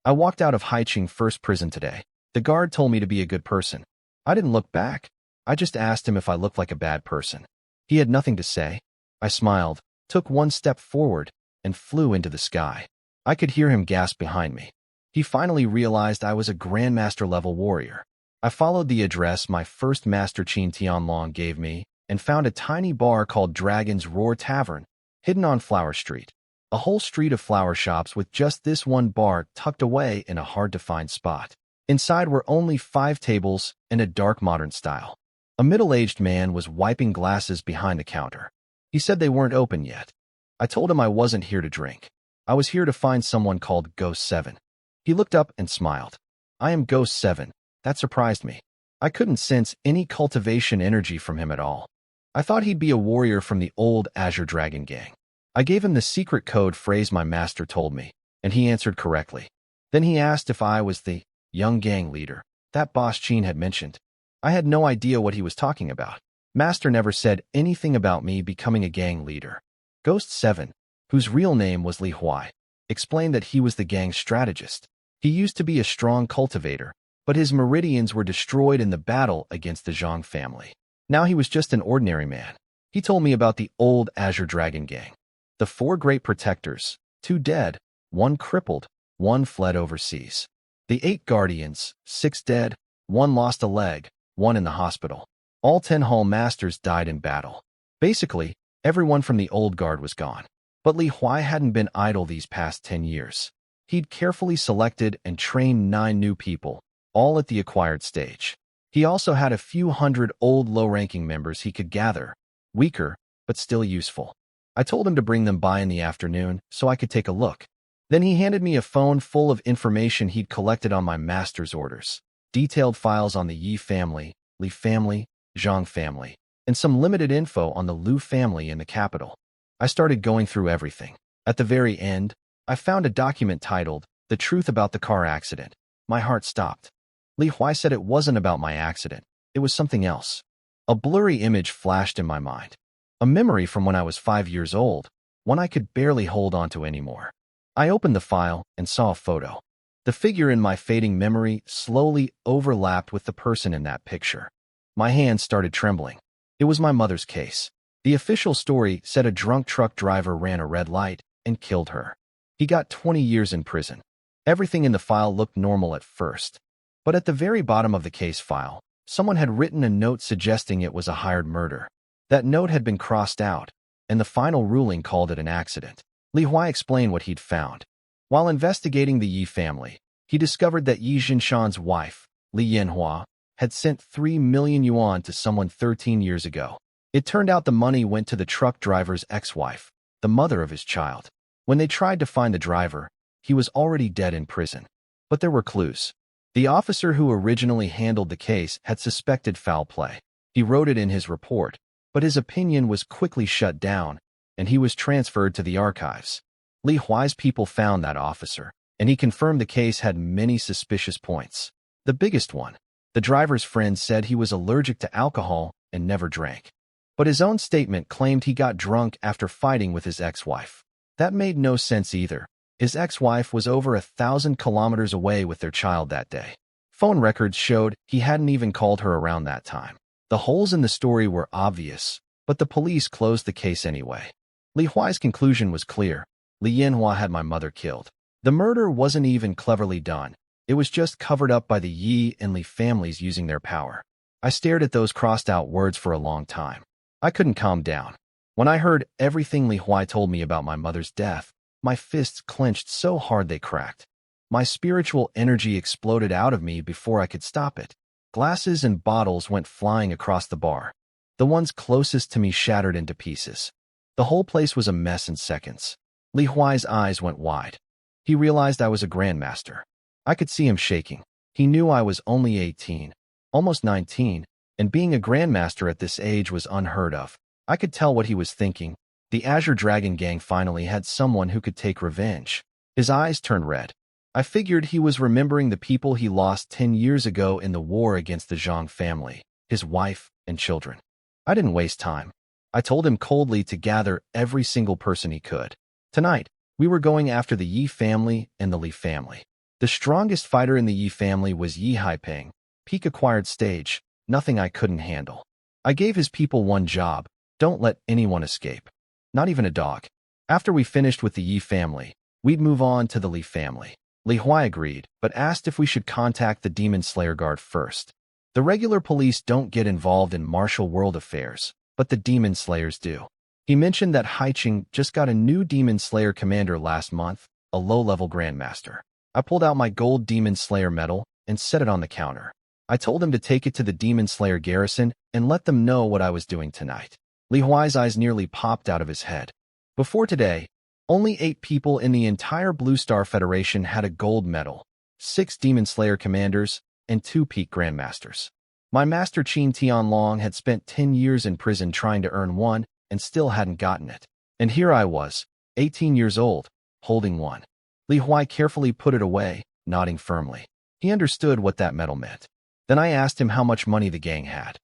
I walked out of Haicheng first prison today. The guard told me to be a good person. I didn't look back. I just asked him if I looked like a bad person. He had nothing to say. I smiled, took one step forward, and flew into the sky. I could hear him gasp behind me. He finally realized I was a Grandmaster-level warrior. I followed the address my first Master Qin Tianlong gave me and found a tiny bar called Dragon's Roar Tavern, hidden on Flower Street. A whole street of flower shops with just this one bar tucked away in a hard-to-find spot. Inside were only 5 tables in a dark modern style. A middle-aged man was wiping glasses behind the counter. He said they weren't open yet. I told him I wasn't here to drink. I was here to find someone called Ghost 7. He looked up and smiled. I am Ghost 7. That surprised me. I couldn't sense any cultivation energy from him at all. I thought he'd be a warrior from the old Azure Dragon gang. I gave him the secret code phrase my master told me, and he answered correctly. Then he asked if I was the young gang leader that Boss Qin had mentioned. I had no idea what he was talking about. Master never said anything about me becoming a gang leader. Ghost 7, whose real name was Li Huai, explained that he was the gang's strategist. He used to be a strong cultivator, but his meridians were destroyed in the battle against the Zhang family. Now he was just an ordinary man. He told me about the old Azure Dragon gang. The 4 great protectors, 2 dead, 1 crippled, 1 fled overseas. The 8 guardians, 6 dead, 1 lost a leg, 1 in the hospital. All 10 hall masters died in battle. Basically, everyone from the old guard was gone. But Li Huai hadn't been idle these past 10 years. He'd carefully selected and trained 9 new people, all at the acquired stage. He also had a few hundred old low-ranking members he could gather, weaker, but still useful. I told him to bring them by in the afternoon so I could take a look. Then he handed me a phone full of information he'd collected on my master's orders. Detailed files on the Yi family, Li family, Zhang family, and some limited info on the Lu family in the capital. I started going through everything. At the very end, I found a document titled, "The Truth About the Car Accident." My heart stopped. Li Huai said it wasn't about my accident. It was something else. A blurry image flashed in my mind. A memory from when I was 5 years old, one I could barely hold on to anymore. I opened the file and saw a photo. The figure in my fading memory slowly overlapped with the person in that picture. My hands started trembling. It was my mother's case. The official story said a drunk truck driver ran a red light and killed her. He got 20 years in prison. Everything in the file looked normal at first. But at the very bottom of the case file, someone had written a note suggesting it was a hired murder. That note had been crossed out, and the final ruling called it an accident. Li Huai explained what he'd found. While investigating the Yi family, he discovered that Yi Jinshan's wife, Li Yanhua, had sent 3 million yuan to someone 13 years ago. It turned out the money went to the truck driver's ex-wife, the mother of his child. When they tried to find the driver, he was already dead in prison. But there were clues. The officer who originally handled the case had suspected foul play. He wrote it in his report, but his opinion was quickly shut down, and he was transferred to the archives. Li Huai's people found that officer, and he confirmed the case had many suspicious points. The biggest one, the driver's friend said he was allergic to alcohol and never drank. But his own statement claimed he got drunk after fighting with his ex-wife. That made no sense either. His ex-wife was over 1,000 kilometers away with their child that day. Phone records showed he hadn't even called her around that time. The holes in the story were obvious, but the police closed the case anyway. Li Huai's conclusion was clear. Li Yanhua had my mother killed. The murder wasn't even cleverly done. It was just covered up by the Yi and Li families using their power. I stared at those crossed-out words for a long time. I couldn't calm down. When I heard everything Li Huai told me about my mother's death, my fists clenched so hard they cracked. My spiritual energy exploded out of me before I could stop it. Glasses and bottles went flying across the bar. The ones closest to me shattered into pieces. The whole place was a mess in seconds. Li Huai's eyes went wide. He realized I was a grandmaster. I could see him shaking. He knew I was only 18, almost 19, and being a grandmaster at this age was unheard of. I could tell what he was thinking. The Azure Dragon gang finally had someone who could take revenge. His eyes turned red. I figured he was remembering the people he lost 10 years ago in the war against the Zhang family, his wife and children. I didn't waste time. I told him coldly to gather every single person he could. Tonight, we were going after the Yi family and the Li family. The strongest fighter in the Yi family was Yi Haiping, peak acquired stage, nothing I couldn't handle. I gave his people one job: don't let anyone escape. Not even a dog. After we finished with the Yi family, we'd move on to the Li family. Li Huai agreed, but asked if we should contact the Demon Slayer Guard first. The regular police don't get involved in martial world affairs, but the Demon Slayers do. He mentioned that Haicheng just got a new Demon Slayer commander last month, a low-level grandmaster. I pulled out my gold Demon Slayer medal and set it on the counter. I told him to take it to the Demon Slayer garrison and let them know what I was doing tonight. Li Huai's eyes nearly popped out of his head. Before today, only 8 people in the entire Blue Star Federation had a gold medal, 6 Demon Slayer commanders, and 2 peak grandmasters. My master Qin Tianlong had spent 10 years in prison trying to earn one and still hadn't gotten it. And here I was, 18 years old, holding one. Li Huai carefully put it away, nodding firmly. He understood what that medal meant. Then I asked him how much money the gang had.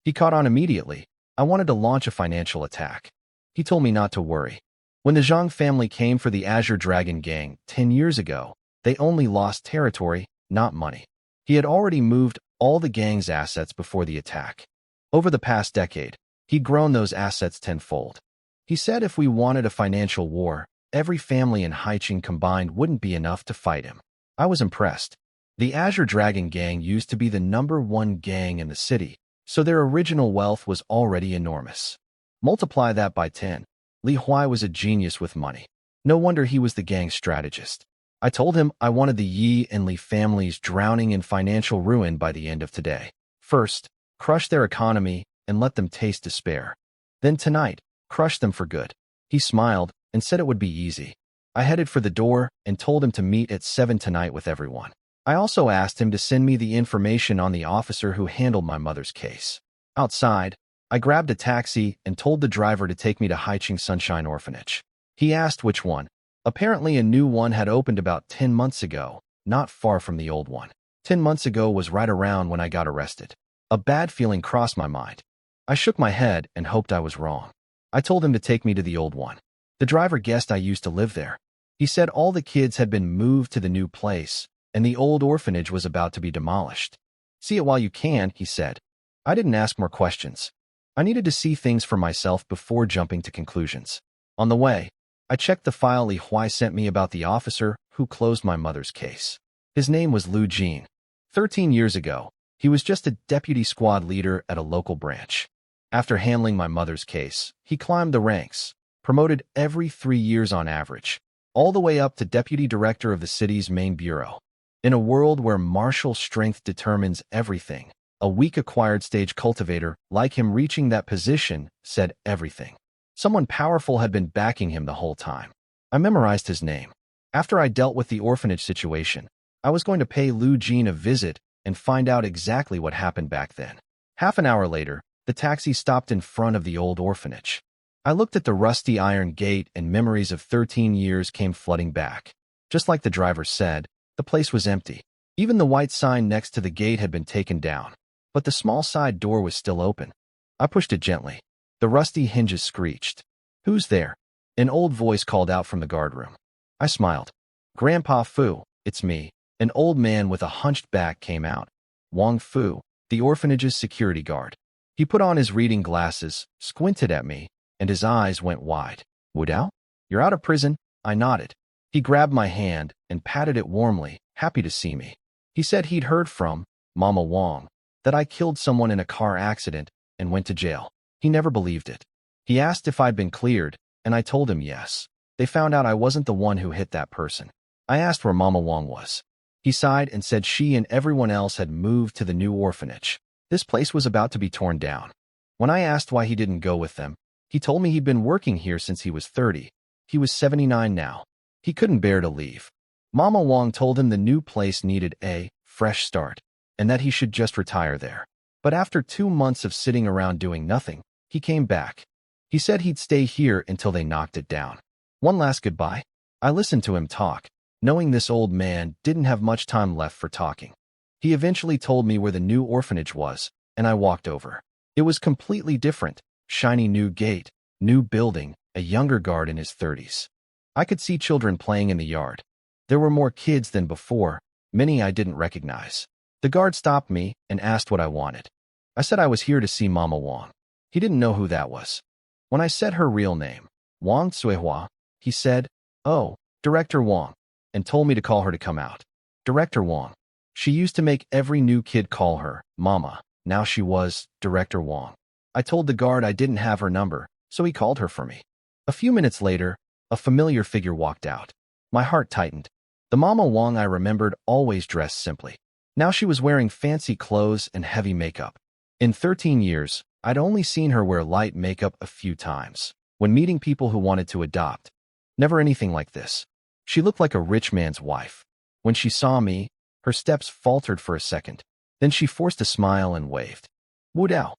He caught on immediately. I wanted to launch a financial attack. He told me not to worry. When the Zhang family came for the Azure Dragon gang 10 years ago, they only lost territory, not money. He had already moved all the gang's assets before the attack. Over the past decade, he'd grown those assets tenfold. He said if we wanted a financial war, every family in Haicheng combined wouldn't be enough to fight him. I was impressed. The Azure Dragon gang used to be the #1 gang in the city, so their original wealth was already enormous. Multiply that by 10. Li Huai was a genius with money. No wonder he was the gang's strategist. I told him I wanted the Yi and Li families drowning in financial ruin by the end of today. First, crush their economy and let them taste despair. Then tonight, crush them for good. He smiled and said it would be easy. I headed for the door and told him to meet at 7 tonight with everyone. I also asked him to send me the information on the officer who handled my mother's case. Outside, I grabbed a taxi and told the driver to take me to Haicheng Sunshine Orphanage. He asked which one. Apparently a new one had opened about 10 months ago, not far from the old one. 10 months ago was right around when I got arrested. A bad feeling crossed my mind. I shook my head and hoped I was wrong. I told him to take me to the old one. The driver guessed I used to live there. He said all the kids had been moved to the new place, and the old orphanage was about to be demolished. See it while you can, he said. I didn't ask more questions. I needed to see things for myself before jumping to conclusions. On the way, I checked the file Li Huai sent me about the officer who closed my mother's case. His name was Lu Jin. 13 years ago, he was just a deputy squad leader at a local branch. After handling my mother's case, he climbed the ranks, promoted every 3 years on average, all the way up to deputy director of the city's main bureau. In a world where martial strength determines everything, a weak acquired stage cultivator like him reaching that position said everything. Someone powerful had been backing him the whole time. I memorized his name. After I dealt with the orphanage situation, I was going to pay Lu Jin a visit and find out exactly what happened back then. Half an hour later, the taxi stopped in front of the old orphanage. I looked at the rusty iron gate and memories of 13 years came flooding back. Just like the driver said, the place was empty. Even the white sign next to the gate had been taken down, but the small side door was still open. I pushed it gently. The rusty hinges screeched. "Who's there?" An old voice called out from the guard room. I smiled. "Grandpa Fu, it's me." An old man with a hunched back came out. Wang Fu, the orphanage's security guard. He put on his reading glasses, squinted at me, and his eyes went wide. "Wu Dao? You're out of prison?" I nodded. He grabbed my hand and patted it warmly, happy to see me. He said he'd heard from Mama Wang that I killed someone in a car accident and went to jail. He never believed it. He asked if I'd been cleared, and I told him yes. They found out I wasn't the one who hit that person. I asked where Mama Wang was. He sighed and said she and everyone else had moved to the new orphanage. This place was about to be torn down. When I asked why he didn't go with them, he told me he'd been working here since he was 30. He was 79 now. He couldn't bear to leave. Mama Wang told him the new place needed a fresh start, and that he should just retire there. But after 2 months of sitting around doing nothing, he came back. He said he'd stay here until they knocked it down. One last goodbye. I listened to him talk, knowing this old man didn't have much time left for talking. He eventually told me where the new orphanage was, and I walked over. It was completely different. Shiny new gate, new building, a younger guard in his 30s. I could see children playing in the yard. There were more kids than before, many I didn't recognize. The guard stopped me and asked what I wanted. I said I was here to see Mama Wang. He didn't know who that was. When I said her real name, Wang Suihua, he said, "Oh, Director Wang," and told me to call her to come out. Director Wang. She used to make every new kid call her Mama. Now she was Director Wang. I told the guard I didn't have her number, so he called her for me. A few minutes later, a familiar figure walked out. My heart tightened. The Mama Wang I remembered always dressed simply. Now she was wearing fancy clothes and heavy makeup. In 13 years, I'd only seen her wear light makeup a few times, when meeting people who wanted to adopt. Never anything like this. She looked like a rich man's wife. When she saw me, her steps faltered for a second. Then she forced a smile and waved. Wu Dao.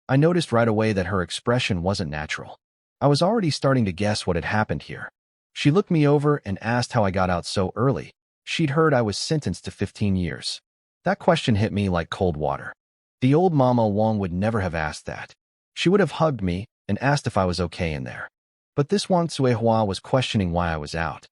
I noticed right away that her expression wasn't natural. I was already starting to guess what had happened here. She looked me over and asked how I got out so early. She'd heard I was sentenced to 15 years. That question hit me like cold water. The old Mama Wang would never have asked that. She would have hugged me and asked if I was okay in there. But this Wang Suihua was questioning why I was out.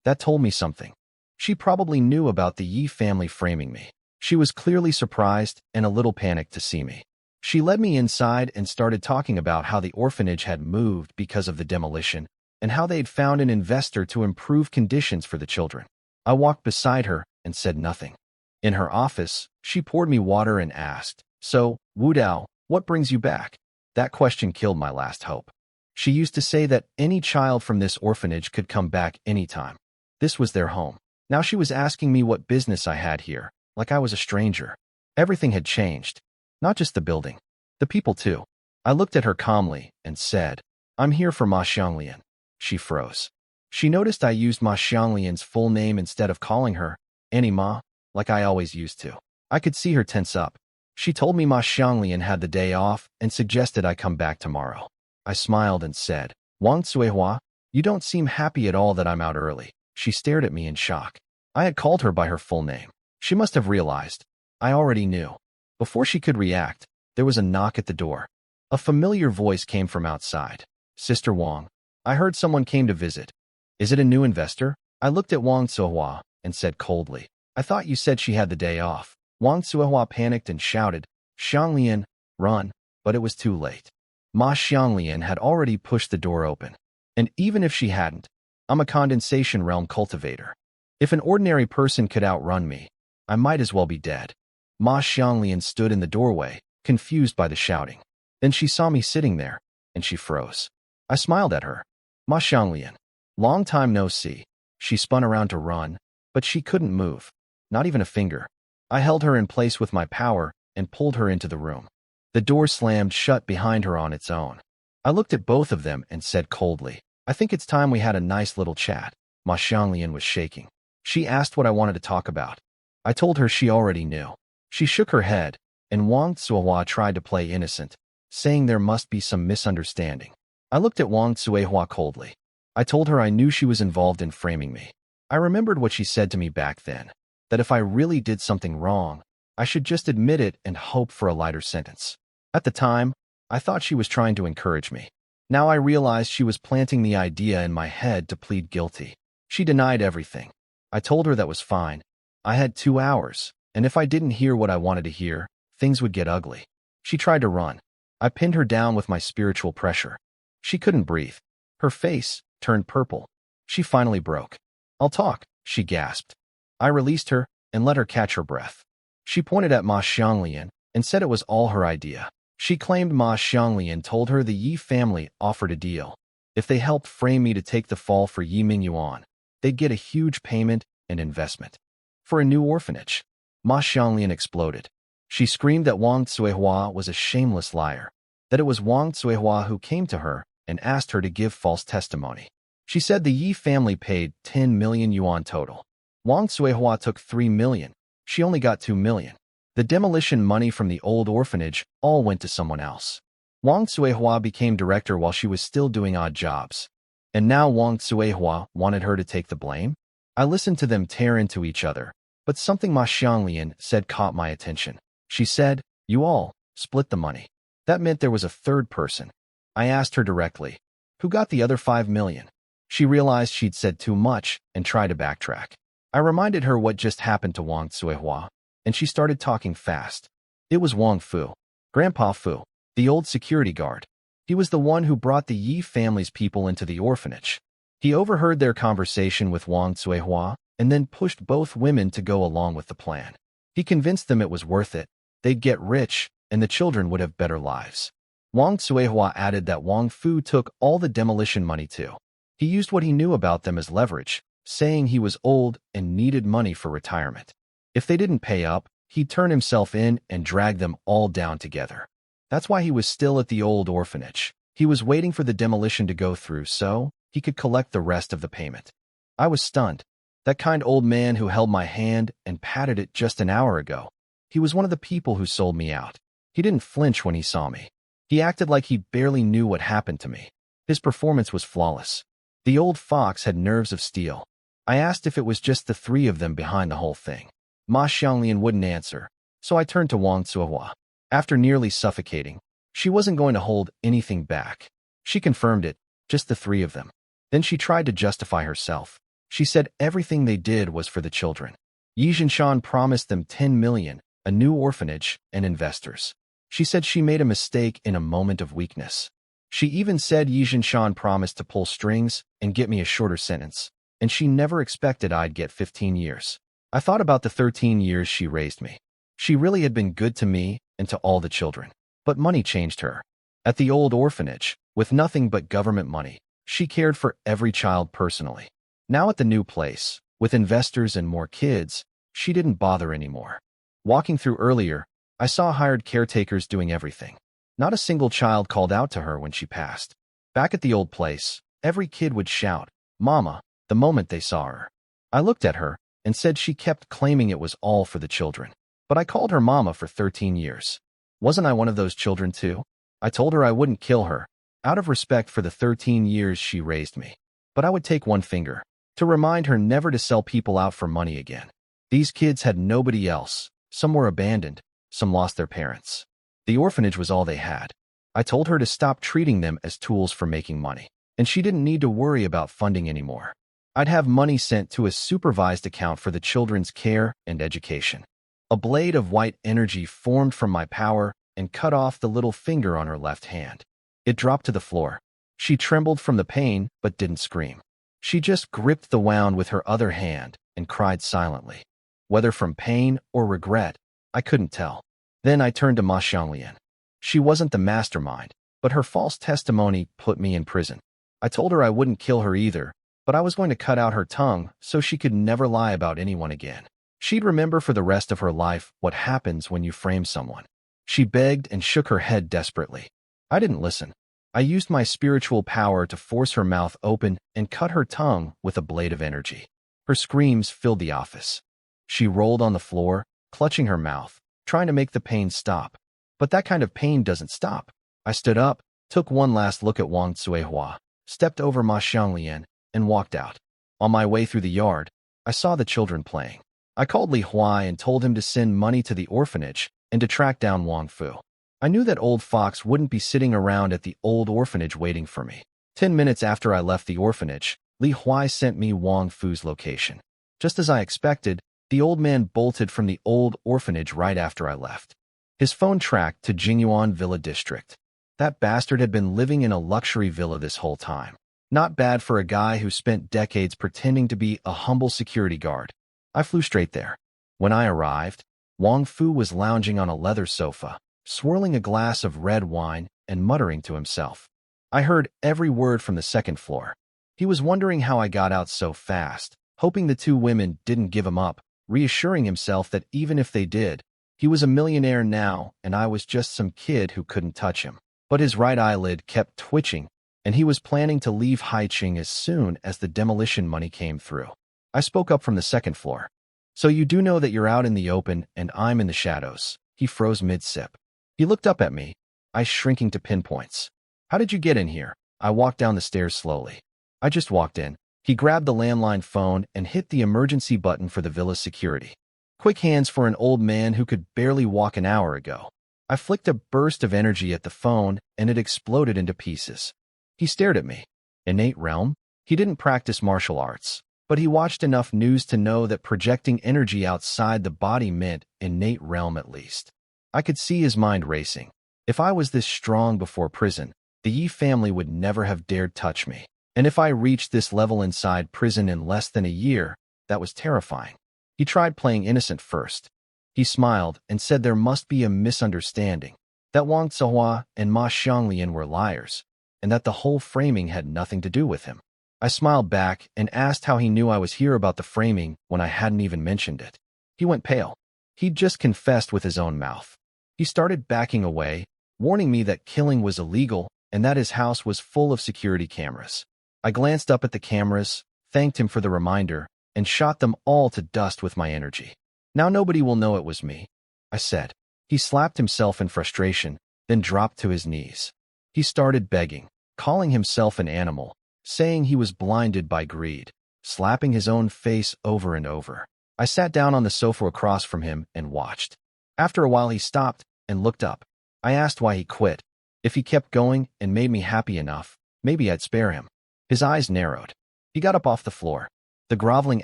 That told me something. She probably knew about the Yi family framing me. She was clearly surprised and a little panicked to see me. She led me inside and started talking about how the orphanage had moved because of the demolition and how they'd found an investor to improve conditions for the children. I walked beside her and said nothing. In her office, she poured me water and asked, "So, Wu Dao, what brings you back?" That question killed my last hope. She used to say that any child from this orphanage could come back anytime. This was their home. Now she was asking me what business I had here, like I was a stranger. Everything had changed. Not just the building. The people too. I looked at her calmly and said, "I'm here for Ma Xianglian." She froze. She noticed I used Ma Xianglian's full name instead of calling her Annie Ma, like I always used to. I could see her tense up. She told me Ma Xianglian had the day off and suggested I come back tomorrow. I smiled and said, "Wang Suihua, you don't seem happy at all that I'm out early." She stared at me in shock. I had called her by her full name. She must have realized. I already knew. Before she could react, there was a knock at the door. A familiar voice came from outside. "Sister Wang, I heard someone came to visit. Is it a new investor?" I looked at Wang Suihua and said coldly, "I thought you said she had the day off." Wang Suihua panicked and shouted, "Xianglian, run," but it was too late. Ma Xianglian had already pushed the door open. And even if she hadn't, I'm a condensation realm cultivator. If an ordinary person could outrun me, I might as well be dead. Ma Xianglian stood in the doorway, confused by the shouting. Then she saw me sitting there, and she froze. I smiled at her. "Ma Xianglian, long time no see." She spun around to run, but she couldn't move. Not even a finger. I held her in place with my power and pulled her into the room. The door slammed shut behind her on its own. I looked at both of them and said coldly, "I think it's time we had a nice little chat." Ma Xianglian was shaking. She asked what I wanted to talk about. I told her she already knew. She shook her head, and Wang Suihua tried to play innocent, saying there must be some misunderstanding. I looked at Wang Suihua coldly. I told her I knew she was involved in framing me. I remembered what she said to me back then, that if I really did something wrong, I should just admit it and hope for a lighter sentence. At the time, I thought she was trying to encourage me. Now I realized she was planting the idea in my head to plead guilty. She denied everything. I told her that was fine. I had 2 hours, and if I didn't hear what I wanted to hear, things would get ugly. She tried to run. I pinned her down with my spiritual pressure. She couldn't breathe. Her face turned purple. She finally broke. "I'll talk," she gasped. I released her and let her catch her breath. She pointed at Ma Xianglian and said it was all her idea. She claimed Ma Xianglian told her the Yi family offered a deal. If they helped frame me to take the fall for Yi Mingyuan, they'd get a huge payment and investment. For a new orphanage. Ma Xianglian exploded. She screamed that Wang Suihua was a shameless liar, that it was Wang Suihua who came to her and asked her to give false testimony. She said the Yi family paid 10 million yuan total. Wang Suihua took 3 million. She only got 2 million. The demolition money from the old orphanage all went to someone else. Wang Suihua became director while she was still doing odd jobs. And now Wang Suihua wanted her to take the blame? I listened to them tear into each other, but something Ma Xianglian said caught my attention. She said, "You all split the money." That meant there was a third person. I asked her directly, "Who got the other 5 million?" She realized she'd said too much and tried to backtrack. I reminded her what just happened to Wang Cuihua, and she started talking fast. It was Wang Fu, Grandpa Fu, the old security guard. He was the one who brought the Yi family's people into the orphanage. He overheard their conversation with Wang Cuihua and then pushed both women to go along with the plan. He convinced them it was worth it, they'd get rich, and the children would have better lives. Wang Cuihua added that Wang Fu took all the demolition money too. He used what he knew about them as leverage, saying he was old and needed money for retirement. If they didn't pay up, he'd turn himself in and drag them all down together. That's why he was still at the old orphanage. He was waiting for the demolition to go through so he could collect the rest of the payment. I was stunned. That kind old man who held my hand and patted it just an hour ago. He was one of the people who sold me out. He didn't flinch when he saw me. He acted like he barely knew what happened to me. His performance was flawless. The old fox had nerves of steel. I asked if it was just the three of them behind the whole thing. Ma Xianglian wouldn't answer, so I turned to Wang Cuihua. After nearly suffocating, she wasn't going to hold anything back. She confirmed it, just the three of them. Then she tried to justify herself. She said everything they did was for the children. Yi Zhinshan promised them 10 million, a new orphanage, and investors. She said she made a mistake in a moment of weakness. She even said Yi Zhinshan promised to pull strings and get me a shorter sentence, and she never expected I'd get 15 years. I thought about the 13 years she raised me. She really had been good to me and to all the children. But money changed her. At the old orphanage, with nothing but government money, she cared for every child personally. Now at the new place, with investors and more kids, she didn't bother anymore. Walking through earlier, I saw hired caretakers doing everything. Not a single child called out to her when she passed. Back at the old place, every kid would shout, "Mama," the moment they saw her. I looked at her and said she kept claiming it was all for the children. But I called her Mama for 13 years. Wasn't I one of those children too? I told her I wouldn't kill her, out of respect for the 13 years she raised me. But I would take one finger, to remind her never to sell people out for money again. These kids had nobody else. Some were abandoned, some lost their parents. The orphanage was all they had. I told her to stop treating them as tools for making money, and she didn't need to worry about funding anymore. I'd have money sent to a supervised account for the children's care and education. A blade of white energy formed from my power and cut off the little finger on her left hand. It dropped to the floor. She trembled from the pain but didn't scream. She just gripped the wound with her other hand and cried silently. Whether from pain or regret, I couldn't tell. Then I turned to Ma Xianglian. She wasn't the mastermind, but her false testimony put me in prison. I told her I wouldn't kill her either, but I was going to cut out her tongue so she could never lie about anyone again. She'd remember for the rest of her life what happens when you frame someone. She begged and shook her head desperately. I didn't listen. I used my spiritual power to force her mouth open and cut her tongue with a blade of energy. Her screams filled the office. She rolled on the floor, clutching her mouth, trying to make the pain stop. But that kind of pain doesn't stop. I stood up, took one last look at Wang Cuihua, stepped over Ma Xianglian, and walked out. On my way through the yard, I saw the children playing. I called Li Huai and told him to send money to the orphanage and to track down Wang Fu. I knew that old fox wouldn't be sitting around at the old orphanage waiting for me. 10 minutes after I left the orphanage, Li Huai sent me Wang Fu's location. Just as I expected, the old man bolted from the old orphanage right after I left. His phone tracked to Jingyuan Villa District. That bastard had been living in a luxury villa this whole time. Not bad for a guy who spent decades pretending to be a humble security guard. I flew straight there. When I arrived, Wang Fu was lounging on a leather sofa, swirling a glass of red wine and muttering to himself. I heard every word from the second floor. He was wondering how I got out so fast, hoping the two women didn't give him up, reassuring himself that even if they did, he was a millionaire now and I was just some kid who couldn't touch him. But his right eyelid kept twitching, and he was planning to leave Haicheng as soon as the demolition money came through. I spoke up from the second floor. So you do know that you're out in the open and I'm in the shadows. He froze mid-sip. He looked up at me, eyes shrinking to pinpoints. How did you get in here? I walked down the stairs slowly. I just walked in. He grabbed the landline phone and hit the emergency button for the villa's security. Quick hands for an old man who could barely walk an hour ago. I flicked a burst of energy at the phone and it exploded into pieces. He stared at me. Innate realm? He didn't practice martial arts. but he watched enough news to know that projecting energy outside the body meant innate realm at least. I could see his mind racing. If I was this strong before prison, the Yi family would never have dared touch me. And if I reached this level inside prison in less than a year, that was terrifying. He tried playing innocent first. He smiled and said there must be a misunderstanding, that Wang Zihua and Ma Xianglian were liars, and that the whole framing had nothing to do with him. I smiled back and asked how he knew I was here about the framing when I hadn't even mentioned it. He went pale. He'd just confessed with his own mouth. He started backing away, warning me that killing was illegal and that his house was full of security cameras. I glanced up at the cameras, thanked him for the reminder, and shot them all to dust with my energy. Now nobody will know it was me, I said. He slapped himself in frustration, then dropped to his knees. He started begging, calling himself an animal, saying he was blinded by greed, slapping his own face over and over. I sat down on the sofa across from him and watched. After a while he stopped and looked up. I asked why he quit. If he kept going and made me happy enough, maybe I'd spare him. His eyes narrowed. He got up off the floor. The groveling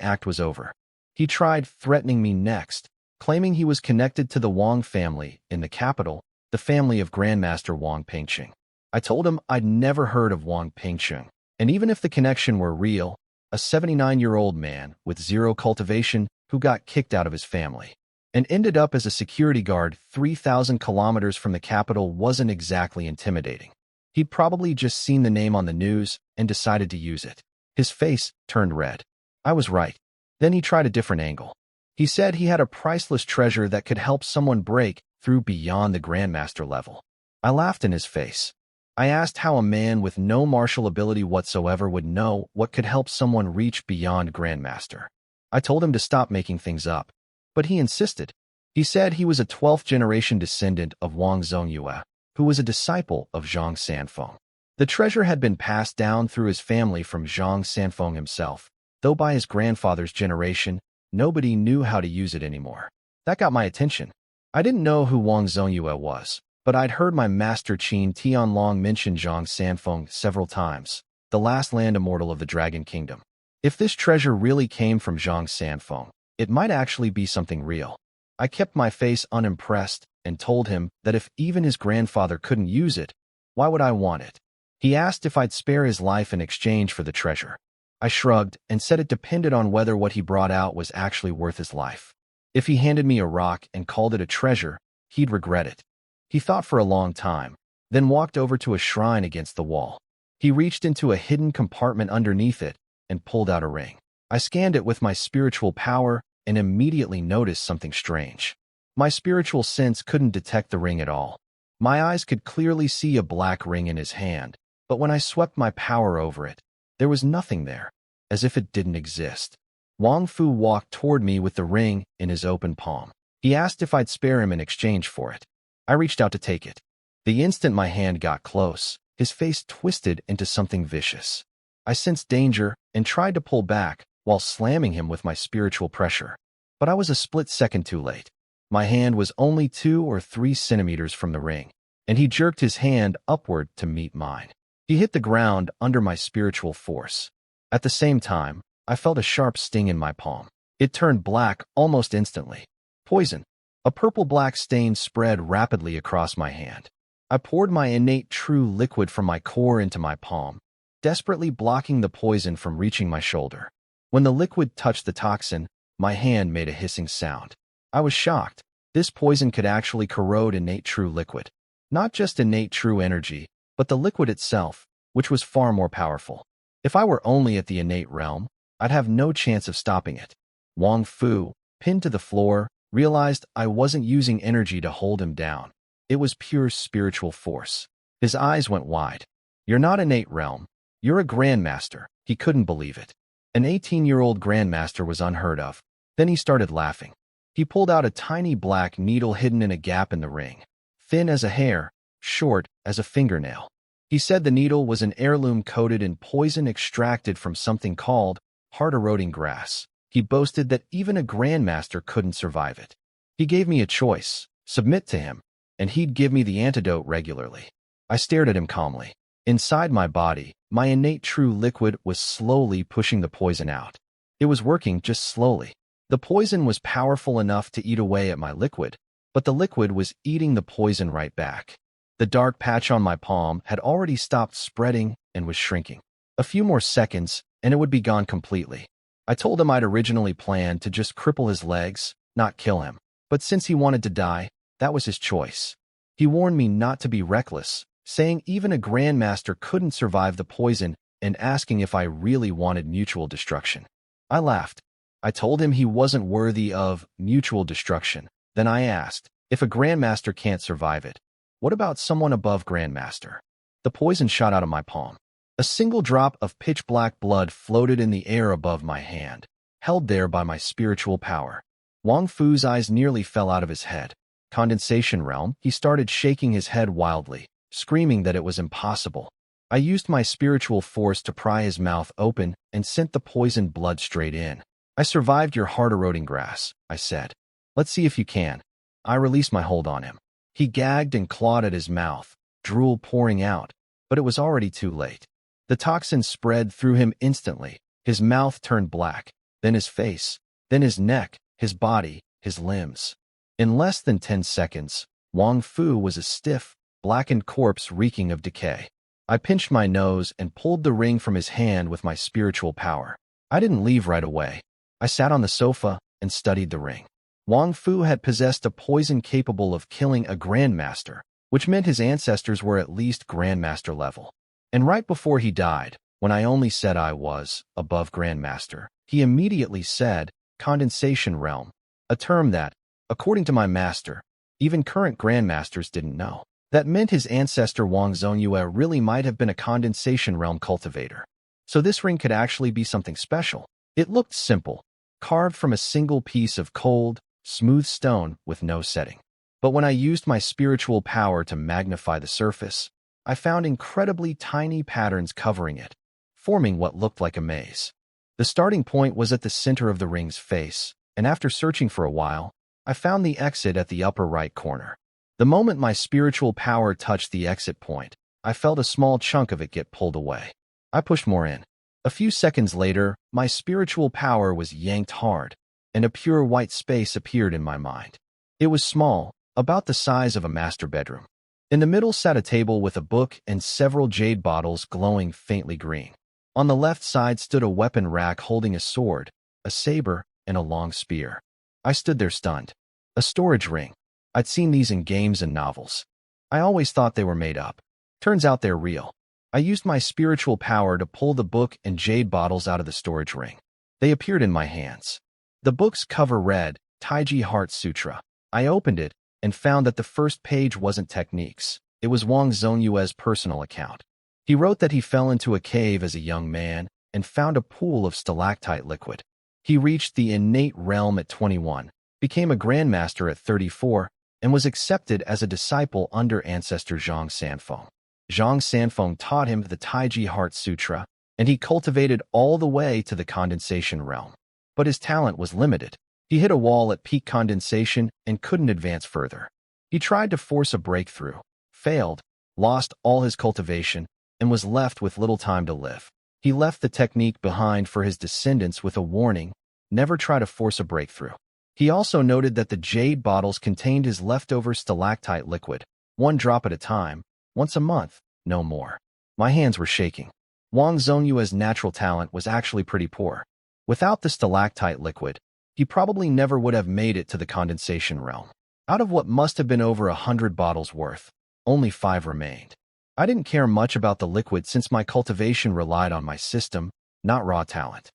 act was over. He tried threatening me next, claiming he was connected to the Wang family in the capital, the family of Grandmaster Wang Pengcheng. I told him I'd never heard of Wang Pengcheng, and even if the connection were real, a 79-year-old man with zero cultivation who got kicked out of his family and ended up as a security guard 3,000 kilometers from the capital wasn't exactly intimidating. He'd probably just seen the name on the news and decided to use it. His face turned red. I was right. Then he tried a different angle. He said he had a priceless treasure that could help someone break through beyond the Grandmaster level. I laughed in his face. I asked how a man with no martial ability whatsoever would know what could help someone reach beyond Grandmaster. I told him to stop making things up, but he insisted. He said he was a 12th-generation descendant of Wang Zongyue, who was a disciple of Zhang Sanfeng. The treasure had been passed down through his family from Zhang Sanfeng himself, though by his grandfather's generation, nobody knew how to use it anymore. That got my attention. I didn't know who Wang Zongyue was, but I'd heard my master Qin Tianlong mention Zhang Sanfeng several times, the last land immortal of the Dragon Kingdom. If this treasure really came from Zhang Sanfeng, it might actually be something real. I kept my face unimpressed and told him that if even his grandfather couldn't use it, why would I want it? He asked if I'd spare his life in exchange for the treasure. I shrugged and said it depended on whether what he brought out was actually worth his life. If he handed me a rock and called it a treasure, he'd regret it. He thought for a long time, then walked over to a shrine against the wall. He reached into a hidden compartment underneath it and pulled out a ring. I scanned it with my spiritual power and immediately noticed something strange. My spiritual sense couldn't detect the ring at all. My eyes could clearly see a black ring in his hand, but when I swept my power over it, there was nothing there, as if it didn't exist. Wang Fu walked toward me with the ring in his open palm. He asked if I'd spare him in exchange for it. I reached out to take it. The instant my hand got close, his face twisted into something vicious. I sensed danger and tried to pull back while slamming him with my spiritual pressure. But I was a split second too late. My hand was only 2 or 3 centimeters from the ring, and he jerked his hand upward to meet mine. He hit the ground under my spiritual force. At the same time, I felt a sharp sting in my palm. It turned black almost instantly. Poison. A purple-black stain spread rapidly across my hand. I poured my innate true liquid from my core into my palm, desperately blocking the poison from reaching my shoulder. When the liquid touched the toxin, my hand made a hissing sound. I was shocked. This poison could actually corrode innate true liquid. Not just innate true energy, but the liquid itself, which was far more powerful. If I were only at the innate realm, I'd have no chance of stopping it. Wang Fu, pinned to the floor, realized I wasn't using energy to hold him down. It was pure spiritual force. His eyes went wide. You're not innate realm. You're a grandmaster. He couldn't believe it. An 18-year-old grandmaster was unheard of. Then he started laughing. He pulled out a tiny black needle hidden in a gap in the ring. Thin as a hair, short as a fingernail. He said the needle was an heirloom coated in poison extracted from something called heart-eroding grass. He boasted that even a grandmaster couldn't survive it. He gave me a choice, submit to him, and he'd give me the antidote regularly. I stared at him calmly. Inside my body, my innate true liquid was slowly pushing the poison out. It was working just slowly. The poison was powerful enough to eat away at my liquid, but the liquid was eating the poison right back. The dark patch on my palm had already stopped spreading and was shrinking. A few more seconds, and it would be gone completely. I told him I'd originally planned to just cripple his legs, not kill him. But since he wanted to die, that was his choice. He warned me not to be reckless, saying even a grandmaster couldn't survive the poison and asking if I really wanted mutual destruction. I laughed. I told him he wasn't worthy of mutual destruction. Then I asked, if a grandmaster can't survive it, what about someone above grandmaster? The poison shot out of my palm. A single drop of pitch-black blood floated in the air above my hand, held there by my spiritual power. Wang Fu's eyes nearly fell out of his head. Condensation realm, he started shaking his head wildly, screaming that it was impossible. I used my spiritual force to pry his mouth open and sent the poisoned blood straight in. I survived your heart-eroding grass, I said. Let's see if you can. I released my hold on him. He gagged and clawed at his mouth, drool pouring out, but it was already too late. The toxin spread through him instantly. His mouth turned black, then his face, then his neck, his body, his limbs. In less than 10 seconds, Wang Fu was a stiff, blackened corpse reeking of decay. I pinched my nose and pulled the ring from his hand with my spiritual power. I didn't leave right away. I sat on the sofa and studied the ring. Wang Fu had possessed a poison capable of killing a grandmaster, which meant his ancestors were at least grandmaster level. And right before he died, when I only said I was above grandmaster, he immediately said, condensation realm, a term that, according to my master, even current grandmasters didn't know. That meant his ancestor Wang Zongyue really might have been a condensation realm cultivator. So this ring could actually be something special. It looked simple, carved from a single piece of cold, smooth stone with no setting. But when I used my spiritual power to magnify the surface, I found incredibly tiny patterns covering it, forming what looked like a maze. The starting point was at the center of the ring's face, and after searching for a while, I found the exit at the upper right corner. The moment my spiritual power touched the exit point, I felt a small chunk of it get pulled away. I pushed more in. A few seconds later, my spiritual power was yanked hard, and a pure white space appeared in my mind. It was small, about the size of a master bedroom. In the middle sat a table with a book and several jade bottles glowing faintly green. On the left side stood a weapon rack holding a sword, a saber, and a long spear. I stood there stunned. A storage ring. I'd seen these in games and novels. I always thought they were made up. Turns out they're real. I used my spiritual power to pull the book and jade bottles out of the storage ring. They appeared in my hands. The book's cover read, Taiji Heart Sutra. I opened it and found that the first page wasn't techniques. It was Wang Zongyue's personal account. He wrote that he fell into a cave as a young man and found a pool of stalactite liquid. He reached the innate realm at 21, became a grandmaster at 34, and was accepted as a disciple under ancestor Zhang Sanfeng. Zhang Sanfeng taught him the Taiji Heart Sutra, and he cultivated all the way to the condensation realm. But his talent was limited. He hit a wall at peak condensation and couldn't advance further. He tried to force a breakthrough, failed, lost all his cultivation, and was left with little time to live. He left the technique behind for his descendants with a warning, never try to force a breakthrough. He also noted that the jade bottles contained his leftover stalactite liquid, 1 drop at a time, once a month, no more. My hands were shaking. Wang Zongyue's natural talent was actually pretty poor. Without the stalactite liquid, he probably never would have made it to the condensation realm. Out of what must have been over 100 bottles worth, only 5 remained. I didn't care much about the liquid since my cultivation relied on my system, not raw talent.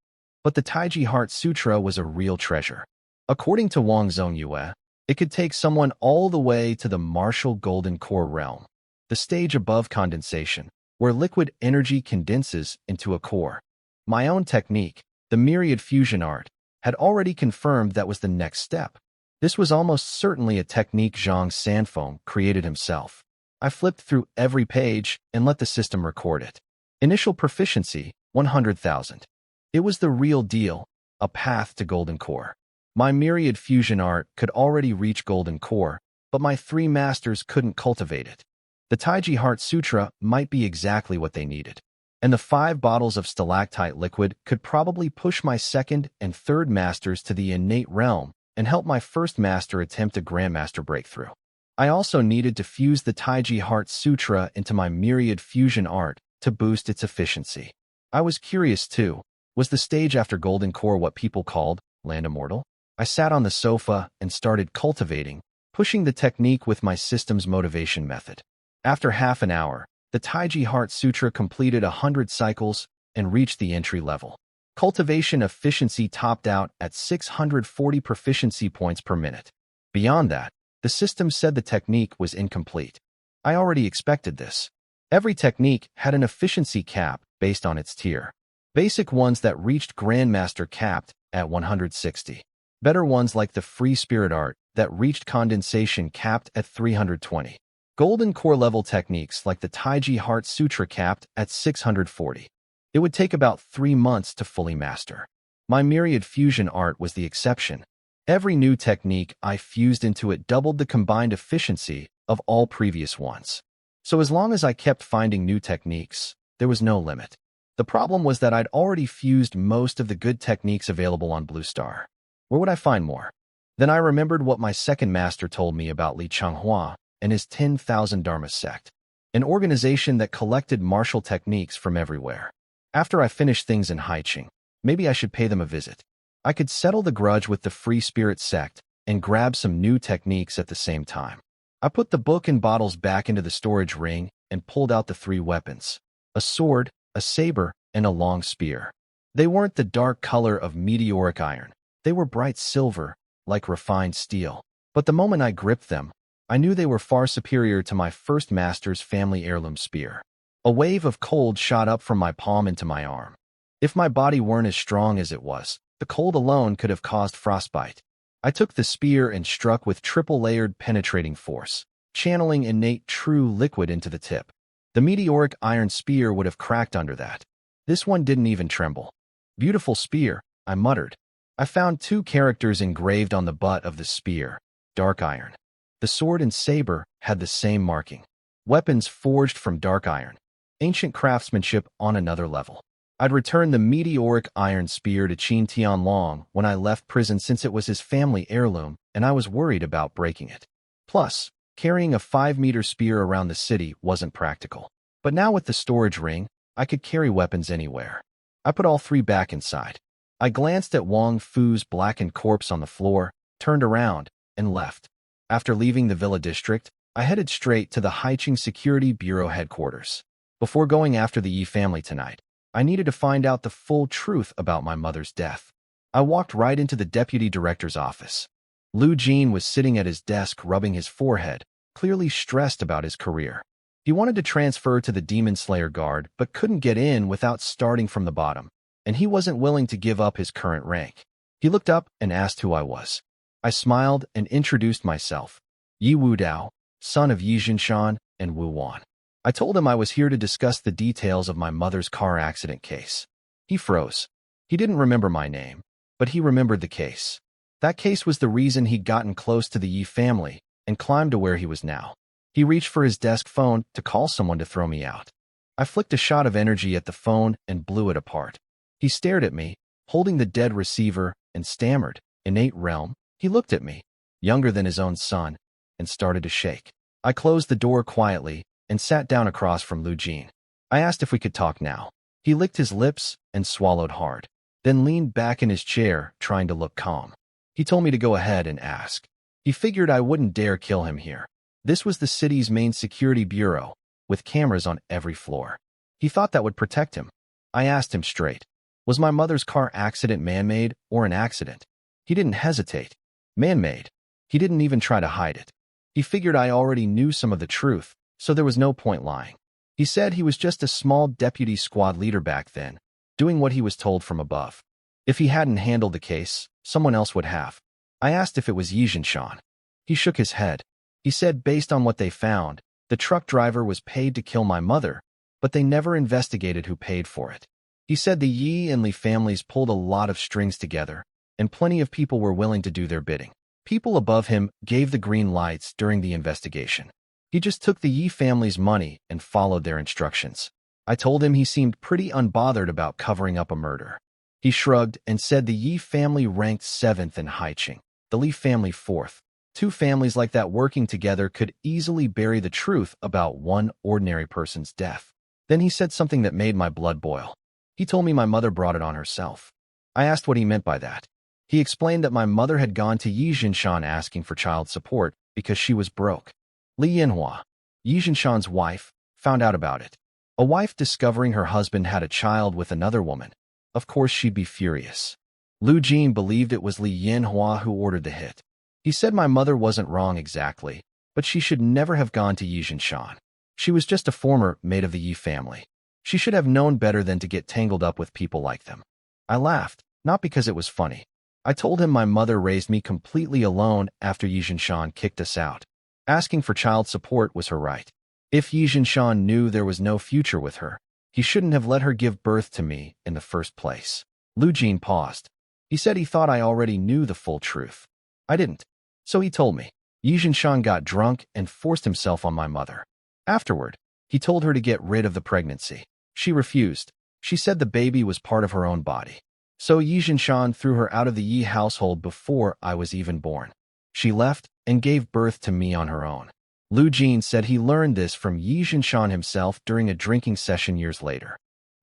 But the Taiji Heart Sutra was a real treasure. According to Wang Zongyue, it could take someone all the way to the martial golden core realm, the stage above condensation, where liquid energy condenses into a core. My own technique, the myriad fusion art, had already confirmed that was the next step. This was almost certainly a technique Zhang Sanfeng created himself. I flipped through every page and let the system record it. Initial proficiency, 100,000. It was the real deal, a path to golden core. My myriad fusion art could already reach golden core, but my 3 masters couldn't cultivate it. The Taiji Heart Sutra might be exactly what they needed. and the 5 bottles of stalactite liquid could probably push my second and third masters to the innate realm and help my first master attempt a grandmaster breakthrough. I also needed to fuse the Taiji Heart Sutra into my myriad fusion art to boost its efficiency. I was curious too. Was the stage after Golden Core what people called Land Immortal? I sat on the sofa and started cultivating, pushing the technique with my system's motivation method. After half an hour, the Taiji Heart Sutra completed 100 cycles and reached the entry level. Cultivation efficiency topped out at 640 proficiency points per minute. Beyond that, the system said the technique was incomplete. I already expected this. Every technique had an efficiency cap based on its tier. Basic ones that reached Grandmaster capped at 160. Better ones like the Free Spirit Art that reached Condensation capped at 320. Golden Core level techniques like the Taiji Heart Sutra capped at 640. It would take about 3 months to fully master. My myriad fusion art was the exception. Every new technique I fused into it doubled the combined efficiency of all previous ones. So as long as I kept finding new techniques, there was no limit. The problem was that I'd already fused most of the good techniques available on Blue Star. Where would I find more? Then I remembered what my second master told me about Li Changhua and his 10,000 Dharma sect, an organization that collected martial techniques from everywhere. After I finished things in Haicheng, maybe I should pay them a visit. I could settle the grudge with the Free Spirit sect and grab some new techniques at the same time. I put the book and bottles back into the storage ring and pulled out the 3 weapons: a sword, a saber, and a long spear. They weren't the dark color of meteoric iron. They were bright silver, like refined steel. But the moment I gripped them, I knew they were far superior to my first master's family heirloom spear. A wave of cold shot up from my palm into my arm. If my body weren't as strong as it was, the cold alone could have caused frostbite. I took the spear and struck with triple-layered penetrating force, channeling innate true liquid into the tip. The meteoric iron spear would have cracked under that. This one didn't even tremble. Beautiful spear, I muttered. I found 2 characters engraved on the butt of the spear: dark iron. The sword and saber had the same marking. Weapons forged from dark iron. Ancient craftsmanship on another level. I'd returned the meteoric iron spear to Qin Tianlong when I left prison since it was his family heirloom and I was worried about breaking it. Plus, carrying a 5-meter spear around the city wasn't practical. But now with the storage ring, I could carry weapons anywhere. I put all 3 back inside. I glanced at Wang Fu's blackened corpse on the floor, turned around, and left. After leaving the Villa District, I headed straight to the Haicheng Security Bureau headquarters. Before going after the Yi family tonight, I needed to find out the full truth about my mother's death. I walked right into the deputy director's office. Lu Jin was sitting at his desk rubbing his forehead, clearly stressed about his career. He wanted to transfer to the Demon Slayer Guard but couldn't get in without starting from the bottom, and he wasn't willing to give up his current rank. He looked up and asked who I was. I smiled and introduced myself: Yi Wudao, son of Yi Jinshan and Wu Wan. I told him I was here to discuss the details of my mother's car accident case. He froze. He didn't remember my name, but he remembered the case. That case was the reason he'd gotten close to the Yi family and climbed to where he was now. He reached for his desk phone to call someone to throw me out. I flicked a shot of energy at the phone and blew it apart. He stared at me, holding the dead receiver, and stammered, "Innate realm?" He looked at me, younger than his own son, and started to shake. I closed the door quietly and sat down across from Lu Jin. I asked if we could talk now. He licked his lips and swallowed hard, then leaned back in his chair, trying to look calm. He told me to go ahead and ask. He figured I wouldn't dare kill him here. This was the city's main security bureau, with cameras on every floor. He thought that would protect him. I asked him straight. Was my mother's car accident man-made or an accident? He didn't hesitate. Man-made. He didn't even try to hide it. He figured I already knew some of the truth, so there was no point lying. He said he was just a small deputy squad leader back then, doing what he was told from above. If he hadn't handled the case, someone else would have. I asked if it was Yi Jinshan. He shook his head. He said based on what they found, the truck driver was paid to kill my mother, but they never investigated who paid for it. He said the Yi and Li families pulled a lot of strings together, and plenty of people were willing to do their bidding. People above him gave the green lights during the investigation. He just took the Yi family's money and followed their instructions. I told him he seemed pretty unbothered about covering up a murder. He shrugged and said the Yi family ranked 7th in Haicheng, the Li family 4th. Two families like that working together could easily bury the truth about one ordinary person's death. Then he said something that made my blood boil. He told me my mother brought it on herself. I asked what he meant by that. He explained that my mother had gone to Yi Jinshan asking for child support because she was broke. Li Yinhua, Yi Jinshan's wife, found out about it. A wife discovering her husband had a child with another woman. Of course she'd be furious. Lu Jin believed it was Li Yinhua who ordered the hit. He said my mother wasn't wrong exactly, but she should never have gone to Yi Jinshan. She was just a former maid of the Yi family. She should have known better than to get tangled up with people like them. I laughed, not because it was funny. I told him my mother raised me completely alone after Yi Jinshan kicked us out. Asking for child support was her right. If Yi Jinshan knew there was no future with her, he shouldn't have let her give birth to me in the first place. Lu Jin paused. He said he thought I already knew the full truth. I didn't. So he told me. Yi Jinshan got drunk and forced himself on my mother. Afterward, he told her to get rid of the pregnancy. She refused. She said the baby was part of her own body. So Yi Jinshan threw her out of the Yi household before I was even born. She left and gave birth to me on her own. Lu Jin said he learned this from Yi Jinshan himself during a drinking session years later.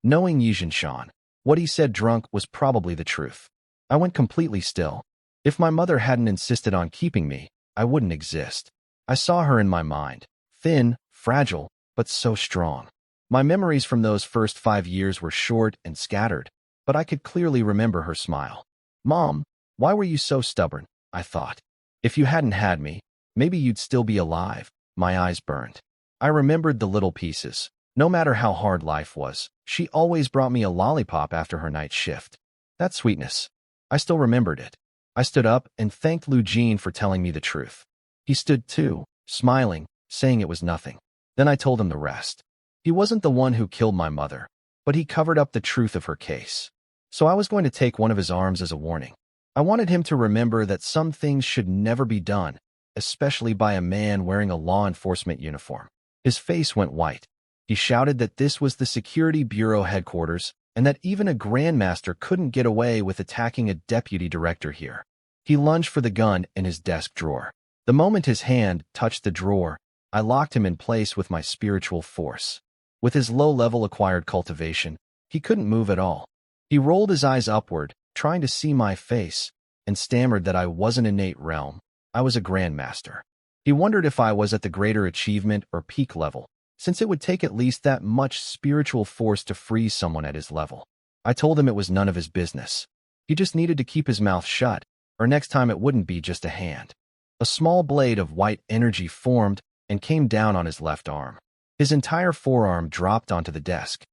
Knowing Yi Jinshan, what he said drunk was probably the truth. I went completely still. If my mother hadn't insisted on keeping me, I wouldn't exist. I saw her in my mind, thin, fragile, but so strong. My memories from those first 5 years were short and scattered, but I could clearly remember her smile. Mom, why were you so stubborn? I thought. If you hadn't had me, maybe you'd still be alive. My eyes burned. I remembered the little pieces. No matter how hard life was, she always brought me a lollipop after her night shift. That sweetness. I still remembered it. I stood up and thanked Lu Jin for telling me the truth. He stood too, smiling, saying it was nothing. Then I told him the rest. He wasn't the one who killed my mother, but he covered up the truth of her case. So I was going to take one of his arms as a warning. I wanted him to remember that some things should never be done, especially by a man wearing a law enforcement uniform. His face went white. He shouted that this was the Security Bureau headquarters and that even a grandmaster couldn't get away with attacking a deputy director here. He lunged for the gun in his desk drawer. The moment his hand touched the drawer, I locked him in place with my spiritual force. With his low-level acquired cultivation, he couldn't move at all. He rolled his eyes upward, trying to see my face, and stammered that I wasn't innate realm. I was a grandmaster. He wondered if I was at the greater achievement or peak level, since it would take at least that much spiritual force to freeze someone at his level. I told him it was none of his business. He just needed to keep his mouth shut, or next time it wouldn't be just a hand. A small blade of white energy formed and came down on his left arm. His entire forearm dropped onto the desk.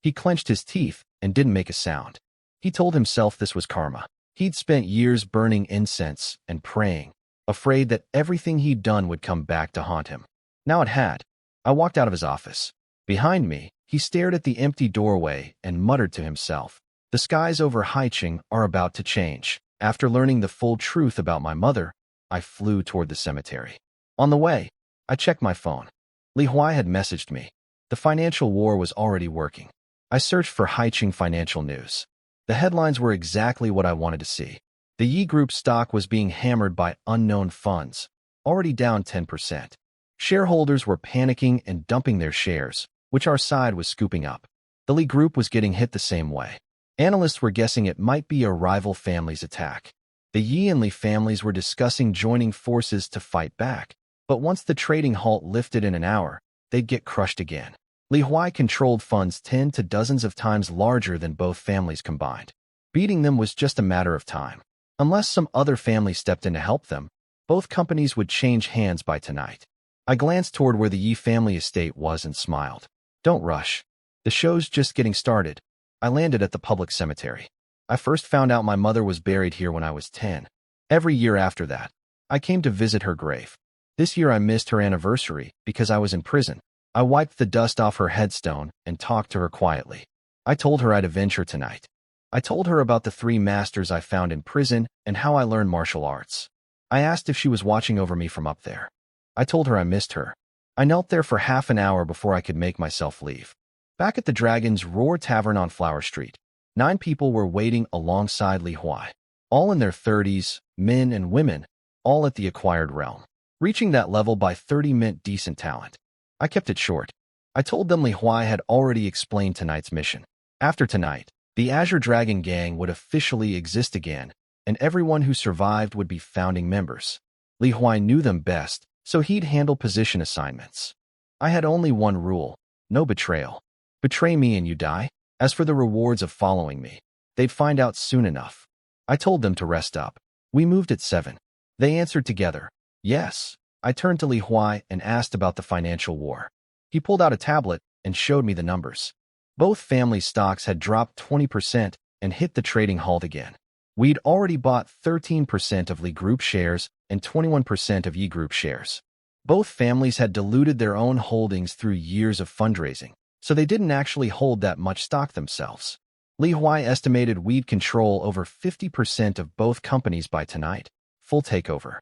He clenched his teeth and didn't make a sound. He told himself this was karma. He'd spent years burning incense and praying, afraid that everything he'd done would come back to haunt him. Now it had. I walked out of his office. Behind me, he stared at the empty doorway and muttered to himself, "The skies over Haicheng are about to change." After learning the full truth about my mother, I flew toward the cemetery. On the way, I checked my phone. Li Huai had messaged me. The financial war was already working. I searched for Haicheng financial news. The headlines were exactly what I wanted to see. The Yi Group stock was being hammered by unknown funds, already down 10%. Shareholders were panicking and dumping their shares, which our side was scooping up. The Li Group was getting hit the same way. Analysts were guessing it might be a rival family's attack. The Yi and Li families were discussing joining forces to fight back, but once the trading halt lifted in an hour, they'd get crushed again. Li Huai controlled funds 10 to dozens of times larger than both families combined. Beating them was just a matter of time. Unless some other family stepped in to help them, both companies would change hands by tonight. I glanced toward where the Yi family estate was and smiled. Don't rush. The show's just getting started. I landed at the public cemetery. I first found out my mother was buried here when I was 10. Every year after that, I came to visit her grave. This year I missed her anniversary because I was in prison. I wiped the dust off her headstone and talked to her quietly. I told her I'd avenge her tonight. I told her about the 3 masters I found in prison and how I learned martial arts. I asked if she was watching over me from up there. I told her I missed her. I knelt there for half an hour before I could make myself leave. Back at the Dragon's Roar Tavern on Flower Street, 9 people were waiting alongside Li Huai, all in their 30s, men and women, all at the acquired realm. Reaching that level by 30 meant decent talent. I kept it short. I told them Li Huai had already explained tonight's mission. After tonight, the Azure Dragon Gang would officially exist again, and everyone who survived would be founding members. Li Huai knew them best, so he'd handle position assignments. I had only one rule: no betrayal. Betray me and you die. As for the rewards of following me, they'd find out soon enough. I told them to rest up. We moved at 7. They answered together, yes. I turned to Li Huai and asked about the financial war. He pulled out a tablet and showed me the numbers. Both family stocks had dropped 20% and hit the trading halt again. We'd already bought 13% of Li Group shares and 21% of Yi Group shares. Both families had diluted their own holdings through years of fundraising, so they didn't actually hold that much stock themselves. Li Huai estimated we'd control over 50% of both companies by tonight. Full takeover.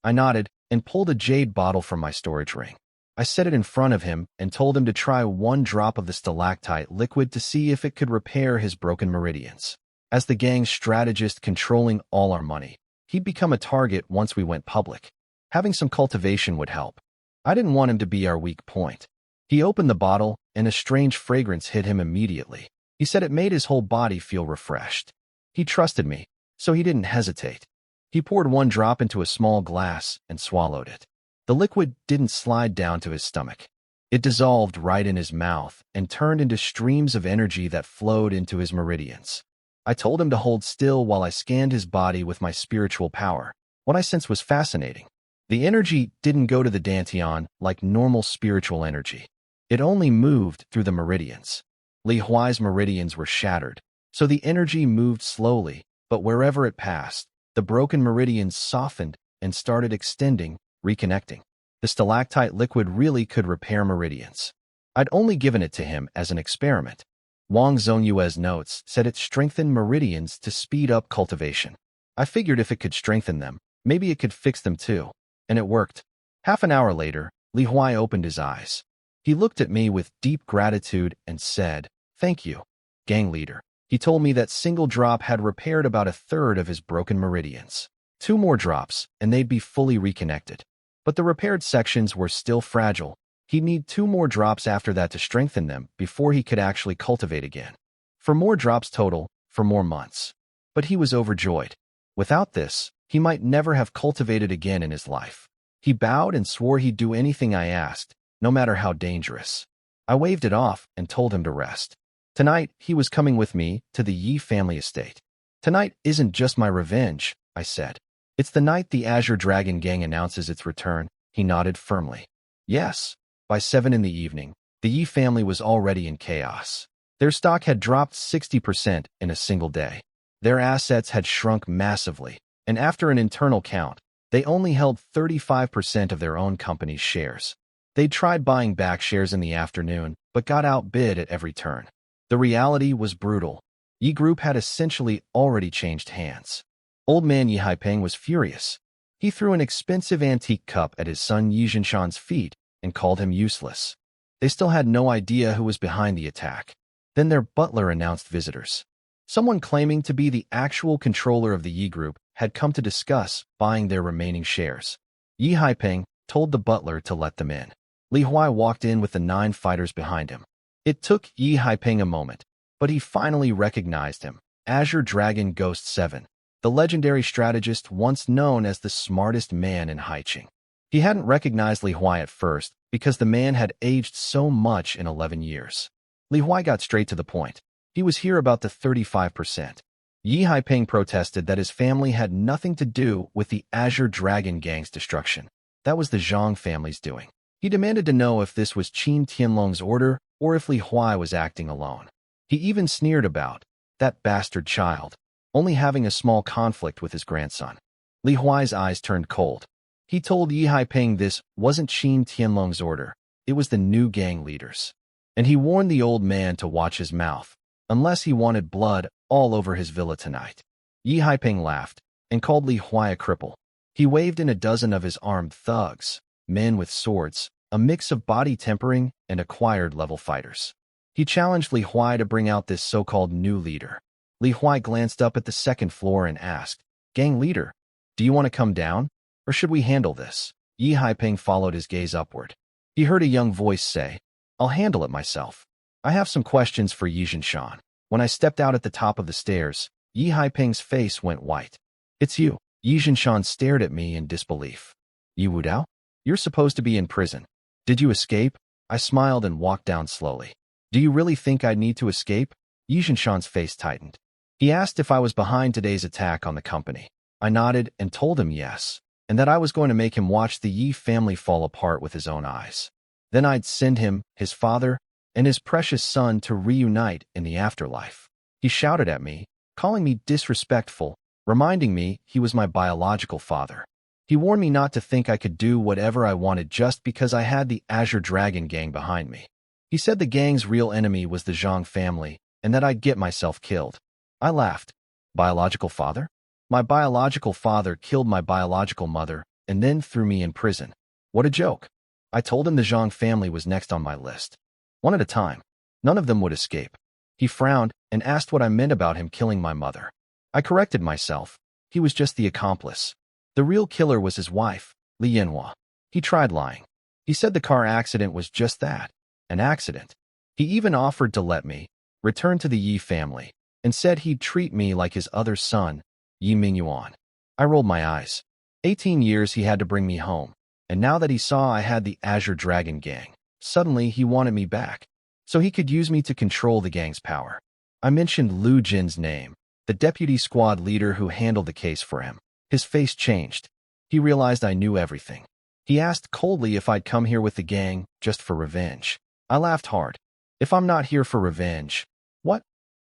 I nodded and pulled a jade bottle from my storage ring. I set it in front of him and told him to try 1 drop of the stalactite liquid to see if it could repair his broken meridians. As the gang's strategist controlling all our money, he'd become a target once we went public. Having some cultivation would help. I didn't want him to be our weak point. He opened the bottle, and a strange fragrance hit him immediately. He said it made his whole body feel refreshed. He trusted me, so he didn't hesitate. He poured 1 drop into a small glass and swallowed it. The liquid didn't slide down to his stomach. It dissolved right in his mouth and turned into streams of energy that flowed into his meridians. I told him to hold still while I scanned his body with my spiritual power. What I sensed was fascinating. The energy didn't go to the Dantian like normal spiritual energy. It only moved through the meridians. Li Huai's meridians were shattered, so the energy moved slowly, but wherever it passed, the broken meridians softened and started extending, reconnecting. The stalactite liquid really could repair meridians. I'd only given it to him as an experiment. Wang Zongyue's notes said it strengthened meridians to speed up cultivation. I figured if it could strengthen them, maybe it could fix them too. And it worked. Half an hour later, Li Huai opened his eyes. He looked at me with deep gratitude and said, "Thank you, gang leader." He told me that single drop had repaired about 1/3 of his broken meridians. 2 more drops, and they'd be fully reconnected. But the repaired sections were still fragile. He'd need 2 more drops after that to strengthen them before he could actually cultivate again. For more drops total, for more months. But he was overjoyed. Without this, he might never have cultivated again in his life. He bowed and swore he'd do anything I asked, no matter how dangerous. I waved it off and told him to rest. Tonight, he was coming with me to the Yi family estate. Tonight isn't just my revenge, I said. It's the night the Azure Dragon Gang announces its return. He nodded firmly. Yes. By 7 in the evening, the Yi family was already in chaos. Their stock had dropped 60% in a single day. Their assets had shrunk massively, and after an internal count, they only held 35% of their own company's shares. They'd tried buying back shares in the afternoon, but got outbid at every turn. The reality was brutal. Yi Group had essentially already changed hands. Old man Yi Haipeng was furious. He threw an expensive antique cup at his son Yi Jinshan's feet and called him useless. They still had no idea who was behind the attack. Then their butler announced visitors. Someone claiming to be the actual controller of the Yi Group had come to discuss buying their remaining shares. Yi Haipeng told the butler to let them in. Li Huai walked in with the 9 fighters behind him. It took Yi Haipeng a moment, but he finally recognized him. Azure Dragon Ghost 7, the legendary strategist once known as the smartest man in Haicheng. He hadn't recognized Li Huai at first because the man had aged so much in 11 years. Li Huai got straight to the point. He was here about the 35%. Yi Haipeng protested that his family had nothing to do with the Azure Dragon Gang's destruction. That was the Zhang family's doing. He demanded to know if this was Qin Tianlong's order or if Li Huai was acting alone. He even sneered about that bastard child only having a small conflict with his grandson. Li Huai's eyes turned cold. He told Yi Haipeng this wasn't Qin Tianlong's order. It was the new gang leaders. And he warned the old man to watch his mouth, unless he wanted blood all over his villa tonight. Yi Haipeng laughed and called Li Huai a cripple. He waved in a dozen of his armed thugs, men with swords, a mix of body tempering and acquired level fighters. He challenged Li Huai to bring out this so-called new leader. Li Huai glanced up at the second floor and asked, "Gang leader, do you want to come down? Or should we handle this?" Yi Haiping followed his gaze upward. He heard a young voice say, "I'll handle it myself. I have some questions for Yi Jinshan." When I stepped out at the top of the stairs, Yi Haiping's face went white. "It's you." Yi Jinshan stared at me in disbelief. "Yi Wudao? You're supposed to be in prison. Did you escape?" I smiled and walked down slowly. "Do you really think I'd need to escape?" Yi Jinshan's face tightened. He asked if I was behind today's attack on the company. I nodded and told him yes, and that I was going to make him watch the Yi family fall apart with his own eyes. Then I'd send him, his father, and his precious son to reunite in the afterlife. He shouted at me, calling me disrespectful, reminding me he was my biological father. He warned me not to think I could do whatever I wanted just because I had the Azure Dragon gang behind me. He said the gang's real enemy was the Zhang family, and that I'd get myself killed. I laughed. Biological father? My biological father killed my biological mother and then threw me in prison. What a joke. I told him the Zhang family was next on my list. One at a time. None of them would escape. He frowned and asked what I meant about him killing my mother. I corrected myself. He was just the accomplice. The real killer was his wife, Li Yanhua. He tried lying. He said the car accident was just that, an accident. He even offered to let me return to the Yi family and said he'd treat me like his other son, Yi Mingyuan. I rolled my eyes. 18 years he had to bring me home, and now that he saw I had the Azure Dragon gang, suddenly he wanted me back, so he could use me to control the gang's power. I mentioned Lu Jin's name, the deputy squad leader who handled the case for him. His face changed. He realized I knew everything. He asked coldly if I'd come here with the gang just for revenge. I laughed hard. If I'm not here for revenge, what?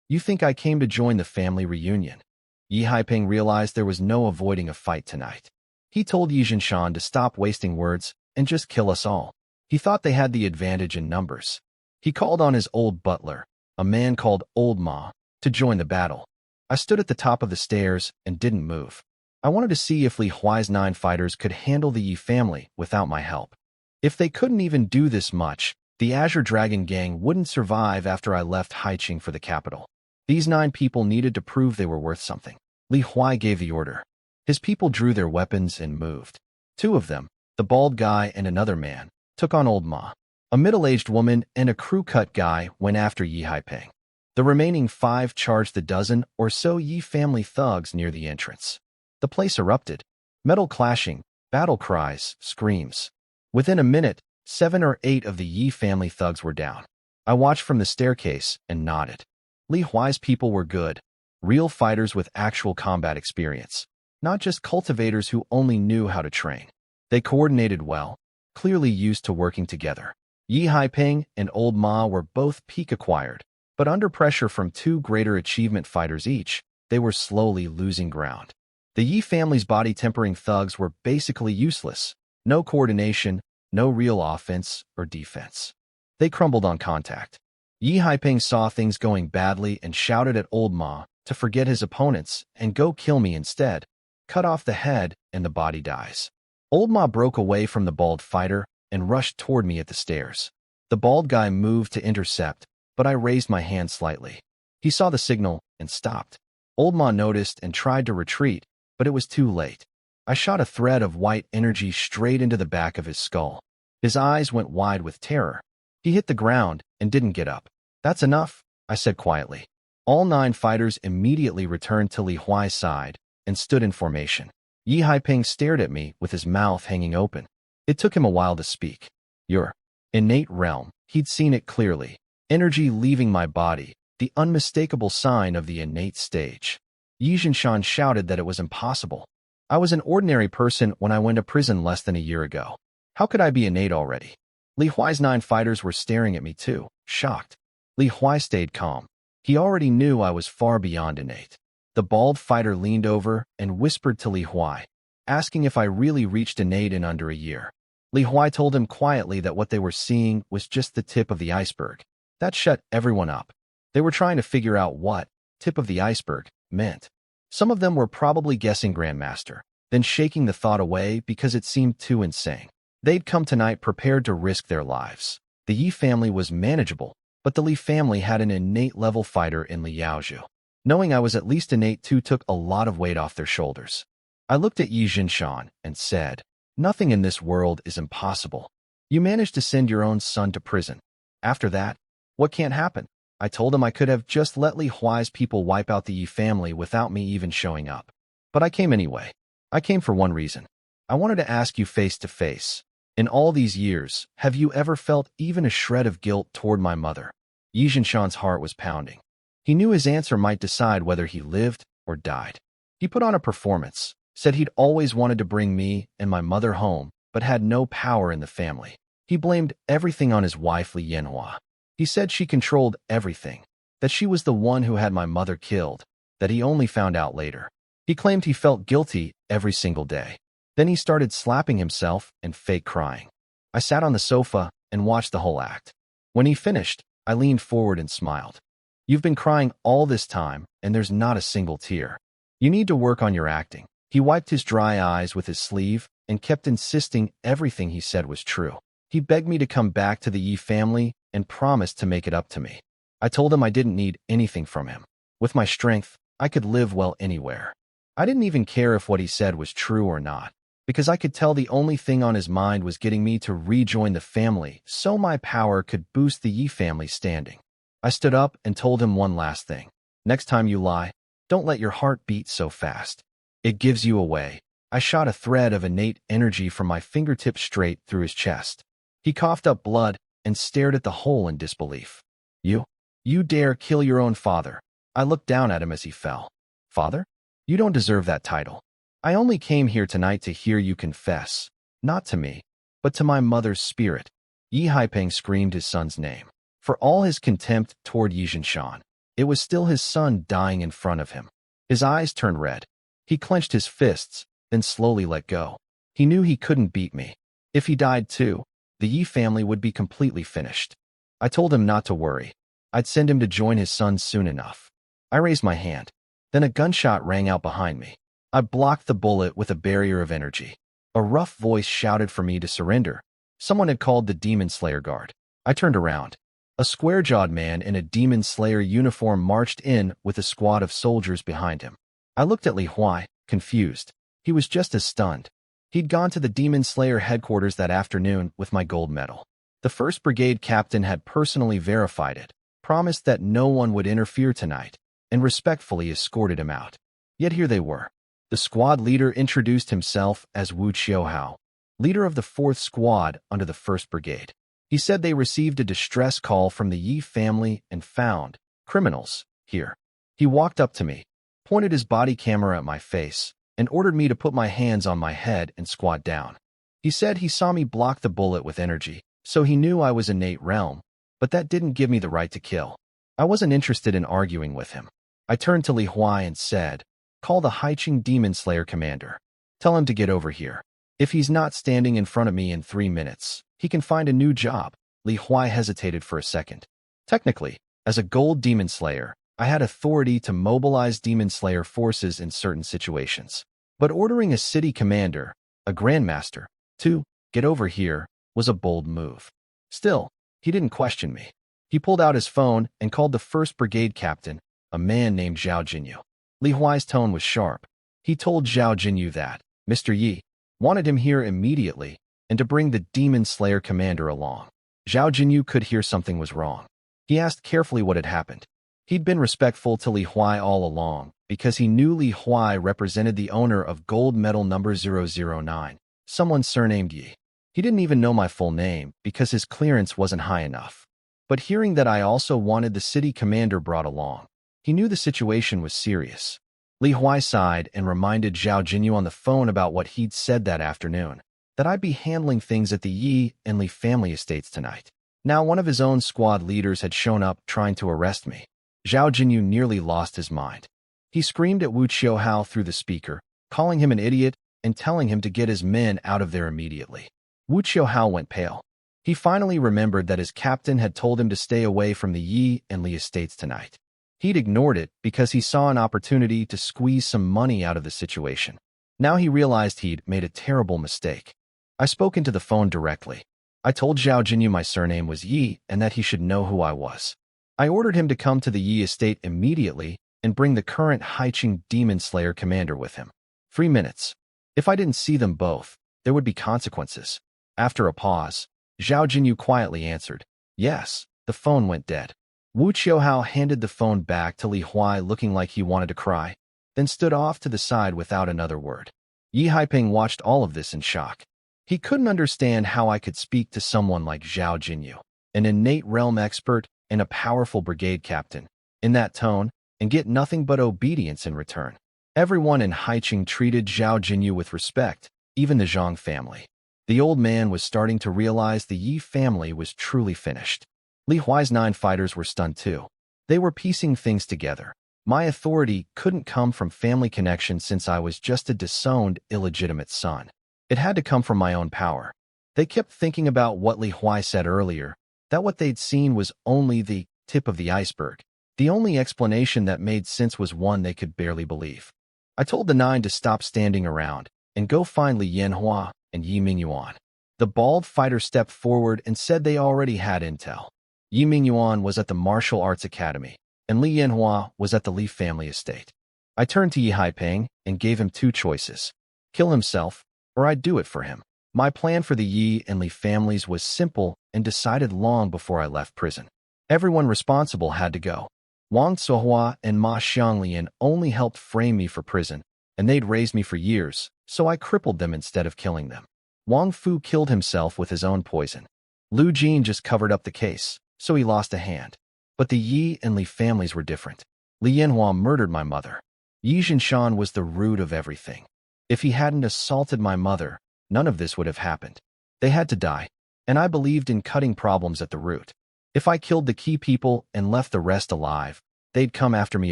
You think I came to join the family reunion? Yi Haiping realized there was no avoiding a fight tonight. He told Yi Jinshan to stop wasting words and just kill us all. He thought they had the advantage in numbers. He called on his old butler, a man called Old Ma, to join the battle. I stood at the top of the stairs and didn't move. I wanted to see if Li Huai's 9 fighters could handle the Yi family without my help. If they couldn't even do this much, the Azure Dragon gang wouldn't survive after I left Haicheng for the capital. These 9 people needed to prove they were worth something. Li Huai gave the order. His people drew their weapons and moved. 2 of them, the bald guy and another man, took on Old Ma. A middle-aged woman and a crew-cut guy went after Yi Haiping. The remaining 5 charged the dozen or so Yi family thugs near the entrance. The place erupted. Metal clashing, battle cries, screams. Within a minute, 7 or 8 of the Yi family thugs were down. I watched from the staircase and nodded. Li Huai's people were good, real fighters with actual combat experience, not just cultivators who only knew how to train. They coordinated well, clearly used to working together. Yi Haiping and Old Ma were both peak acquired, but under pressure from 2 greater achievement fighters each, they were slowly losing ground. The Yi family's body-tempering thugs were basically useless. No coordination, no real offense or defense. They crumbled on contact. Yi Haiping saw things going badly and shouted at Old Ma to forget his opponents and go kill me instead. Cut off the head and the body dies. Old Ma broke away from the bald fighter and rushed toward me at the stairs. The bald guy moved to intercept, but I raised my hand slightly. He saw the signal and stopped. Old Ma noticed and tried to retreat, but it was too late. I shot a thread of white energy straight into the back of his skull. His eyes went wide with terror. He hit the ground and didn't get up. That's enough, I said quietly. All 9 fighters immediately returned to Li Huai's side and stood in formation. Yi Haiping stared at me with his mouth hanging open. It took him a while to speak. Your innate realm. He'd seen it clearly. Energy leaving my body, the unmistakable sign of the innate stage. Yi Jinshan shouted that it was impossible. I was an ordinary person when I went to prison less than a year ago. How could I be innate already? Li Huai's 9 fighters were staring at me too, shocked. Li Huai stayed calm. He already knew I was far beyond innate. The bald fighter leaned over and whispered to Li Huai, asking if I really reached innate in under a year. Li Huai told him quietly that what they were seeing was just the tip of the iceberg. That shut everyone up. They were trying to figure out what tip of the iceberg meant. Some of them were probably guessing Grandmaster, then shaking the thought away because it seemed too insane. They'd come tonight prepared to risk their lives. The Yi family was manageable, but the Li family had an innate level fighter in Li Yaozhu. Knowing I was at least innate too took a lot of weight off their shoulders. I looked at Yi Jinshan and said, "Nothing in this world is impossible. You managed to send your own son to prison. After that, what can't happen?" I told him I could have just let Li Huai's people wipe out the Yi family without me even showing up. But I came anyway. I came for one reason. I wanted to ask you face to face. In all these years, have you ever felt even a shred of guilt toward my mother? Yi Jinshan's heart was pounding. He knew his answer might decide whether he lived or died. He put on a performance, said he'd always wanted to bring me and my mother home, but had no power in the family. He blamed everything on his wife Li Yanhua. He said she controlled everything, that she was the one who had my mother killed, that he only found out later. He claimed he felt guilty every single day. Then he started slapping himself and fake crying. I sat on the sofa and watched the whole act. When he finished, I leaned forward and smiled. "You've been crying all this time, and there's not a single tear. You need to work on your acting." He wiped his dry eyes with his sleeve and kept insisting everything he said was true. He begged me to come back to the Yi family and promised to make it up to me. I told him I didn't need anything from him. With my strength, I could live well anywhere. I didn't even care if what he said was true or not, because I could tell the only thing on his mind was getting me to rejoin the family so my power could boost the Yi family's standing. I stood up and told him one last thing. "Next time you lie, don't let your heart beat so fast. It gives you away." I shot a thread of innate energy from my fingertips straight through his chest. He coughed up blood and stared at the hole in disbelief. You dare kill your own father." I looked down at him as he fell. "Father? You don't deserve that title. I only came here tonight to hear you confess, not to me, but to my mother's spirit." Yi Haipeng screamed his son's name. For all his contempt toward Yi Jinshan, it was still his son dying in front of him. His eyes turned red. He clenched his fists, then slowly let go. He knew he couldn't beat me. If he died too, the Yi family would be completely finished. I told him not to worry. I'd send him to join his son soon enough. I raised my hand. Then a gunshot rang out behind me. I blocked the bullet with a barrier of energy. A rough voice shouted for me to surrender. Someone had called the Demon Slayer guard. I turned around. A square-jawed man in a Demon Slayer uniform marched in with a squad of soldiers behind him. I looked at Li Huai, confused. He was just as stunned. He'd gone to the Demon Slayer headquarters that afternoon with my gold medal. The 1st Brigade captain had personally verified it, promised that no one would interfere tonight, and respectfully escorted him out. Yet here they were. The squad leader introduced himself as Wu Qiuhao, leader of the 4th Squad under the 1st Brigade. He said they received a distress call from the Yi family and found criminals here. He walked up to me, pointed his body camera at my face, and ordered me to put my hands on my head and squat down. He said he saw me block the bullet with energy, so he knew I was innate realm, but that didn't give me the right to kill. I wasn't interested in arguing with him. I turned to Li Huai and said, "Call the Haicheng Demon Slayer commander. Tell him to get over here. If he's not standing in front of me in 3 minutes, he can find a new job." Li Huai hesitated for a second. Technically, as a gold Demon Slayer, I had authority to mobilize Demon Slayer forces in certain situations. But ordering a city commander, a grandmaster, to get over here was a bold move. Still, he didn't question me. He pulled out his phone and called the 1st Brigade captain, a man named Zhao Jinyu. Li Huai's tone was sharp. He told Zhao Jinyu that Mr. Yi wanted him here immediately and to bring the Demon Slayer commander along. Zhao Jinyu could hear something was wrong. He asked carefully what had happened. He'd been respectful to Li Huai all along because he knew Li Huai represented the owner of gold medal number 009, someone surnamed Yi. He didn't even know my full name because his clearance wasn't high enough. But hearing that I also wanted the city commander brought along, he knew the situation was serious. Li Huai sighed and reminded Zhao Jinyu on the phone about what he'd said that afternoon, that I'd be handling things at the Yi and Li family estates tonight. Now one of his own squad leaders had shown up trying to arrest me. Zhao Jinyu nearly lost his mind. He screamed at Wu Qiuhao through the speaker, calling him an idiot and telling him to get his men out of there immediately. Wu Qiuhao went pale. He finally remembered that his captain had told him to stay away from the Yi and Li estates tonight. He'd ignored it because he saw an opportunity to squeeze some money out of the situation. Now he realized he'd made a terrible mistake. I spoke into the phone directly. I told Zhao Jinyu my surname was Yi and that he should know who I was. I ordered him to come to the Yi estate immediately and bring the current Haicheng Demon Slayer commander with him. 3 minutes. If I didn't see them both, there would be consequences. After a pause, Zhao Jinyu quietly answered, "Yes." The phone went dead. Wu Qiuhao handed the phone back to Li Huai looking like he wanted to cry, then stood off to the side without another word. Yi Haiping watched all of this in shock. He couldn't understand how I could speak to someone like Zhao Jinyu, an innate realm expert and a powerful brigade captain, in that tone, and get nothing but obedience in return. Everyone in Haicheng treated Zhao Jinyu with respect, even the Zhang family. The old man was starting to realize the Yi family was truly finished. Li Huai's 9 fighters were stunned too. They were piecing things together. My authority couldn't come from family connection since I was just a disowned, illegitimate son. It had to come from my own power. They kept thinking about what Li Huai said earlier, that what they'd seen was only the tip of the iceberg. The only explanation that made sense was one they could barely believe. I told the 9 to stop standing around and go find Li Yanhua and Yi Mingyuan. The bald fighter stepped forward and said they already had intel. Yi Mingyuan was at the Martial Arts Academy, and Li Yanhua was at the Li family estate. I turned to Yi Haiping and gave him 2 choices: kill himself, or I'd do it for him. My plan for the Yi and Li families was simple and decided long before I left prison. Everyone responsible had to go. Wang Tsuhua and Ma Xianglian only helped frame me for prison, and they'd raised me for years, so I crippled them instead of killing them. Wang Fu killed himself with his own poison. Lu Jin just covered up the case, so he lost a hand. But the Yi and Li families were different. Li Yanhua murdered my mother. Yi Jinshan was the root of everything. If he hadn't assaulted my mother, none of this would have happened. They had to die, and I believed in cutting problems at the root. If I killed the key people and left the rest alive, they'd come after me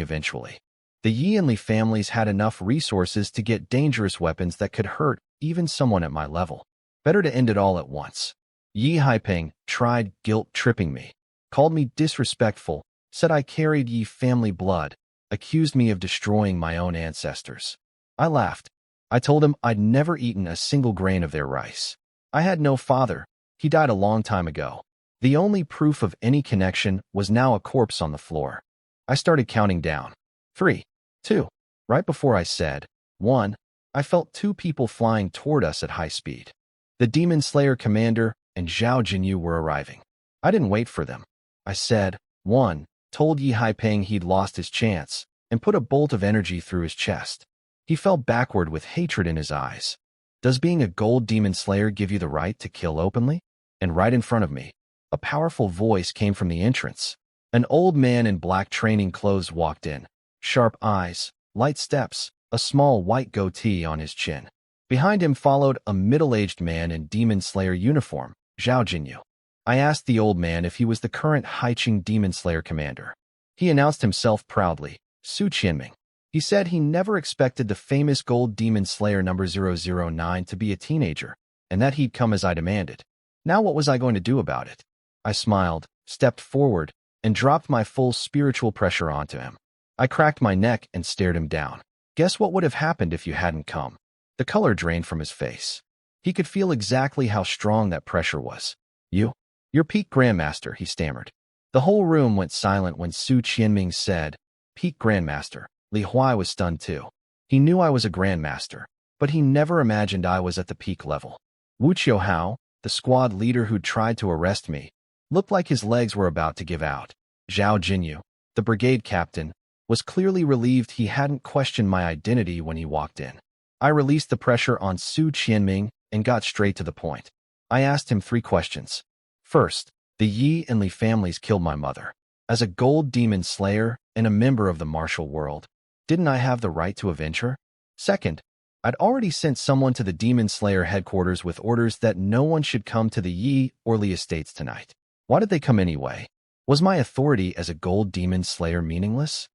eventually. The Yi and Li families had enough resources to get dangerous weapons that could hurt even someone at my level. Better to end it all at once. Yi Haiping tried guilt-tripping me, called me disrespectful, said I carried Yi family blood, accused me of destroying my own ancestors. I laughed. I told him I'd never eaten a single grain of their rice. I had no father. He died a long time ago. The only proof of any connection was now a corpse on the floor. I started counting down. 3, 2. Right before I said 1, I felt 2 people flying toward us at high speed. The Demon Slayer commander and Zhao Jinyu were arriving. I didn't wait for them. I said 1, told Yi Haiping he'd lost his chance, and put a bolt of energy through his chest. He fell backward with hatred in his eyes. Does being a gold Demon Slayer give you the right to kill openly? And right in front of me, a powerful voice came from the entrance. An old man in black training clothes walked in. Sharp eyes, light steps, a small white goatee on his chin. Behind him followed a middle-aged man in Demon Slayer uniform, Zhao Jinyu. I asked the old man if he was the current Haicheng Demon Slayer commander. He announced himself proudly, Su Qianming. He said he never expected the famous gold Demon Slayer number 009 to be a teenager, and that he'd come as I demanded. Now what was I going to do about it? I smiled, stepped forward, and dropped my full spiritual pressure onto him. I cracked my neck and stared him down. Guess what would have happened if you hadn't come? The color drained from his face. He could feel exactly how strong that pressure was. You're peak Grandmaster, he stammered. The whole room went silent when Su Qianming said, peak Grandmaster. Li Huai was stunned too. He knew I was a Grandmaster, but he never imagined I was at the peak level. Wu Qiuhao, the squad leader who'd tried to arrest me, looked like his legs were about to give out. Zhao Jinyu, the brigade captain, was clearly relieved he hadn't questioned my identity when he walked in. I released the pressure on Su Qianming and got straight to the point. I asked him 3 questions. First, the Yi and Li families killed my mother. As a gold demon slayer and a member of the martial world, didn't I have the right to avenge her? Second, I'd already sent someone to the Demon Slayer headquarters with orders that no one should come to the Yi or Li estates tonight. Why did they come anyway? Was my authority as a gold Demon Slayer meaningless?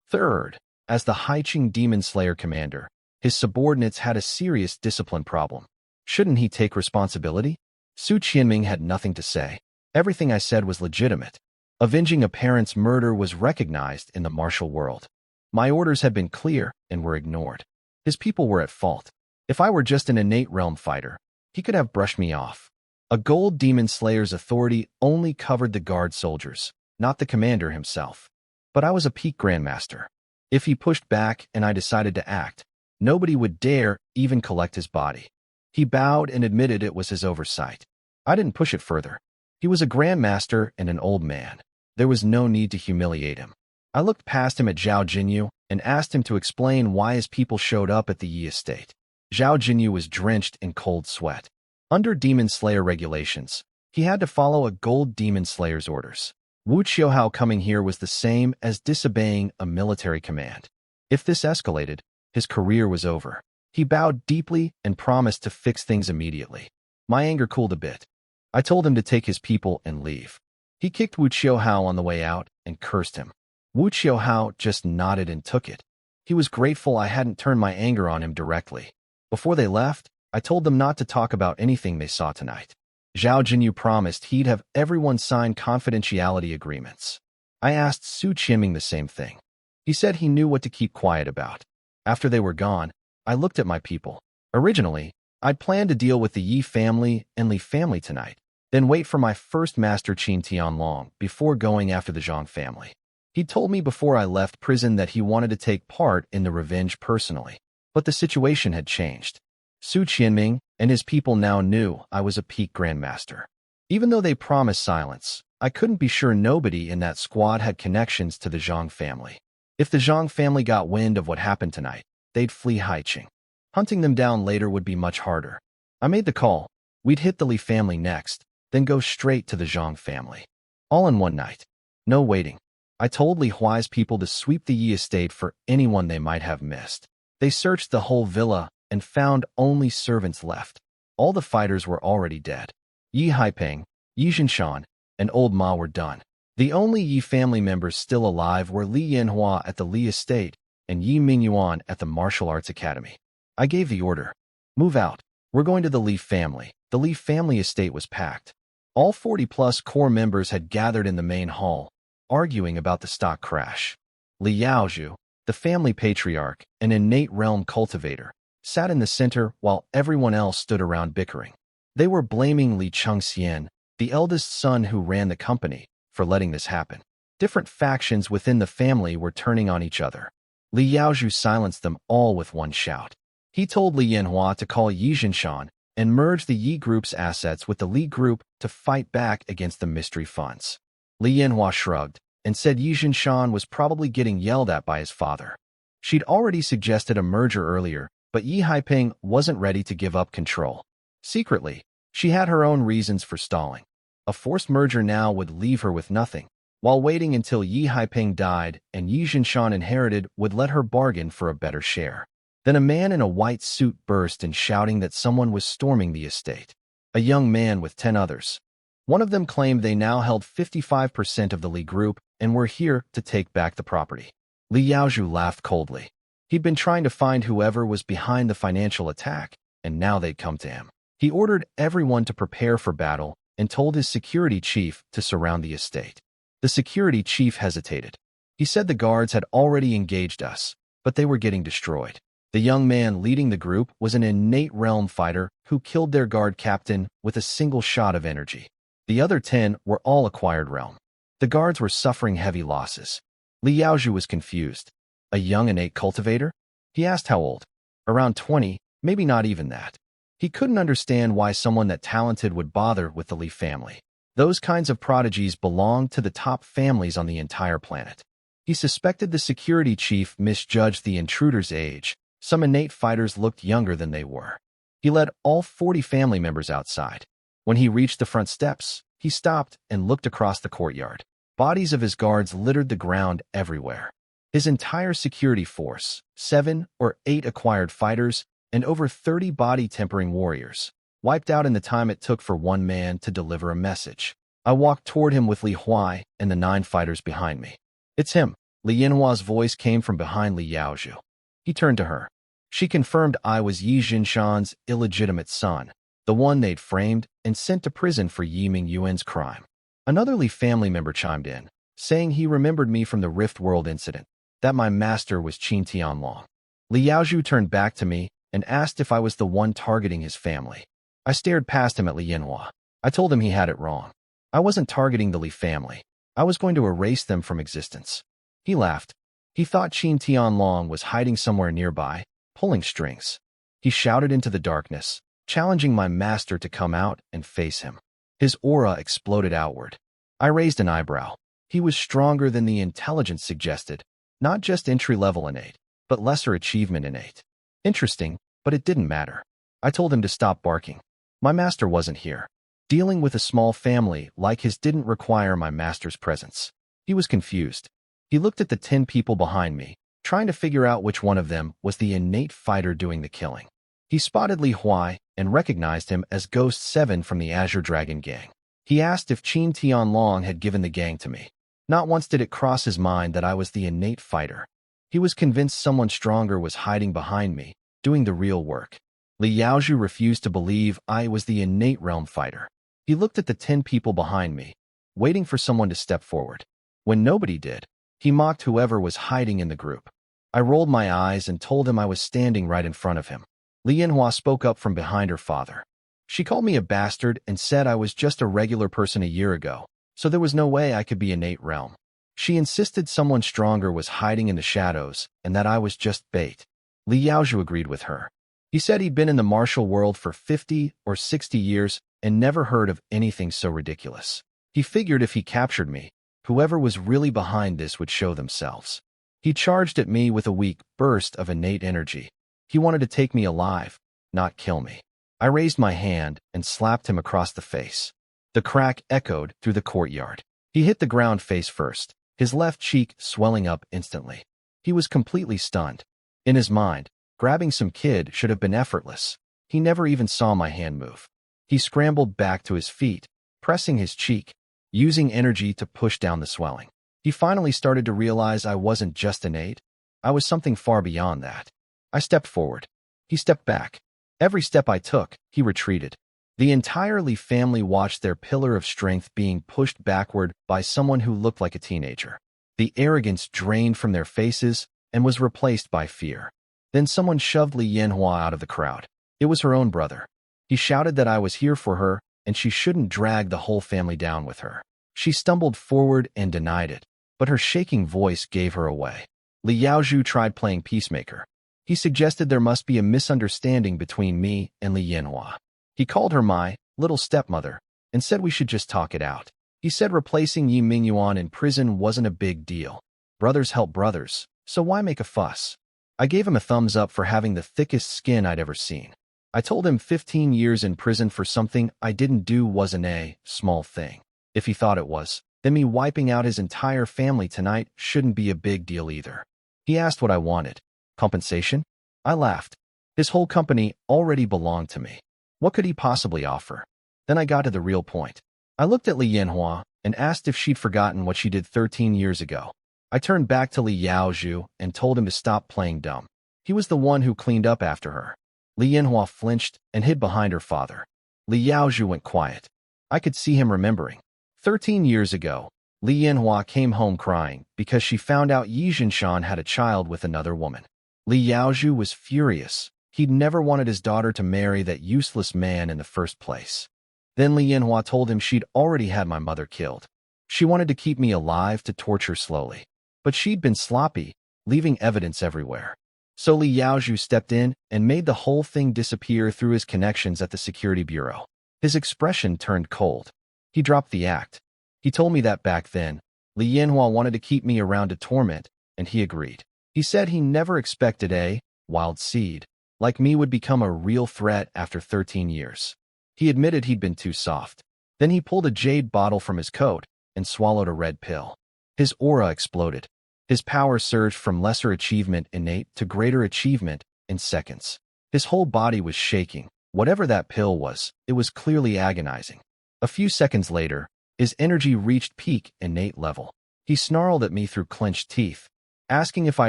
Third, as the Haicheng Demon Slayer commander, his subordinates had a serious discipline problem. Shouldn't he take responsibility? Su Qianming had nothing to say. Everything I said was legitimate. Avenging a parent's murder was recognized in the martial world. My orders had been clear and were ignored. His people were at fault. If I were just an innate realm fighter, he could have brushed me off. A gold demon slayer's authority only covered the guard soldiers, not the commander himself. But I was a peak grandmaster. If he pushed back and I decided to act, nobody would dare even collect his body. He bowed and admitted it was his oversight. I didn't push it further. He was a grandmaster and an old man. There was no need to humiliate him. I looked past him at Zhao Jinyu and asked him to explain why his people showed up at the Yi estate. Zhao Jinyu was drenched in cold sweat. Under Demon Slayer regulations, he had to follow a gold Demon Slayer's orders. Wu Qiuhao coming here was the same as disobeying a military command. If this escalated, his career was over. He bowed deeply and promised to fix things immediately. My anger cooled a bit. I told him to take his people and leave. He kicked Wu Qiuhao on the way out and cursed him. Wu Qiuhao just nodded and took it. He was grateful I hadn't turned my anger on him directly. Before they left, I told them not to talk about anything they saw tonight. Zhao Jinyu promised he'd have everyone sign confidentiality agreements. I asked Su Qianming the same thing. He said he knew what to keep quiet about. After they were gone, I looked at my people. Originally, I'd planned to deal with the Yi family and Li family tonight, then wait for my first master Qin Tianlong before going after the Zhang family. He told me before I left prison that he wanted to take part in the revenge personally, but the situation had changed. Su Qianming and his people now knew I was a peak grandmaster. Even though they promised silence, I couldn't be sure nobody in that squad had connections to the Zhang family. If the Zhang family got wind of what happened tonight, they'd flee Haicheng. Hunting them down later would be much harder. I made the call. We'd hit the Li family next, then go straight to the Zhang family. All in one night. No waiting. I told Li Huai's people to sweep the Yi estate for anyone they might have missed. They searched the whole villa and found only servants left. All the fighters were already dead. Yi Haipeng, Yi Zhinshan, and Old Ma were done. The only Yi family members still alive were Li Yanhua at the Li estate and Yi Mingyuan at the martial arts academy. I gave the order. Move out. We're going to the Li family. The Li family estate was packed. All 40-plus core members had gathered in the main hall, arguing about the stock crash. Li Yaozhu, the family patriarch, an innate realm cultivator, sat in the center while everyone else stood around bickering. They were blaming Li Chengxian, the eldest son who ran the company, for letting this happen. Different factions within the family were turning on each other. Li Yaozhu silenced them all with one shout. He told Li Yanhua to call Yi Zhinshan and merge the Yi group's assets with the Li group to fight back against the mystery funds. Li Yanhua shrugged and said Yi Zhinshan was probably getting yelled at by his father. She'd already suggested a merger earlier, but Yi Haipeng wasn't ready to give up control. Secretly, she had her own reasons for stalling. A forced merger now would leave her with nothing, while waiting until Yi Haipeng died and Yi Zhinshan inherited would let her bargain for a better share. Then a man in a white suit burst in shouting that someone was storming the estate. A young man with 10 others. One of them claimed they now held 55% of the Li group and were here to take back the property. Li Yaozhu laughed coldly. He'd been trying to find whoever was behind the financial attack, and now they'd come to him. He ordered everyone to prepare for battle and told his security chief to surround the estate. The security chief hesitated. He said the guards had already engaged us, but they were getting destroyed. The young man leading the group was an innate realm fighter who killed their guard captain with a single shot of energy. The other 10 were all acquired realm. The guards were suffering heavy losses. Li Yaozhu was confused. A young innate cultivator? He asked how old. Around 20, maybe not even that. He couldn't understand why someone that talented would bother with the Li family. Those kinds of prodigies belonged to the top families on the entire planet. He suspected the security chief misjudged the intruder's age. Some innate fighters looked younger than they were. He led all 40 family members outside. When he reached the front steps, he stopped and looked across the courtyard. Bodies of his guards littered the ground everywhere. His entire security force, 7 or 8 acquired fighters, and over 30 body-tempering warriors, wiped out in the time it took for one man to deliver a message. I walked toward him with Li Huai and the 9 fighters behind me. It's him. Li Yanhua's voice came from behind Li Yaozhu. He turned to her. She confirmed I was Yi Zhinshan's illegitimate son, the one they'd framed and sent to prison for Yi Mingyuan's crime. Another Li family member chimed in, saying he remembered me from the Rift World incident, that my master was Qin Tianlong. Li Yaozhu turned back to me and asked if I was the one targeting his family. I stared past him at Li Yanhua. I told him he had it wrong. I wasn't targeting the Li family. I was going to erase them from existence. He laughed. He thought Qin Tianlong was hiding somewhere nearby, pulling strings. He shouted into the darkness, challenging my master to come out and face him. His aura exploded outward. I raised an eyebrow. He was stronger than the intelligence suggested, not just entry-level innate, but lesser achievement innate. Interesting, but it didn't matter. I told him to stop barking. My master wasn't here. Dealing with a small family like his didn't require my master's presence. He was confused. He looked at the 10 people behind me, trying to figure out which one of them was the innate fighter doing the killing. He spotted Li Huai and recognized him as Ghost 7 from the Azure Dragon gang. He asked if Qin Tianlong had given the gang to me. Not once did it cross his mind that I was the innate fighter. He was convinced someone stronger was hiding behind me, doing the real work. Li Yaozhu refused to believe I was the innate realm fighter. He looked at the 10 people behind me, waiting for someone to step forward. When nobody did, he mocked whoever was hiding in the group. I rolled my eyes and told him I was standing right in front of him. Li Yanhua spoke up from behind her father. She called me a bastard and said I was just a regular person a year ago, so there was no way I could be innate realm. She insisted someone stronger was hiding in the shadows and that I was just bait. Li Yaozhu agreed with her. He said he'd been in the martial world for 50 or 60 years and never heard of anything so ridiculous. He figured if he captured me, whoever was really behind this would show themselves. He charged at me with a weak burst of innate energy. He wanted to take me alive, not kill me. I raised my hand and slapped him across the face. The crack echoed through the courtyard. He hit the ground face first, his left cheek swelling up instantly. He was completely stunned. In his mind, grabbing some kid should have been effortless. He never even saw my hand move. He scrambled back to his feet, pressing his cheek, using energy to push down the swelling. He finally started to realize I wasn't just innate. I was something far beyond that. I stepped forward. He stepped back. Every step I took, he retreated. The entire Li family watched their pillar of strength being pushed backward by someone who looked like a teenager. The arrogance drained from their faces and was replaced by fear. Then someone shoved Li Yanhua out of the crowd. It was her own brother. He shouted that I was here for her and she shouldn't drag the whole family down with her. She stumbled forward and denied it, but her shaking voice gave her away. Li Yaozhu tried playing peacemaker. He suggested there must be a misunderstanding between me and Li Yanhua. He called her my little stepmother and said we should just talk it out. He said replacing Yi Mingyuan in prison wasn't a big deal. Brothers help brothers, so why make a fuss? I gave him a thumbs up for having the thickest skin I'd ever seen. I told him 15 years in prison for something I didn't do wasn't a small thing. If he thought it was, then me wiping out his entire family tonight shouldn't be a big deal either. He asked what I wanted. Compensation? I laughed. His whole company already belonged to me. What could he possibly offer? Then I got to the real point. I looked at Li Yanhua and asked if she'd forgotten what she did 13 years ago. I turned back to Li Yaozhu and told him to stop playing dumb. He was the one who cleaned up after her. Li Yanhua flinched and hid behind her father. Li Yaozhu went quiet. I could see him remembering. 13 years ago, Li Yanhua came home crying because she found out Yi Jinshan had a child with another woman. Li Yaozhu was furious. He'd never wanted his daughter to marry that useless man in the first place. Then Li Yanhua told him she'd already had my mother killed. She wanted to keep me alive to torture slowly. But she'd been sloppy, leaving evidence everywhere. So Li Yaozhu stepped in and made the whole thing disappear through his connections at the security bureau. His expression turned cold. He dropped the act. He told me that back then, Li Yanhua wanted to keep me around to torment, and he agreed. He said he never expected a wild seed like me would become a real threat after 13 years. He admitted he'd been too soft. Then he pulled a jade bottle from his coat and swallowed a red pill. His aura exploded. His power surged from lesser achievement innate to greater achievement in seconds. His whole body was shaking. Whatever that pill was, it was clearly agonizing. A few seconds later, his energy reached peak innate level. He snarled at me through clenched teeth, asking if I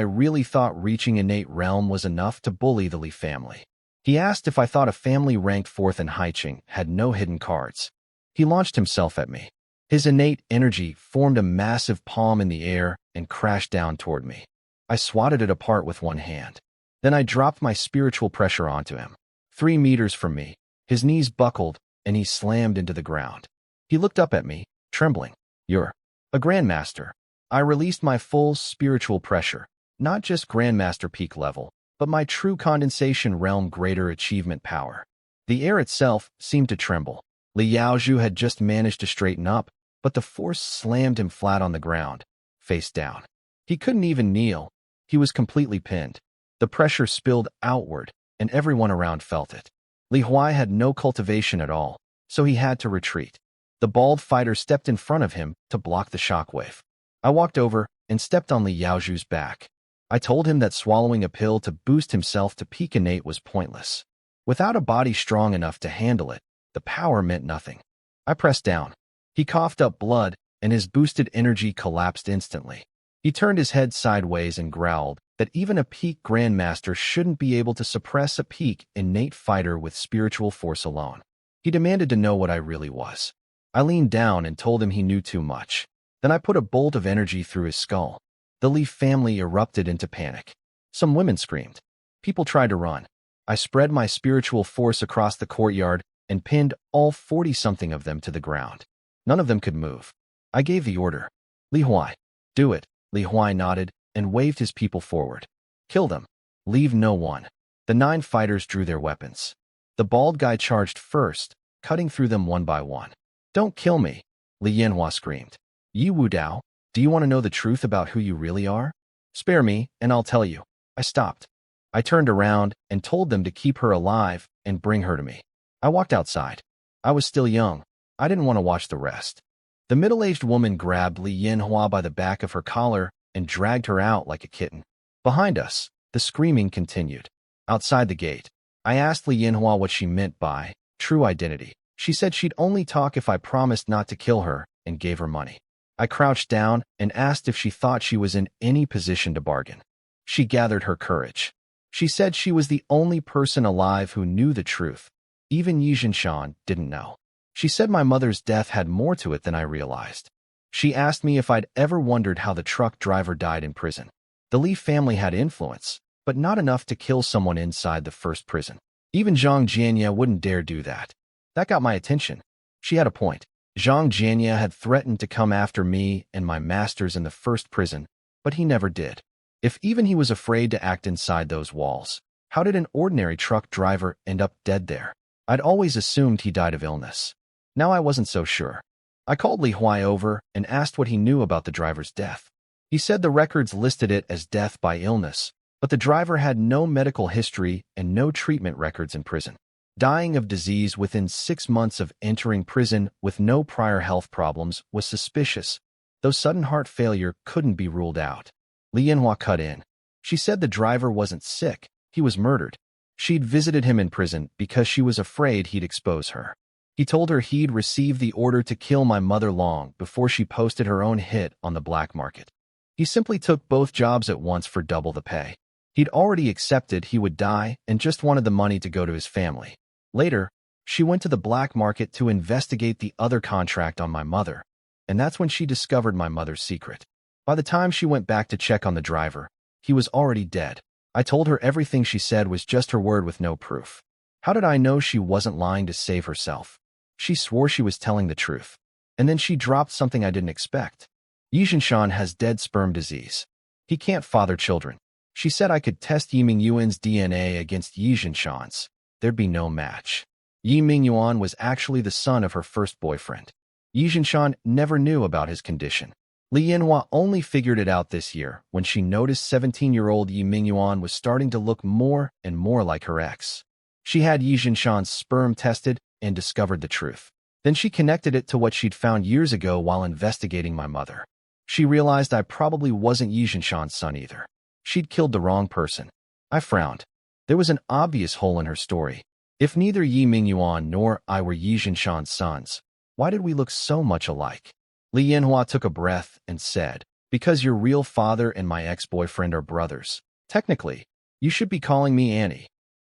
really thought reaching innate realm was enough to bully the Li family. He asked if I thought a family ranked 4th in Haicheng had no hidden cards. He launched himself at me. His innate energy formed a massive palm in the air and crashed down toward me. I swatted it apart with one hand. Then I dropped my spiritual pressure onto him. 3 meters from me, his knees buckled, and he slammed into the ground. He looked up at me, trembling. "You're a grandmaster." I released my full spiritual pressure, not just grandmaster peak level, but my true condensation realm greater achievement power. The air itself seemed to tremble. Li Yaozhu had just managed to straighten up, but the force slammed him flat on the ground, face down. He couldn't even kneel. He was completely pinned. The pressure spilled outward, and everyone around felt it. Li Huai had no cultivation at all, so he had to retreat. The bald fighter stepped in front of him to block the shockwave. I walked over and stepped on Li Yaozhu's back. I told him that swallowing a pill to boost himself to peak innate was pointless. Without a body strong enough to handle it, the power meant nothing. I pressed down. He coughed up blood, and his boosted energy collapsed instantly. He turned his head sideways and growled that even a peak grandmaster shouldn't be able to suppress a peak innate fighter with spiritual force alone. He demanded to know what I really was. I leaned down and told him he knew too much. Then I put a bolt of energy through his skull. The Li family erupted into panic. Some women screamed. People tried to run. I spread my spiritual force across the courtyard and pinned all 40-something of them to the ground. None of them could move. I gave the order. "Li Huai, do it." Li Huai nodded and waved his people forward. "Kill them. Leave no one." The 9 fighters drew their weapons. The bald guy charged first, cutting through them one by one. "Don't kill me," Li Yanhua screamed. "Yi Wudao, do you want to know the truth about who you really are? Spare me, and I'll tell you." I stopped. I turned around and told them to keep her alive and bring her to me. I walked outside. I was still young. I didn't want to watch the rest. The middle-aged woman grabbed Li Yanhua by the back of her collar and dragged her out like a kitten. Behind us, the screaming continued. Outside the gate, I asked Li Yanhua what she meant by true identity. She said she'd only talk if I promised not to kill her and gave her money. I crouched down and asked if she thought she was in any position to bargain. She gathered her courage. She said she was the only person alive who knew the truth. Even Yi Zhinshan didn't know. She said my mother's death had more to it than I realized. She asked me if I'd ever wondered how the truck driver died in prison. The Li family had influence, but not enough to kill someone inside the first prison. Even Zhang Jianya wouldn't dare do that. That got my attention. She had a point. Zhang Jianya had threatened to come after me and my masters in the first prison, but he never did. If even he was afraid to act inside those walls, how did an ordinary truck driver end up dead there? I'd always assumed he died of illness. Now I wasn't so sure. I called Li Huai over and asked what he knew about the driver's death. He said the records listed it as death by illness, but the driver had no medical history and no treatment records in prison. Dying of disease within 6 months of entering prison with no prior health problems was suspicious, though sudden heart failure couldn't be ruled out. Li Yanhua cut in. She said the driver wasn't sick, he was murdered. She'd visited him in prison because she was afraid he'd expose her. He told her he'd received the order to kill my mother long before she posted her own hit on the black market. He simply took both jobs at once for double the pay. He'd already accepted he would die and just wanted the money to go to his family. Later, she went to the black market to investigate the other contract on my mother, and that's when she discovered my mother's secret. By the time she went back to check on the driver, he was already dead. I told her everything she said was just her word with no proof. How did I know she wasn't lying to save herself? She swore she was telling the truth. And then she dropped something I didn't expect. Yi Zhinshan has dead sperm disease. He can't father children. She said I could test Yi Mingyuan's DNA against Yi Zhinshan's. There'd be no match. Yi Mingyuan was actually the son of her first boyfriend. Yi Zhinshan never knew about his condition. Li Yanhua only figured it out this year when she noticed 17-year-old Yi Mingyuan was starting to look more and more like her ex. She had Yi Zhinshan's sperm tested and discovered the truth. Then she connected it to what she'd found years ago while investigating my mother. She realized I probably wasn't Yi Zhinshan's son either. She'd killed the wrong person. I frowned. There was an obvious hole in her story. If neither Yi Mingyuan nor I were Yi Zhinshan's sons, why did we look so much alike? Li Yanhua took a breath and said, "Because your real father and my ex-boyfriend are brothers. Technically, you should be calling me Annie."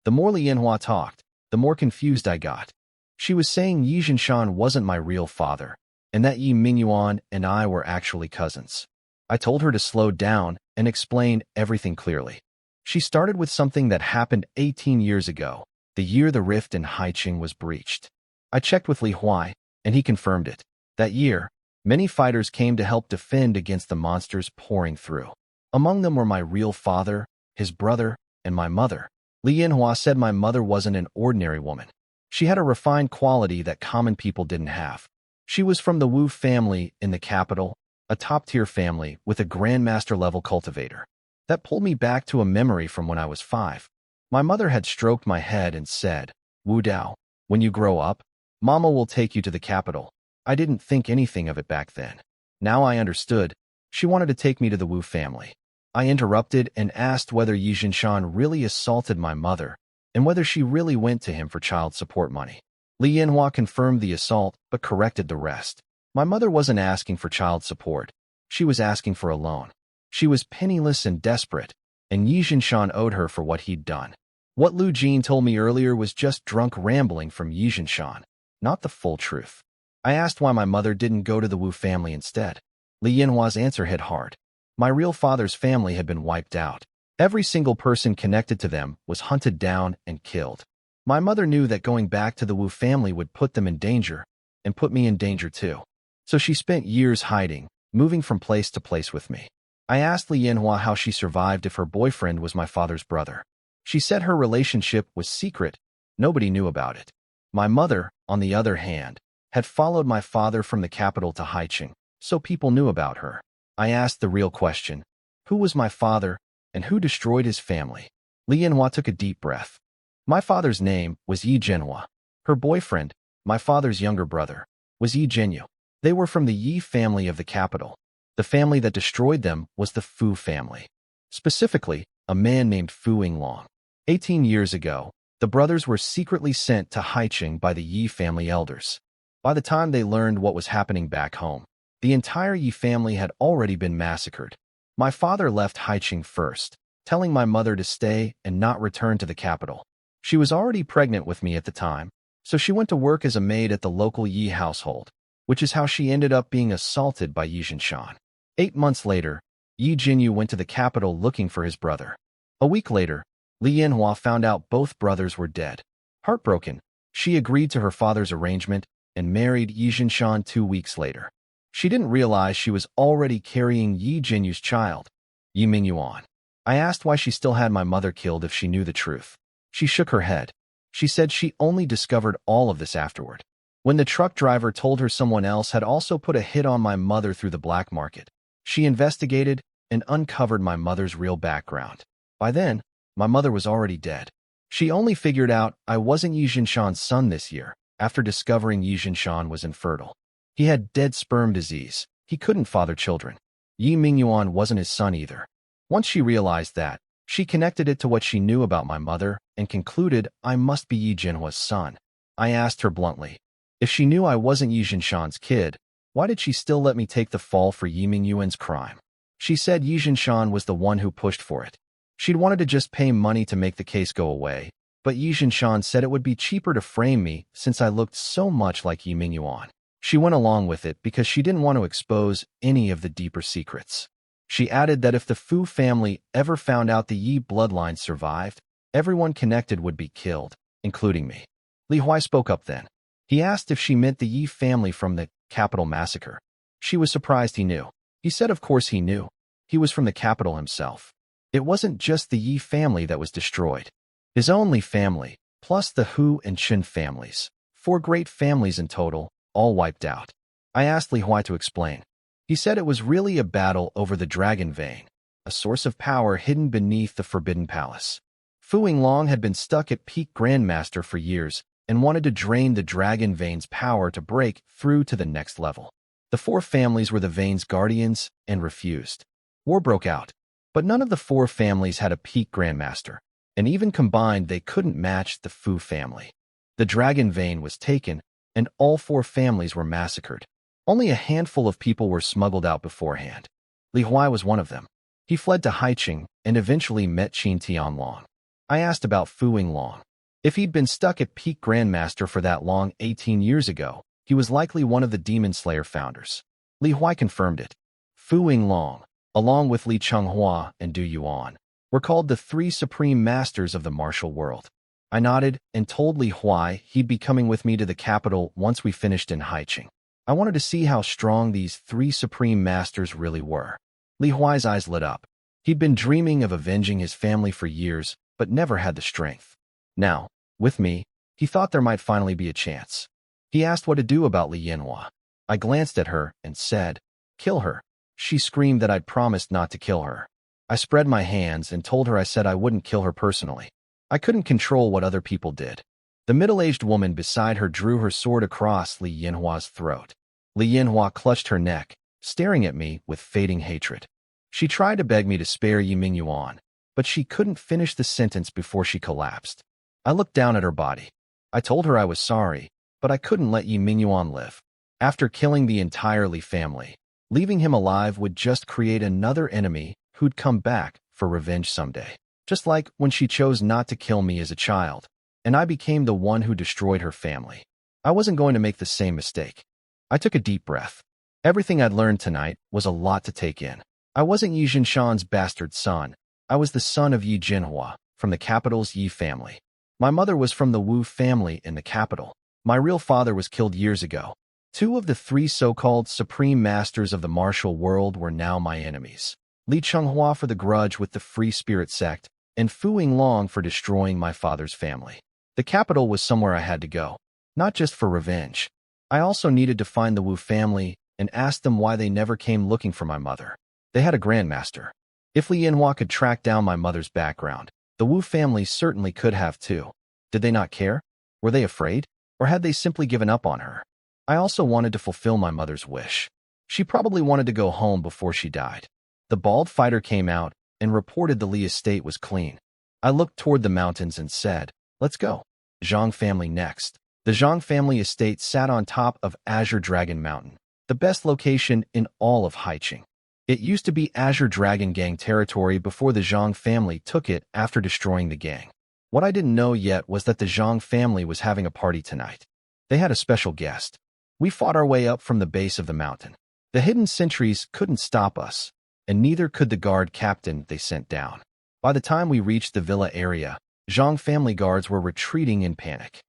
The more Li Yanhua talked, the more confused I got. She was saying Yi Zhinshan wasn't my real father, and that Yi Mingyuan and I were actually cousins. I told her to slow down and explain everything clearly. She started with something that happened 18 years ago, the year the rift in Haicheng was breached. I checked with Li Huai, and he confirmed it. That year, many fighters came to help defend against the monsters pouring through. Among them were my real father, his brother, and my mother. Li Yanhua said my mother wasn't an ordinary woman. She had a refined quality that common people didn't have. She was from the Wu family in the capital, a top-tier family with a grandmaster-level cultivator. That pulled me back to a memory from when I was 5. My mother had stroked my head and said, "Wu Dao, when you grow up, Mama will take you to the capital." I didn't think anything of it back then. Now I understood. She wanted to take me to the Wu family. I interrupted and asked whether Yi Jinshan really assaulted my mother and whether she really went to him for child support money. Li Yanhua confirmed the assault but corrected the rest. My mother wasn't asking for child support. She was asking for a loan. She was penniless and desperate, and Yi Jinshan owed her for what he'd done. What Lu Jin told me earlier was just drunk rambling from Yi Jinshan, not the full truth. I asked why my mother didn't go to the Wu family instead. Li Yanhua's answer hit hard. My real father's family had been wiped out. Every single person connected to them was hunted down and killed. My mother knew that going back to the Wu family would put them in danger, and put me in danger too. So she spent years hiding, moving from place to place with me. I asked Li Yanhua how she survived if her boyfriend was my father's brother. She said her relationship was secret. Nobody knew about it. My mother, on the other hand, had followed my father from the capital to Haicheng, so people knew about her. I asked the real question: who was my father, and who destroyed his family? Li Yanhua took a deep breath. My father's name was Yi Jianhua. Her boyfriend, my father's younger brother, was Yi Jinyu. They were from the Yi family of the capital. The family that destroyed them was the Fu family. Specifically, a man named Fu Yinglong. 18 years ago, the brothers were secretly sent to Haicheng by the Yi family elders. By the time they learned what was happening back home, the entire Yi family had already been massacred. My father left Haicheng first, telling my mother to stay and not return to the capital. She was already pregnant with me at the time, so she went to work as a maid at the local Yi household, which is how she ended up being assaulted by Yi Jinshan. 8 months later, Yi Jinyu went to the capital looking for his brother. A week later, Li Yanhua found out both brothers were dead. Heartbroken, she agreed to her father's arrangement and married Yi Jinshan 2 weeks later. She didn't realize she was already carrying Yi Jinyu's child, Yi Mingyuan. I asked why she still had my mother killed if she knew the truth. She shook her head. She said she only discovered all of this afterward, when the truck driver told her someone else had also put a hit on my mother through the black market. She investigated and uncovered my mother's real background. By then, my mother was already dead. She only figured out I wasn't Yi Jinshan's son this year, after discovering Yi Jinshan was infertile. He had dead sperm disease. He couldn't father children. Yi Mingyuan wasn't his son either. Once she realized that, she connected it to what she knew about my mother and concluded I must be Yi Jinhua's son. I asked her bluntly, if she knew I wasn't Yi Jinshan's kid, why did she still let me take the fall for Yi Mingyuan's crime? She said Yi Jinshan was the one who pushed for it. She'd wanted to just pay money to make the case go away, but Yi Jinshan said it would be cheaper to frame me since I looked so much like Yi Mingyuan. She went along with it because she didn't want to expose any of the deeper secrets. She added that if the Fu family ever found out the Yi bloodline survived, everyone connected would be killed, including me. Li Huai spoke up then. He asked if she meant the Yi family from the capital massacre. She was surprised he knew. He said of course he knew. He was from the capital himself. It wasn't just the Yi family that was destroyed. His only family, plus the Hu and Chen families, 4 great families in total, all wiped out. I asked Li Huai to explain. He said it was really a battle over the dragon vein, a source of power hidden beneath the Forbidden Palace. Fu Yinglong had been stuck at peak Grandmaster for years and wanted to drain the dragon vein's power to break through to the next level. The 4 families were the vein's guardians and refused. War broke out, but none of the 4 families had a peak Grandmaster, and even combined they couldn't match the Fu family. The dragon vein was taken, and all 4 families were massacred. Only a handful of people were smuggled out beforehand. Li Huai was one of them. He fled to Haicheng and eventually met Qin Tianlong. I asked about Fu Yinglong. If he'd been stuck at peak Grandmaster for that long 18 years ago, he was likely one of the Demon Slayer founders. Li Huai confirmed it. Fu Yinglong, along with Li Chenghua and Du Yuan, were called the 3 supreme masters of the martial world. I nodded and told Li Huai he'd be coming with me to the capital once we finished in Haicheng. I wanted to see how strong these three supreme masters really were. Li Huai's eyes lit up. He'd been dreaming of avenging his family for years, but never had the strength. Now, with me, he thought there might finally be a chance. He asked what to do about Li Yanhua. I glanced at her and said, "Kill her." She screamed that I'd promised not to kill her. I spread my hands and told her I said I wouldn't kill her personally. I couldn't control what other people did. The middle-aged woman beside her drew her sword across Li Yanhua's throat. Li Yanhua clutched her neck, staring at me with fading hatred. She tried to beg me to spare Yi Mingyuan, but she couldn't finish the sentence before she collapsed. I looked down at her body. I told her I was sorry, but I couldn't let Yi Mingyuan live. After killing the entire Li family, leaving him alive would just create another enemy who'd come back for revenge someday. Just like when she chose not to kill me as a child, and I became the one who destroyed her family. I wasn't going to make the same mistake. I took a deep breath. Everything I'd learned tonight was a lot to take in. I wasn't Yi Jinshan's bastard son. I was the son of Yi Jinhua, from the capital's Yi family. My mother was from the Wu family in the capital. My real father was killed years ago. Two of the three so-called supreme masters of the martial world were now my enemies. Li Chenghua for the grudge with the Free Spirit sect, and Fu Yinglong for destroying my father's family. The capital was somewhere I had to go, not just for revenge. I also needed to find the Wu family and ask them why they never came looking for my mother. They had a grandmaster. If Li Yanhua could track down my mother's background, the Wu family certainly could have too. Did they not care? Were they afraid? Or had they simply given up on her? I also wanted to fulfill my mother's wish. She probably wanted to go home before she died. The bald fighter came out and reported the Li estate was clean. I looked toward the mountains and said, "Let's go." Zhang family next. The Zhang family estate sat on top of Azure Dragon Mountain, the best location in all of Haicheng. It used to be Azure Dragon Gang territory before the Zhang family took it after destroying the gang. What I didn't know yet was that the Zhang family was having a party tonight. They had a special guest. We fought our way up from the base of the mountain. The hidden sentries couldn't stop us, and neither could the guard captain they sent down. By the time we reached the villa area, Zhang family guards were retreating in panic.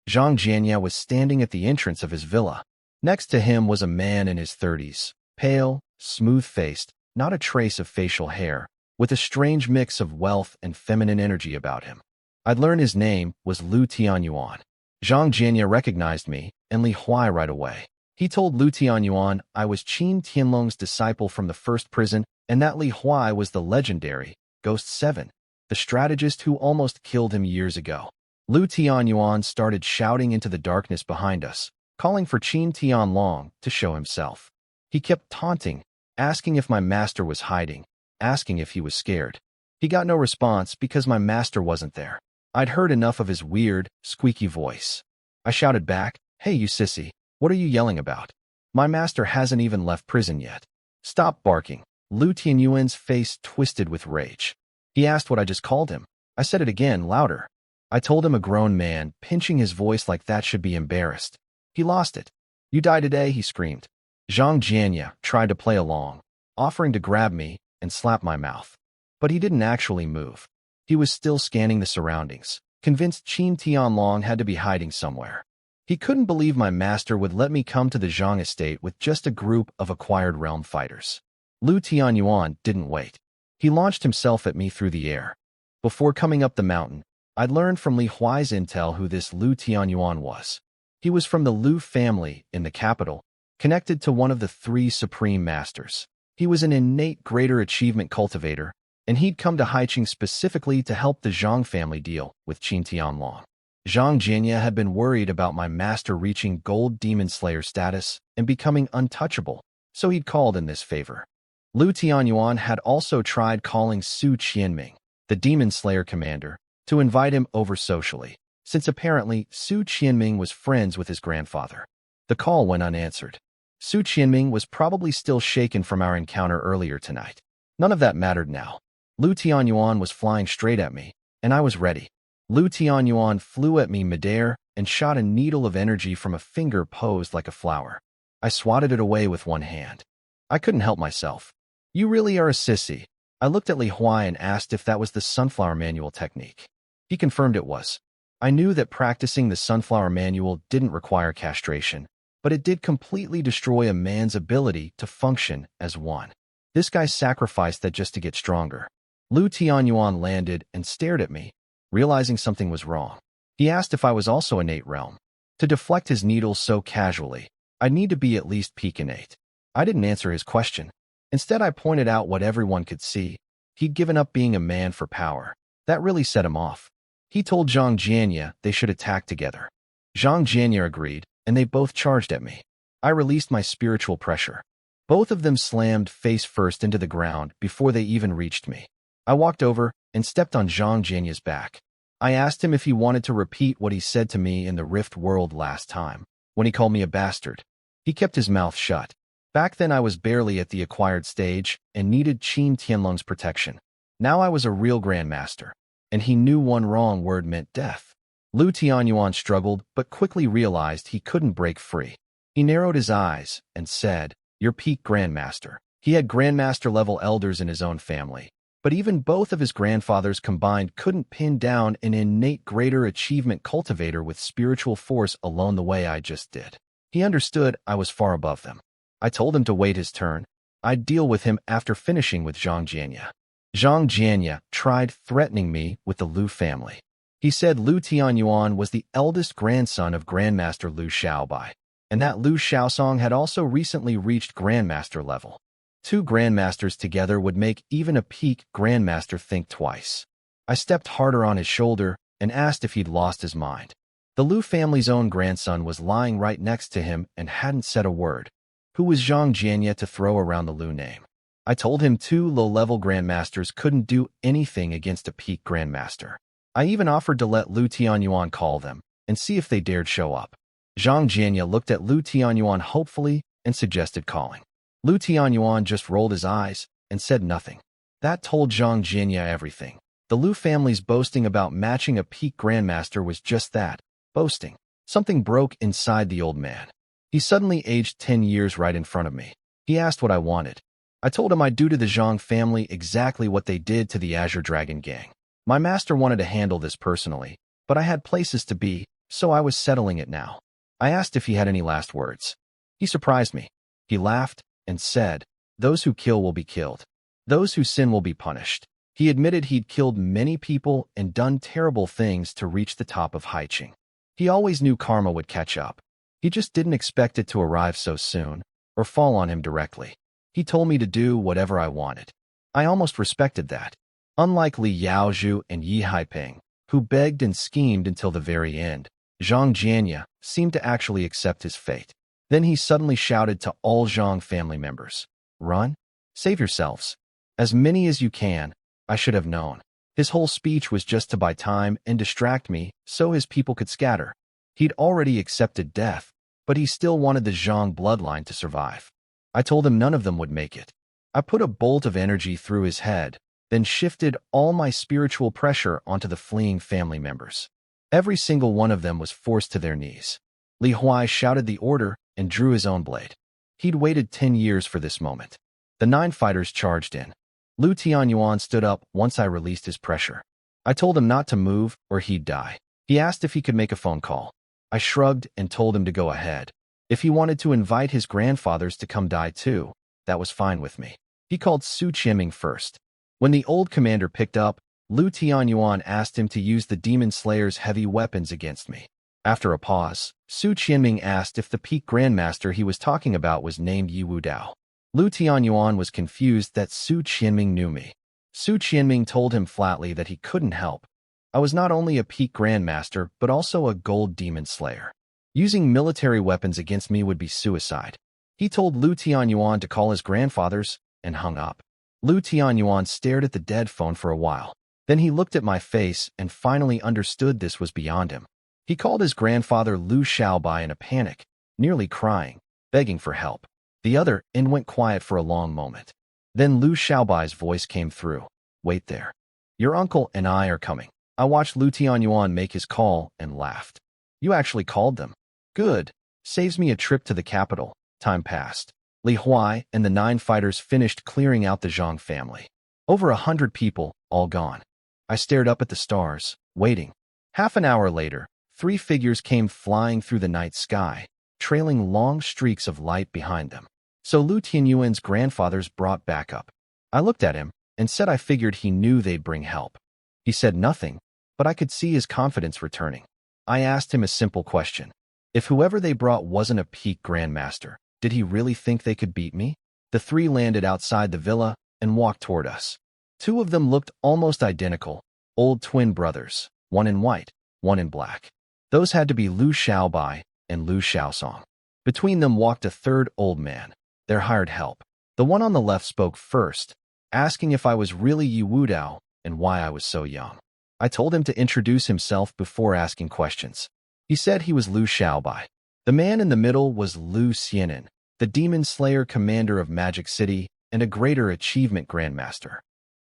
Zhang Jianya was standing at the entrance of his villa. Next to him was a man in his 30s, pale, smooth-faced, not a trace of facial hair, with a strange mix of wealth and feminine energy about him. I'd learned his name was Lu Tianyuan. Zhang Jianya recognized me and Li Huai right away. He told Lu Tianyuan I was Qin Tianlong's disciple from the first prison and that Li Huai was the legendary Ghost 7, the strategist who almost killed him years ago. Lu Tianyuan started shouting into the darkness behind us, calling for Qin Tianlong to show himself. He kept taunting, asking if my master was hiding, asking if he was scared. He got no response because my master wasn't there. I'd heard enough of his weird, squeaky voice. I shouted back, "Hey, you sissy, what are you yelling about? My master hasn't even left prison yet." "Stop barking." Lu Tianyuan's face twisted with rage. He asked what I just called him. I said it again, louder. I told him a grown man, pinching his voice like that should be embarrassed. He lost it. "You die today," he screamed. Zhang Jianya tried to play along, offering to grab me and slap my mouth. But he didn't actually move. He was still scanning the surroundings, convinced Qin Tianlong had to be hiding somewhere. He couldn't believe my master would let me come to the Zhang estate with just a group of acquired realm fighters. Lu Tianyuan didn't wait. He launched himself at me through the air. Before coming up the mountain, I'd learned from Li Huai's intel who this Lu Tianyuan was. He was from the Lu family in the capital, connected to one of the three supreme masters. He was an innate greater achievement cultivator, and he'd come to Haicheng specifically to help the Zhang family deal with Qin Tianlong. Zhang Jianya had been worried about my master reaching Gold Demon Slayer status and becoming untouchable, so he'd called in this favor. Lu Tianyuan had also tried calling Su Qianming, the Demon Slayer commander, to invite him over socially, since apparently Su Qianming was friends with his grandfather. The call went unanswered. Su Qianming was probably still shaken from our encounter earlier tonight. None of that mattered now. Lu Tianyuan was flying straight at me, and I was ready. Lu Tianyuan flew at me midair and shot a needle of energy from a finger posed like a flower. I swatted it away with one hand. I couldn't help myself. "You really are a sissy." I looked at Li Huai and asked if that was the sunflower manual technique. He confirmed it was. I knew that practicing the sunflower manual didn't require castration, but it did completely destroy a man's ability to function as one. This guy sacrificed that just to get stronger. Lu Tianyuan landed and stared at me, realizing something was wrong. He asked if I was also innate realm. To deflect his needles so casually, I'd need to be at least peak innate. I didn't answer his question. Instead, I pointed out what everyone could see. He'd given up being a man for power. That really set him off. He told Zhang Jianya they should attack together. Zhang Jianya agreed, and they both charged at me. I released my spiritual pressure. Both of them slammed face first into the ground before they even reached me. I walked over and stepped on Zhang Jianya's back. I asked him if he wanted to repeat what he said to me in the Rift World last time, when he called me a bastard. He kept his mouth shut. Back then I was barely at the acquired stage and needed Qin Tianlong's protection. Now I was a real grandmaster, and he knew one wrong word meant death. Lu Tianyuan struggled but quickly realized he couldn't break free. He narrowed his eyes and said, "Your peak grandmaster." He had grandmaster-level elders in his own family, but even both of his grandfathers combined couldn't pin down an innate greater achievement cultivator with spiritual force alone the way I just did. He understood I was far above them. I told him to wait his turn. I'd deal with him after finishing with Zhang Jianya. Zhang Jianya tried threatening me with the Lu family. He said Lu Tianyuan was the eldest grandson of Grandmaster Lu Xiaobai, and that Lu Xiaosong had also recently reached Grandmaster level. Two Grandmasters together would make even a peak Grandmaster think twice. I stepped harder on his shoulder and asked if he'd lost his mind. The Lu family's own grandson was lying right next to him and hadn't said a word. Who was Zhang Jianya to throw around the Lu name? I told him two low-level Grandmasters couldn't do anything against a peak Grandmaster. I even offered to let Lu Tianyuan call them and see if they dared show up. Zhang Jianya looked at Lu Tianyuan hopefully and suggested calling. Lu Tianyuan just rolled his eyes and said nothing. That told Zhang Jianya everything. The Lu family's boasting about matching a peak Grandmaster was just that, boasting. Something broke inside the old man. He suddenly aged 10 years right in front of me. He asked what I wanted. I told him I'd do to the Zhang family exactly what they did to the Azure Dragon gang. My master wanted to handle this personally, but I had places to be, so I was settling it now. I asked if he had any last words. He surprised me. He laughed and said, "Those who kill will be killed. Those who sin will be punished." He admitted he'd killed many people and done terrible things to reach the top of Haicheng. He always knew karma would catch up. He just didn't expect it to arrive so soon, or fall on him directly. He told me to do whatever I wanted. I almost respected that. Unlike Li Yaozhu and Yi Haiping, who begged and schemed until the very end, Zhang Jianya seemed to actually accept his fate. Then he suddenly shouted to all Zhang family members, "Run! Save yourselves! As many as you can!" I should have known. His whole speech was just to buy time and distract me so his people could scatter. He'd already accepted death, but he still wanted the Zhang bloodline to survive. I told him none of them would make it. I put a bolt of energy through his head, then shifted all my spiritual pressure onto the fleeing family members. Every single one of them was forced to their knees. Li Huai shouted the order and drew his own blade. He'd waited 10 years for this moment. The 9 fighters charged in. Lu Tianyuan stood up once I released his pressure. I told him not to move or he'd die. He asked if he could make a phone call. I shrugged and told him to go ahead. If he wanted to invite his grandfathers to come die too, that was fine with me. He called Su Qianming first. When the old commander picked up, Lu Tianyuan asked him to use the Demon Slayer's heavy weapons against me. After a pause, Su Qianming asked if the peak grandmaster he was talking about was named Yi Wudao. Lu Tianyuan was confused that Su Qianming knew me. Su Qianming told him flatly that he couldn't help. I was not only a peak grandmaster, but also a gold demon slayer. Using military weapons against me would be suicide. He told Lu Tianyuan to call his grandfathers and hung up. Lu Tianyuan stared at the dead phone for a while. Then he looked at my face and finally understood this was beyond him. He called his grandfather Lu Xiaobai in a panic, nearly crying, begging for help. The other end went quiet for a long moment. Then Lu Xiaobai's voice came through. "Wait there. Your uncle and I are coming." I watched Lu Tianyuan make his call and laughed. "You actually called them. Good. Saves me a trip to the capital." Time passed. Li Huai and the 9 fighters finished clearing out the Zhang family. Over 100 people, all gone. I stared up at the stars, waiting. Half an hour later, 3 figures came flying through the night sky, trailing long streaks of light behind them. So Lu Tianyuan's grandfather's brought back up. I looked at him and said I figured he knew they'd bring help. He said nothing, but I could see his confidence returning. I asked him a simple question. If whoever they brought wasn't a peak grandmaster, did he really think they could beat me? The 3 landed outside the villa and walked toward us. 2 of them looked almost identical, old twin brothers, one in white, one in black. Those had to be Lu Xiaobai and Lu Xiaosong. Between them walked a third old man, their hired help. The one on the left spoke first, asking if I was really Yi Wudao and why I was so young. I told him to introduce himself before asking questions. He said he was Lu Xiaobai. The man in the middle was Lu Xianin, the demon slayer commander of Magic City and a greater achievement grandmaster.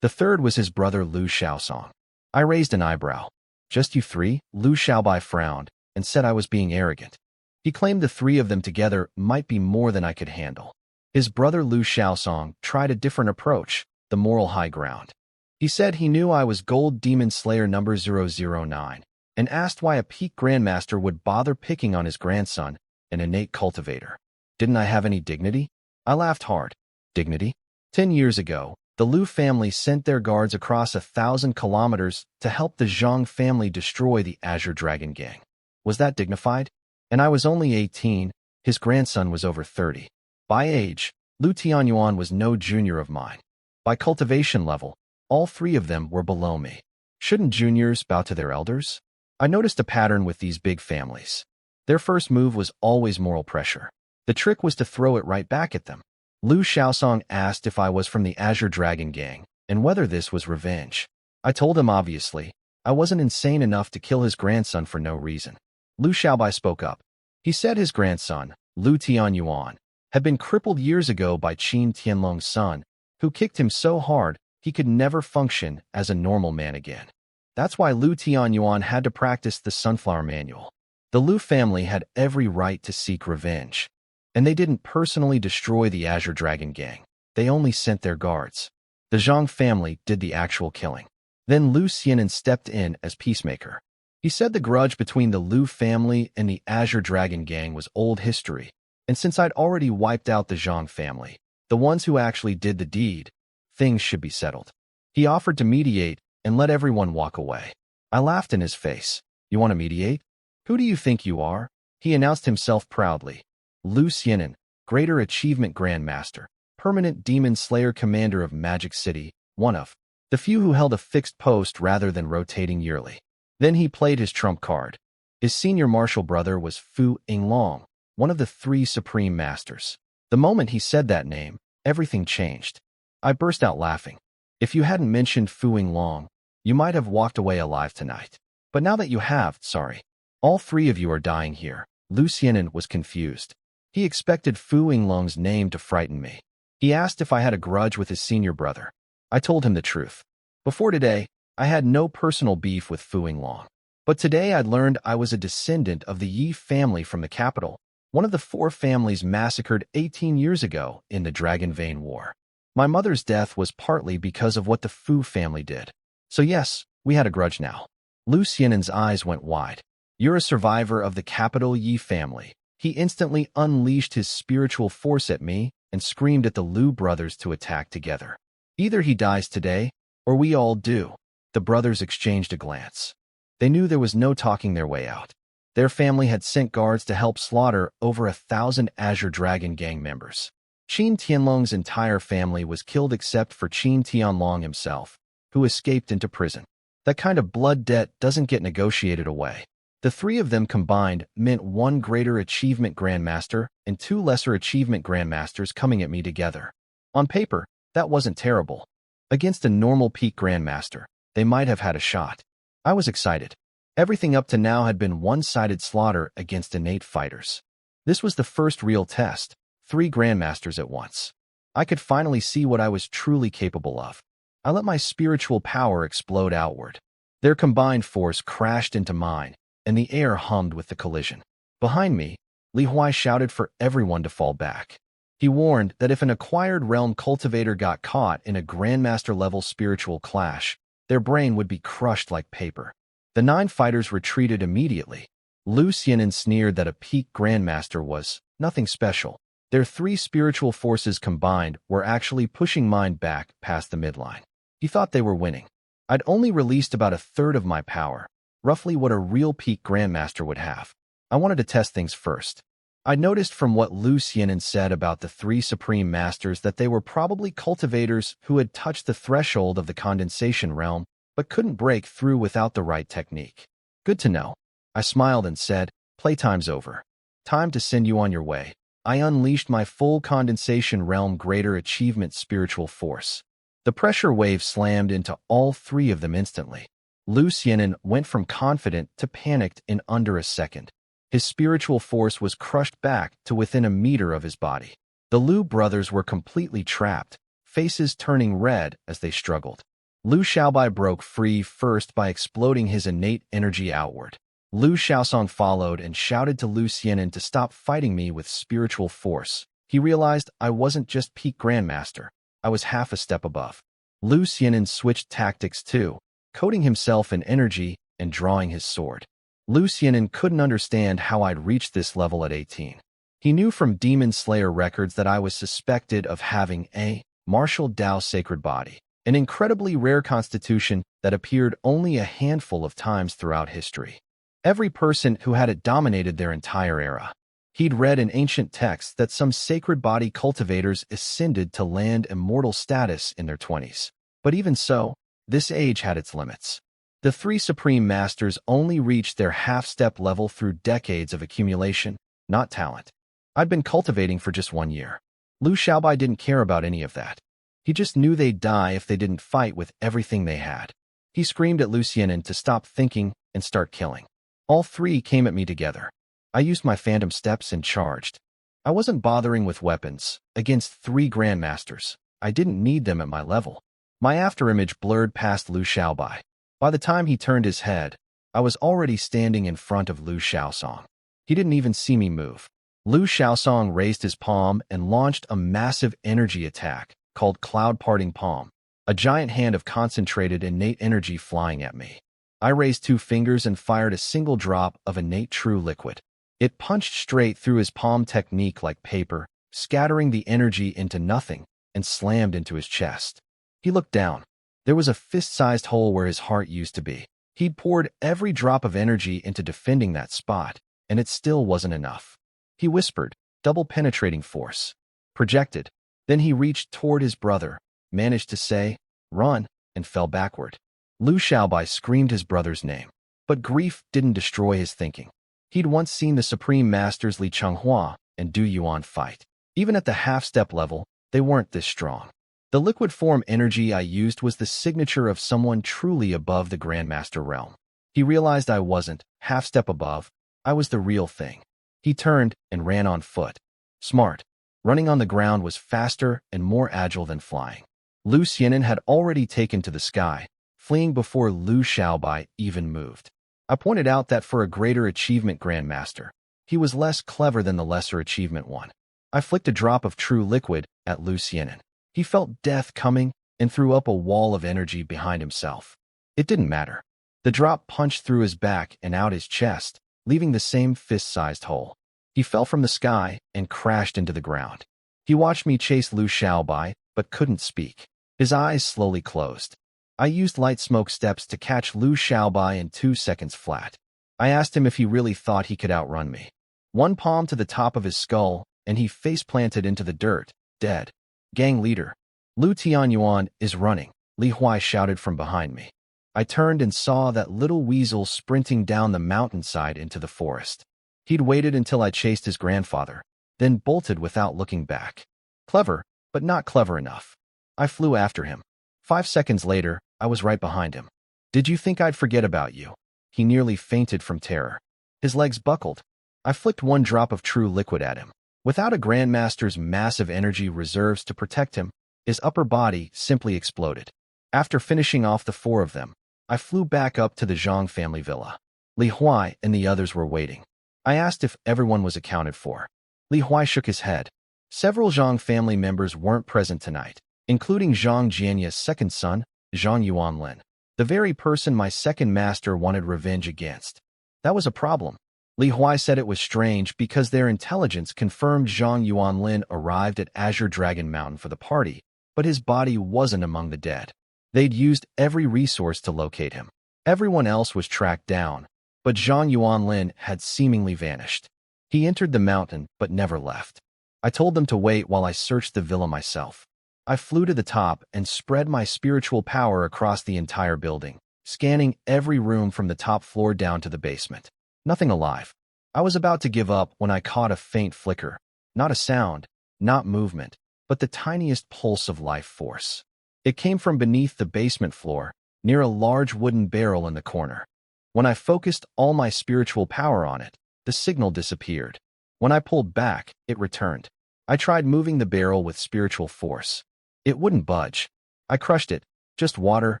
The third was his brother Lu Xiaosong. I raised an eyebrow. Just you 3? Lu Xiaobai frowned and said I was being arrogant. He claimed the 3 of them together might be more than I could handle. His brother Lu Xiaosong tried a different approach, the moral high ground. He said he knew I was Gold Demon Slayer number 009 and asked why a peak grandmaster would bother picking on his grandson, an innate cultivator. Didn't I have any dignity? I laughed hard. Dignity? 10 years ago, the Lu family sent their guards across 1,000 kilometers to help the Zhang family destroy the Azure Dragon Gang. Was that dignified? And I was only 18, his grandson was over 30. By age, Lu Tianyuan was no junior of mine. By cultivation level, all 3 of them were below me. Shouldn't juniors bow to their elders? I noticed a pattern with these big families. Their first move was always moral pressure. The trick was to throw it right back at them. Lu Xiaosong asked if I was from the Azure Dragon Gang and whether this was revenge. I told him obviously, I wasn't insane enough to kill his grandson for no reason. Lu Xiaobai spoke up. He said his grandson, Lu Tianyuan, had been crippled years ago by Qin Tianlong's son, who kicked him so hard he could never function as a normal man again. That's why Lu Tianyuan had to practice the Sunflower Manual. The Lu family had every right to seek revenge. And they didn't personally destroy the Azure Dragon Gang. They only sent their guards. The Zhang family did the actual killing. Then Lu Xianin stepped in as peacemaker. He said the grudge between the Lu family and the Azure Dragon Gang was old history, and since I'd already wiped out the Zhang family, the ones who actually did the deed, things should be settled. He offered to mediate and let everyone walk away. I laughed in his face. You want to mediate? Who do you think you are? He announced himself proudly. Lu Xianin, Greater Achievement Grandmaster, Permanent Demon Slayer Commander of Magic City, one of the few who held a fixed post rather than rotating yearly. Then he played his trump card. His senior martial brother was Fu Yinglong, one of the 3 Supreme Masters. The moment he said that name, everything changed. I burst out laughing. If you hadn't mentioned Fu Yinglong, you might have walked away alive tonight. But now that you have, sorry. All 3 of you are dying here. Lu Xianin was confused. He expected Fu Yinglong's name to frighten me. He asked if I had a grudge with his senior brother. I told him the truth. Before today, I had no personal beef with Fu Yinglong. But today I'd learned I was a descendant of the Yi family from the capital, one of the 4 families massacred 18 years ago in the Dragon Vein War. My mother's death was partly because of what the Fu family did. So yes, we had a grudge now. Lu Xianin's eyes went wide. You're a survivor of the capital Yi family. He instantly unleashed his spiritual force at me and screamed at the Lu brothers to attack together. Either he dies today, or we all do. The brothers exchanged a glance. They knew there was no talking their way out. Their family had sent guards to help slaughter over 1,000 Azure Dragon Gang members. Qin Tianlong's entire family was killed except for Qin Tianlong himself, who escaped into prison. That kind of blood debt doesn't get negotiated away. The 3 of them combined meant 1 Greater Achievement Grandmaster and 2 Lesser Achievement Grandmasters coming at me together. On paper, that wasn't terrible. Against a normal peak Grandmaster, they might have had a shot. I was excited. Everything up to now had been one-sided slaughter against innate fighters. This was the first real test, 3 Grandmasters at once. I could finally see what I was truly capable of. I let my spiritual power explode outward. Their combined force crashed into mine, and the air hummed with the collision. Behind me, Li Huai shouted for everyone to fall back. He warned that if an acquired realm cultivator got caught in a Grandmaster-level spiritual clash, their brain would be crushed like paper. The 9 fighters retreated immediately. Lu Xiaonan sneered that a peak grandmaster was nothing special. Their 3 spiritual forces combined were actually pushing mine back past the midline. He thought they were winning. I'd only released about a third of my power, roughly what a real peak grandmaster would have. I wanted to test things first. I noticed from what Lu Xiaonan said about the 3 supreme masters that they were probably cultivators who had touched the threshold of the condensation realm but couldn't break through without the right technique. Good to know. I smiled and said, playtime's over. Time to send you on your way. I unleashed my full condensation realm greater achievement spiritual force. The pressure wave slammed into all 3 of them instantly. Lu Xiaonan went from confident to panicked in under a second. His spiritual force was crushed back to within a meter of his body. The Lu brothers were completely trapped, faces turning red as they struggled. Lu Xiaobai broke free first by exploding his innate energy outward. Lu Xiaosong followed and shouted to Lu Xiaonan to stop fighting me with spiritual force. He realized I wasn't just peak grandmaster. I was half a step above. Lu Xiaonan switched tactics too, coating himself in energy and drawing his sword. Lu Xiaonan couldn't understand how I'd reached this level at 18. He knew from Demon Slayer records that I was suspected of having a martial Dao sacred body, an incredibly rare constitution that appeared only a handful of times throughout history. Every person who had it dominated their entire era. He'd read in ancient texts that some sacred body cultivators ascended to land immortal status in their 20s. But even so, this age had its limits. The 3 supreme masters only reached their half-step level through decades of accumulation, not talent. I'd been cultivating for just 1 year. Lu Xiaobai didn't care about any of that. He just knew they'd die if they didn't fight with everything they had. He screamed at Lu Xiaonan to stop thinking and start killing. All 3 came at me together. I used my phantom steps and charged. I wasn't bothering with weapons. Against 3 grandmasters, I didn't need them at my level. My afterimage blurred past Lu Xiaobai. By the time he turned his head, I was already standing in front of Lu Xiaosong. He didn't even see me move. Lu Xiaosong raised his palm and launched a massive energy attack called Cloud Parting Palm, a giant hand of concentrated innate energy flying at me. I raised 2 fingers and fired a single drop of innate true liquid. It punched straight through his palm technique like paper, scattering the energy into nothing, and slammed into his chest. He looked down. There was a fist-sized hole where his heart used to be. He'd poured every drop of energy into defending that spot, and it still wasn't enough. He whispered, double penetrating force. Projected. Then he reached toward his brother, managed to say, run, and fell backward. Lu Xiaobai screamed his brother's name. But grief didn't destroy his thinking. He'd once seen the Supreme Masters Li Chenghua and Du Yuan fight. Even at the half-step level, they weren't this strong. The liquid form energy I used was the signature of someone truly above the Grandmaster realm. He realized I wasn't half-step above. I was the real thing. He turned and ran on foot. Smart. Running on the ground was faster and more agile than flying. Lu Xiaonan had already taken to the sky, fleeing before Lu Xiaobai even moved. I pointed out that for a greater achievement grandmaster, he was less clever than the lesser achievement one. I flicked a drop of true liquid at Lu Xiaonan. He felt death coming and threw up a wall of energy behind himself. It didn't matter. The drop punched through his back and out his chest, leaving the same fist-sized hole. He fell from the sky and crashed into the ground. He watched me chase Lu Xiaobai, but couldn't speak. His eyes slowly closed. I used light smoke steps to catch Lu Xiaobai in 2 seconds flat. I asked him if he really thought he could outrun me. 1 palm to the top of his skull, and he face-planted into the dirt, dead. Gang leader. Lu Tianyuan is running, Li Huai shouted from behind me. I turned and saw that little weasel sprinting down the mountainside into the forest. He'd waited until I chased his grandfather, then bolted without looking back. Clever, but not clever enough. I flew after him. 5 seconds later, I was right behind him. Did you think I'd forget about you? He nearly fainted from terror. His legs buckled. I flicked 1 drop of true liquid at him. Without a Grandmaster's massive energy reserves to protect him, his upper body simply exploded. After finishing off the 4 of them, I flew back up to the Zhang family villa. Li Huai and the others were waiting. I asked if everyone was accounted for. Li Huai shook his head. Several Zhang family members weren't present tonight, including Zhang Jianya's second son, Zhang Yuanlin. The very person my second master wanted revenge against. That was a problem. Li Huai said it was strange because their intelligence confirmed Zhang Yuanlin arrived at Azure Dragon Mountain for the party, but his body wasn't among the dead. They'd used every resource to locate him. Everyone else was tracked down, but Zhang Yuanlin had seemingly vanished. He entered the mountain but never left. I told them to wait while I searched the villa myself. I flew to the top and spread my spiritual power across the entire building, scanning every room from the top floor down to the basement. Nothing alive. I was about to give up when I caught a faint flicker. Not a sound, not movement, but the tiniest pulse of life force. It came from beneath the basement floor, near a large wooden barrel in the corner. When I focused all my spiritual power on it, the signal disappeared. When I pulled back, it returned. I tried moving the barrel with spiritual force. It wouldn't budge. I crushed it, just water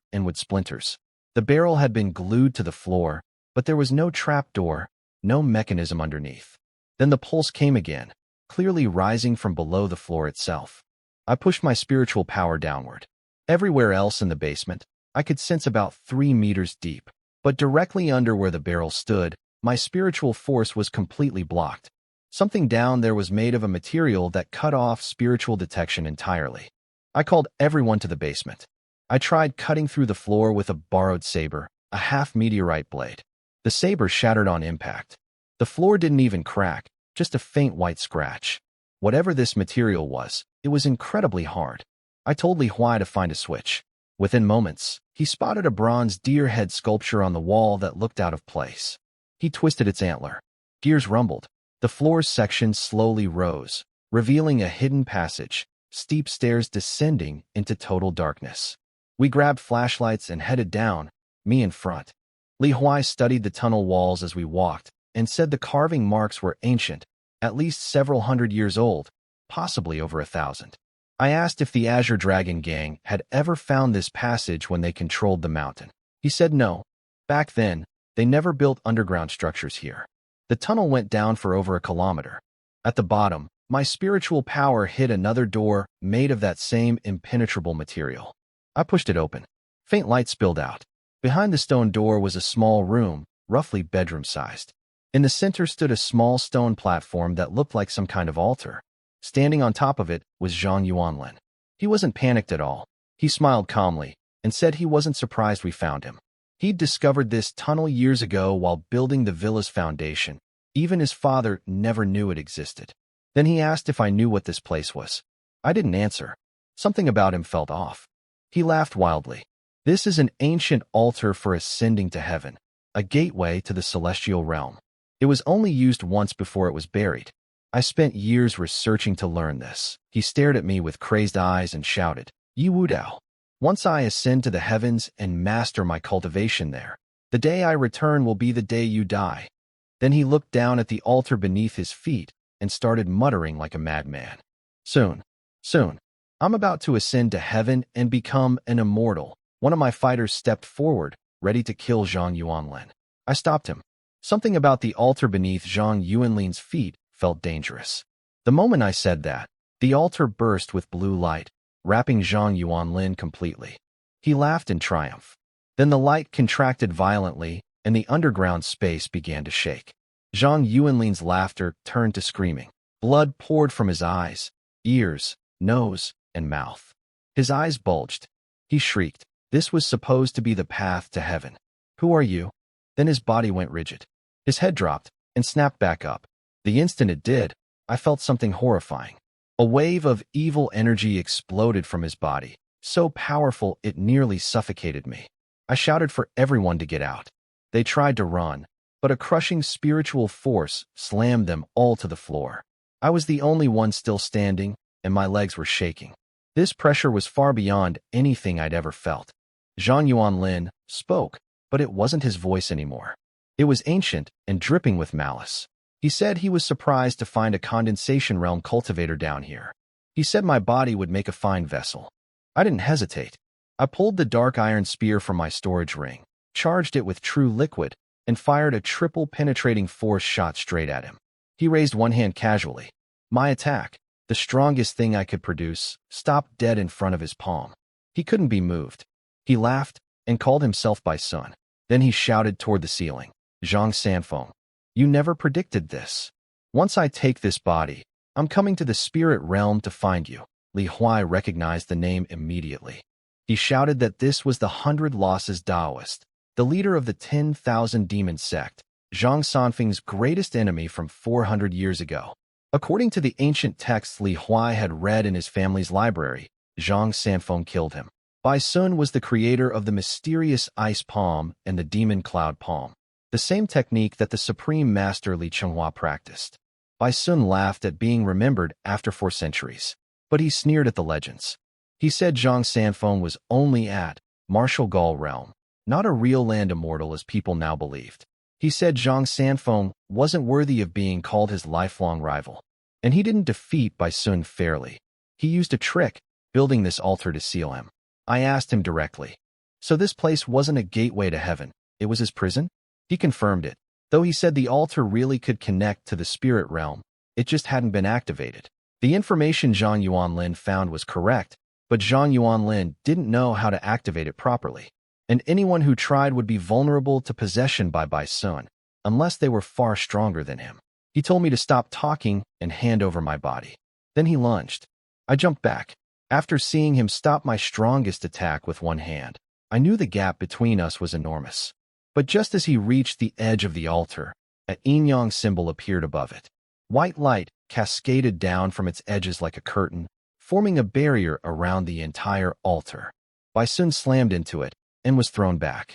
and wood splinters. The barrel had been glued to the floor, but there was no trapdoor, no mechanism underneath. Then the pulse came again, clearly rising from below the floor itself. I pushed my spiritual power downward. Everywhere else in the basement, I could sense about 3 meters deep, but directly under where the barrel stood, my spiritual force was completely blocked. Something down there was made of a material that cut off spiritual detection entirely. I called everyone to the basement. I tried cutting through the floor with a borrowed saber, a half-meteorite blade. The saber shattered on impact. The floor didn't even crack, just a faint white scratch. Whatever this material was, it was incredibly hard. I told Li Huai to find a switch. Within moments, he spotted a bronze deer head sculpture on the wall that looked out of place. He twisted its antler. Gears rumbled. The floor's section slowly rose, revealing a hidden passage, steep stairs descending into total darkness. We grabbed flashlights and headed down, me in front. Li Huai studied the tunnel walls as we walked and said the carving marks were ancient, at least several hundred years old, possibly over 1,000. I asked if the Azure Dragon gang had ever found this passage when they controlled the mountain. He said no. Back then, they never built underground structures here. The tunnel went down for over a kilometer. At the bottom, my spiritual power hit another door made of that same impenetrable material. I pushed it open. Faint light spilled out. Behind the stone door was a small room, roughly bedroom-sized. In the center stood a small stone platform that looked like some kind of altar. Standing on top of it was Zhang Yuanlin. He wasn't panicked at all. He smiled calmly and said he wasn't surprised we found him. He'd discovered this tunnel years ago while building the villa's foundation. Even his father never knew it existed. Then he asked if I knew what this place was. I didn't answer. Something about him felt off. He laughed wildly. This is an ancient altar for ascending to heaven, a gateway to the celestial realm. It was only used once before it was buried. I spent years researching to learn this. He stared at me with crazed eyes and shouted, "Yi Wu Dao. Once I ascend to the heavens and master my cultivation there, the day I return will be the day you die." Then he looked down at the altar beneath his feet and started muttering like a madman. Soon, I'm about to ascend to heaven and become an immortal." One of my fighters stepped forward, ready to kill Zhang Yuanlin. I stopped him. Something about the altar beneath Zhang Yuanlin's feet felt dangerous. The moment I said that, the altar burst with blue light, wrapping Zhang Yuanlin completely. He laughed in triumph. Then the light contracted violently, and the underground space began to shake. Zhang Yuanlin's laughter turned to screaming. Blood poured from his eyes, ears, nose, and mouth. His eyes bulged. He shrieked. This was supposed to be the path to heaven. "Who are you?" Then his body went rigid. His head dropped and snapped back up. The instant it did, I felt something horrifying. A wave of evil energy exploded from his body, so powerful it nearly suffocated me. I shouted for everyone to get out. They tried to run, but a crushing spiritual force slammed them all to the floor. I was the only one still standing, and my legs were shaking. This pressure was far beyond anything I'd ever felt. Zhang Yuanlin spoke, but it wasn't his voice anymore. It was ancient and dripping with malice. He said he was surprised to find a condensation realm cultivator down here. He said my body would make a fine vessel. I didn't hesitate. I pulled the dark iron spear from my storage ring, charged it with true liquid, and fired a triple penetrating force shot straight at him. He raised one hand casually. My attack, the strongest thing I could produce, stopped dead in front of his palm. He couldn't be moved. He laughed and called himself by Sun. Then he shouted toward the ceiling, Zhang Sanfeng, you never predicted this. Once I take this body, I'm coming to the spirit realm to find you. Li Huai recognized the name immediately. He shouted that this was the 100 Losses Taoist, the leader of the 10,000 demon sect, Zhang Sanfeng's greatest enemy from 400 years ago. According to the ancient texts Li Huai had read in his family's library, Zhang Sanfeng killed him. Bai Sun was the creator of the mysterious ice palm and the demon cloud palm, the same technique that the supreme master Li Chenghua practiced. Bai Sun laughed at being remembered after 4 centuries, but he sneered at the legends. He said Zhang Sanfeng was only at Martial Gaul realm, not a real land immortal as people now believed. He said Zhang Sanfeng wasn't worthy of being called his lifelong rival, and he didn't defeat Bai Sun fairly. He used a trick, building this altar to seal him. I asked him directly. So this place wasn't a gateway to heaven, it was his prison? He confirmed it, though he said the altar really could connect to the spirit realm, it just hadn't been activated. The information Zhang Yuanlin found was correct, but Zhang Yuanlin didn't know how to activate it properly, and anyone who tried would be vulnerable to possession by Bai Sun, unless they were far stronger than him. He told me to stop talking and hand over my body. Then he lunged. I jumped back. After seeing him stop my strongest attack with one hand, I knew the gap between us was enormous. But just as he reached the edge of the altar, a yin-yang symbol appeared above it. White light cascaded down from its edges like a curtain, forming a barrier around the entire altar. Bai Sun slammed into it and was thrown back.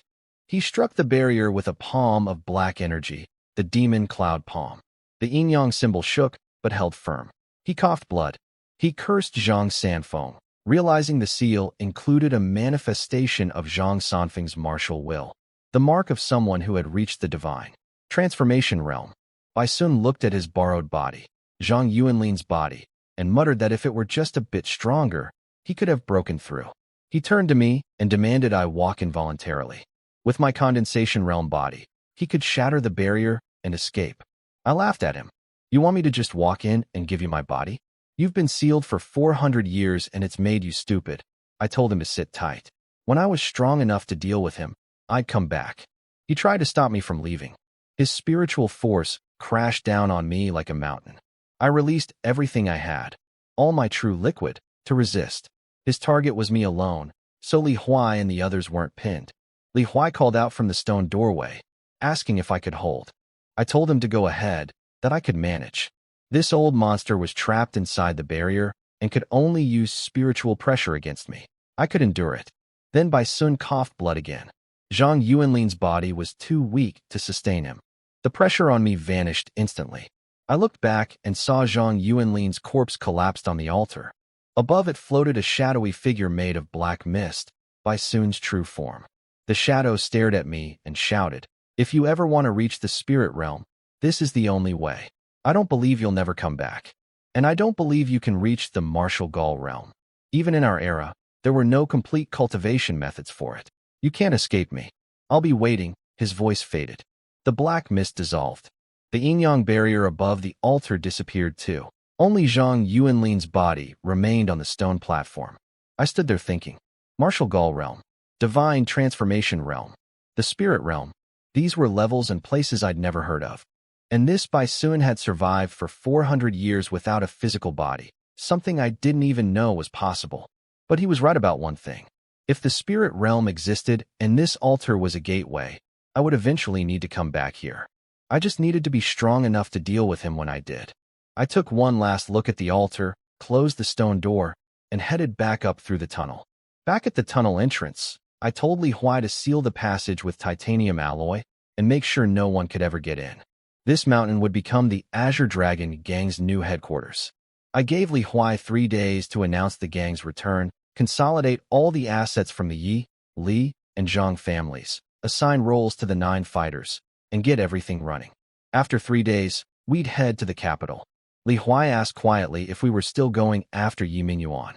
He struck the barrier with a palm of black energy, the demon cloud palm. The yin-yang symbol shook but held firm. He coughed blood. He cursed Zhang Sanfeng, realizing the seal included a manifestation of Zhang Sanfeng's martial will, the mark of someone who had reached the divine transformation realm. Bai Sun looked at his borrowed body, Zhang Yuanlin's body, and muttered that if it were just a bit stronger, he could have broken through. He turned to me and demanded I walk involuntarily. With my condensation realm body, he could shatter the barrier and escape. I laughed at him. You want me to just walk in and give you my body? You've been sealed for 400 years and it's made you stupid. I told him to sit tight. When I was strong enough to deal with him, I'd come back. He tried to stop me from leaving. His spiritual force crashed down on me like a mountain. I released everything I had, all my true liquid, to resist. His target was me alone, so Li Huai and the others weren't pinned. Li Huai called out from the stone doorway, asking if I could hold. I told him to go ahead, that I could manage. This old monster was trapped inside the barrier and could only use spiritual pressure against me. I could endure it. Then Bai Sun coughed blood again. Zhang Yuanlin's body was too weak to sustain him. The pressure on me vanished instantly. I looked back and saw Zhang Yuanlin's corpse collapsed on the altar. Above it floated a shadowy figure made of black mist, Bai Sun's true form. The shadow stared at me and shouted, if you ever want to reach the spirit realm, this is the only way. I don't believe you'll never come back. And I don't believe you can reach the Martial Gaul realm. Even in our era, there were no complete cultivation methods for it. You can't escape me. I'll be waiting. His voice faded. The black mist dissolved. The yin-yang barrier above the altar disappeared too. Only Zhang Yuanlin's body remained on the stone platform. I stood there thinking, Martial Gaul realm, divine transformation realm, the spirit realm. These were levels and places I'd never heard of. And this Bai Sun had survived for 400 years without a physical body, something I didn't even know was possible. But he was right about one thing. If the spirit realm existed and this altar was a gateway, I would eventually need to come back here. I just needed to be strong enough to deal with him when I did. I took one last look at the altar, closed the stone door, and headed back up through the tunnel. Back at the tunnel entrance, I told Li Huai to seal the passage with titanium alloy and make sure no one could ever get in. This mountain would become the Azure Dragon gang's new headquarters. I gave Li Huai 3 days to announce the gang's return, consolidate all the assets from the Yi, Li, and Zhang families, assign roles to the 9 fighters, and get everything running. After 3 days, we'd head to the capital. Li Huai asked quietly if we were still going after Yi Mingyuan.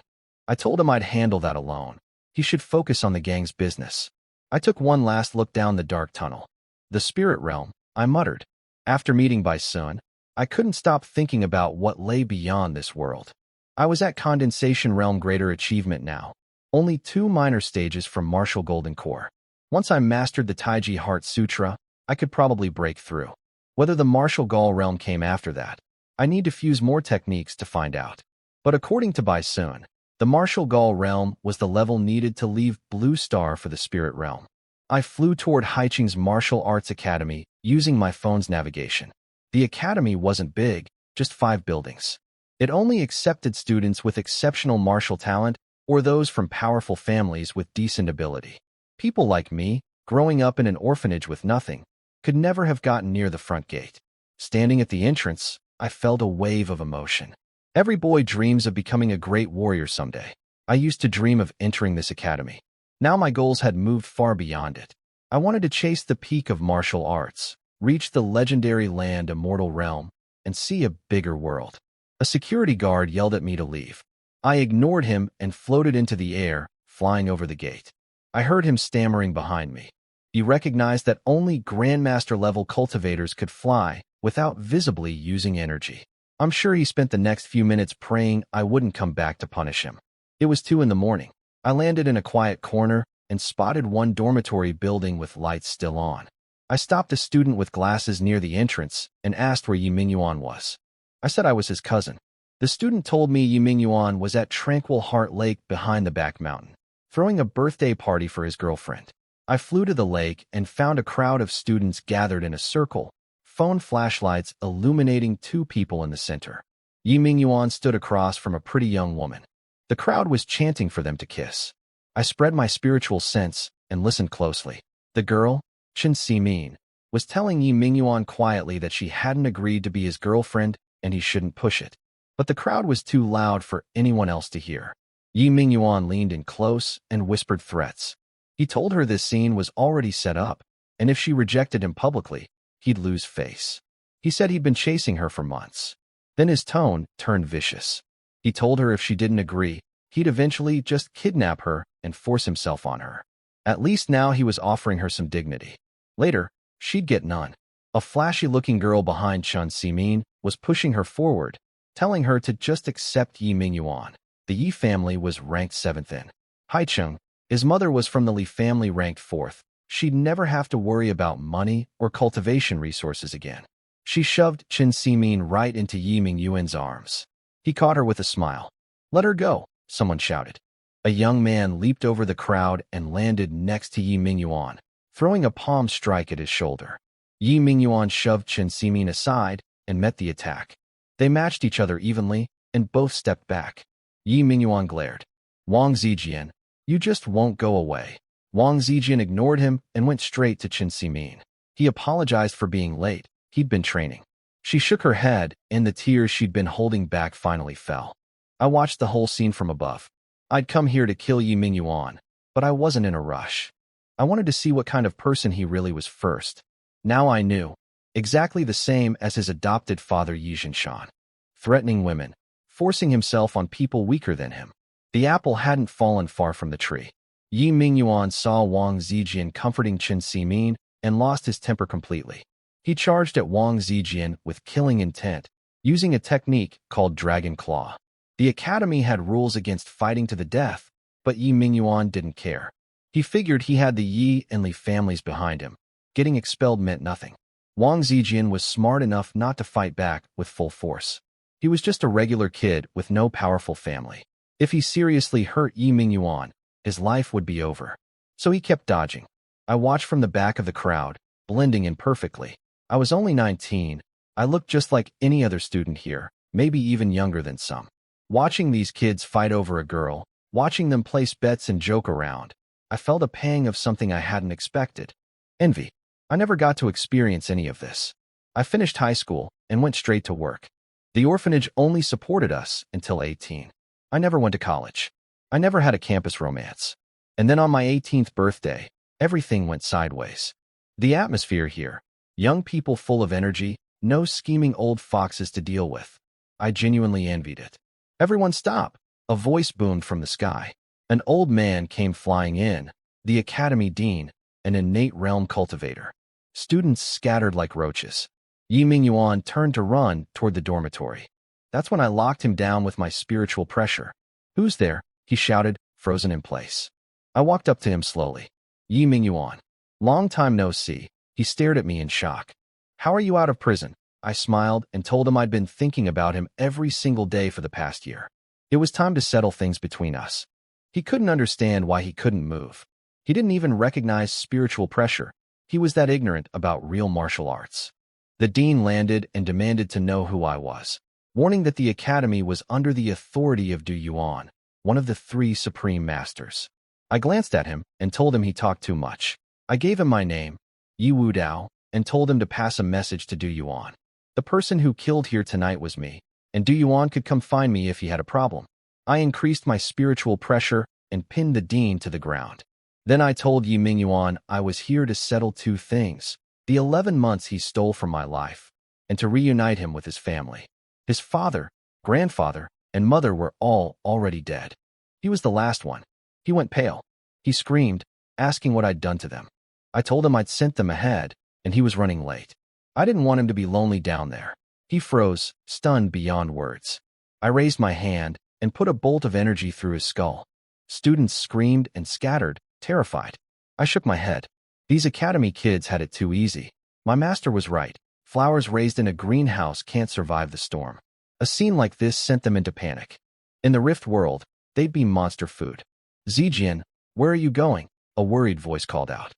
I told him I'd handle that alone. He should focus on the gang's business. I took one last look down the dark tunnel. The spirit realm, I muttered. After meeting Bai Sun, I couldn't stop thinking about what lay beyond this world. I was at Condensation Realm Greater Achievement now, only 2 minor stages from Martial Golden Core. Once I mastered the Taiji Heart Sutra, I could probably break through. Whether the martial Gaul realm came after that, I need to fuse more techniques to find out. But according to Bai Sun, the martial Gaul realm was the level needed to leave Blue Star for the spirit realm. I flew toward Haicheng's martial arts academy using my phone's navigation. The academy wasn't big, just 5 buildings. It only accepted students with exceptional martial talent or those from powerful families with decent ability. People like me, growing up in an orphanage with nothing, could never have gotten near the front gate. Standing at the entrance, I felt a wave of emotion. Every boy dreams of becoming a great warrior someday. I used to dream of entering this academy. Now my goals had moved far beyond it. I wanted to chase the peak of martial arts, reach the legendary land Immortal Realm, and see a bigger world. A security guard yelled at me to leave. I ignored him and floated into the air, flying over the gate. I heard him stammering behind me. He recognized that only Grandmaster-level cultivators could fly without visibly using energy. I'm sure he spent the next few minutes praying I wouldn't come back to punish him. It was 2 in the morning. I landed in a quiet corner and spotted one dormitory building with lights still on. I stopped a student with glasses near the entrance and asked where Yi Mingyuan was. I said I was his cousin. The student told me Yi Mingyuan was at Tranquil Heart Lake behind the back mountain, throwing a birthday party for his girlfriend. I flew to the lake and found a crowd of students gathered in a circle, phone flashlights illuminating 2 people in the center. Yi Mingyuan stood across from a pretty young woman. The crowd was chanting for them to kiss. I spread my spiritual sense and listened closely. The girl, Chen Simin, was telling Yi Mingyuan quietly that she hadn't agreed to be his girlfriend and he shouldn't push it. But the crowd was too loud for anyone else to hear. Yi Mingyuan leaned in close and whispered threats. He told her this scene was already set up, and if she rejected him publicly, he'd lose face. He said he'd been chasing her for months. Then his tone turned vicious. He told her if she didn't agree, he'd eventually just kidnap her and force himself on her. At least now he was offering her some dignity. Later, she'd get none. A flashy-looking girl behind Chen Simin was pushing her forward, telling her to just accept Yi Mingyuan. The Yi family was ranked 7th in Haicheng. His mother was from the Li family ranked 4th. She'd never have to worry about money or cultivation resources again. She shoved Chen Simin right into Yi Mingyuan's arms. He caught her with a smile. "Let her go," someone shouted. A young man leaped over the crowd and landed next to Yi Mingyuan, throwing a palm strike at his shoulder. Yi Mingyuan shoved Chen Simin aside and met the attack. They matched each other evenly and both stepped back. Yi Mingyuan glared. "Wang Zijian, you just won't go away." Wang Zijian ignored him and went straight to Chen Simin. He apologized for being late. He'd been training. She shook her head, and the tears she'd been holding back finally fell. I watched the whole scene from above. I'd come here to kill Yi Mingyuan, but I wasn't in a rush. I wanted to see what kind of person he really was first. Now I knew. Exactly the same as his adopted father Yi Zhinshan. Threatening women, forcing himself on people weaker than him. The apple hadn't fallen far from the tree. Yi Mingyuan saw Wang Zijian comforting Chen Simin and lost his temper completely. He charged at Wang Zijian with killing intent, using a technique called Dragon Claw. The academy had rules against fighting to the death, but Yi Mingyuan didn't care. He figured he had the Yi and Li families behind him. Getting expelled meant nothing. Wang Zijian was smart enough not to fight back with full force. He was just a regular kid with no powerful family. If he seriously hurt Yi Mingyuan, his life would be over. So he kept dodging. I watched from the back of the crowd, blending in perfectly. I was only 19. I looked just like any other student here, maybe even younger than some. Watching these kids fight over a girl, watching them place bets and joke around, I felt a pang of something I hadn't expected. Envy. I never got to experience any of this. I finished high school and went straight to work. The orphanage only supported us until 18. I never went to college. I never had a campus romance. And then on my 18th birthday, everything went sideways. The atmosphere here, young people full of energy, no scheming old foxes to deal with. I genuinely envied it. "Everyone stop!" A voice boomed from the sky. An old man came flying in, the academy dean, an innate realm cultivator. Students scattered like roaches. Yi Mingyuan turned to run toward the dormitory. That's when I locked him down with my spiritual pressure. "Who's there?" he shouted, frozen in place. I walked up to him slowly. Yi Mingyuan. Long time no see. He stared at me in shock. How are you out of prison? I smiled and told him I'd been thinking about him every single day for the past year. It was time to settle things between us. He couldn't understand why he couldn't move. He didn't even recognize spiritual pressure. He was that ignorant about real martial arts. The dean landed and demanded to know who I was, warning that the academy was under the authority of Du Yuan, one of the 3 supreme masters. I glanced at him and told him he talked too much. I gave him my name, Yi Wu Dao, and told him to pass a message to Du Yuan. The person who killed here tonight was me, and Du Yuan could come find me if he had a problem. I increased my spiritual pressure and pinned the dean to the ground. Then I told Yi Mingyuan I was here to settle 2 things: the 11 months he stole from my life, and to reunite him with his family. His father, grandfather, and mother were all already dead. He was the last one. He went pale. He screamed, asking what I'd done to them. I told him I'd sent them ahead, and he was running late. I didn't want him to be lonely down there. He froze, stunned beyond words. I raised my hand and put a bolt of energy through his skull. Students screamed and scattered, terrified. I shook my head. These academy kids had it too easy. My master was right. Flowers raised in a greenhouse can't survive the storm. A scene like this sent them into panic. In the Rift world, they'd be monster food. Zijian, where are you going? A worried voice called out.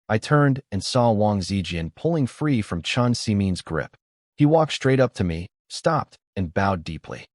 I turned and saw Wang Zijian pulling free from Chen Ximin's grip. He walked straight up to me, stopped, and bowed deeply.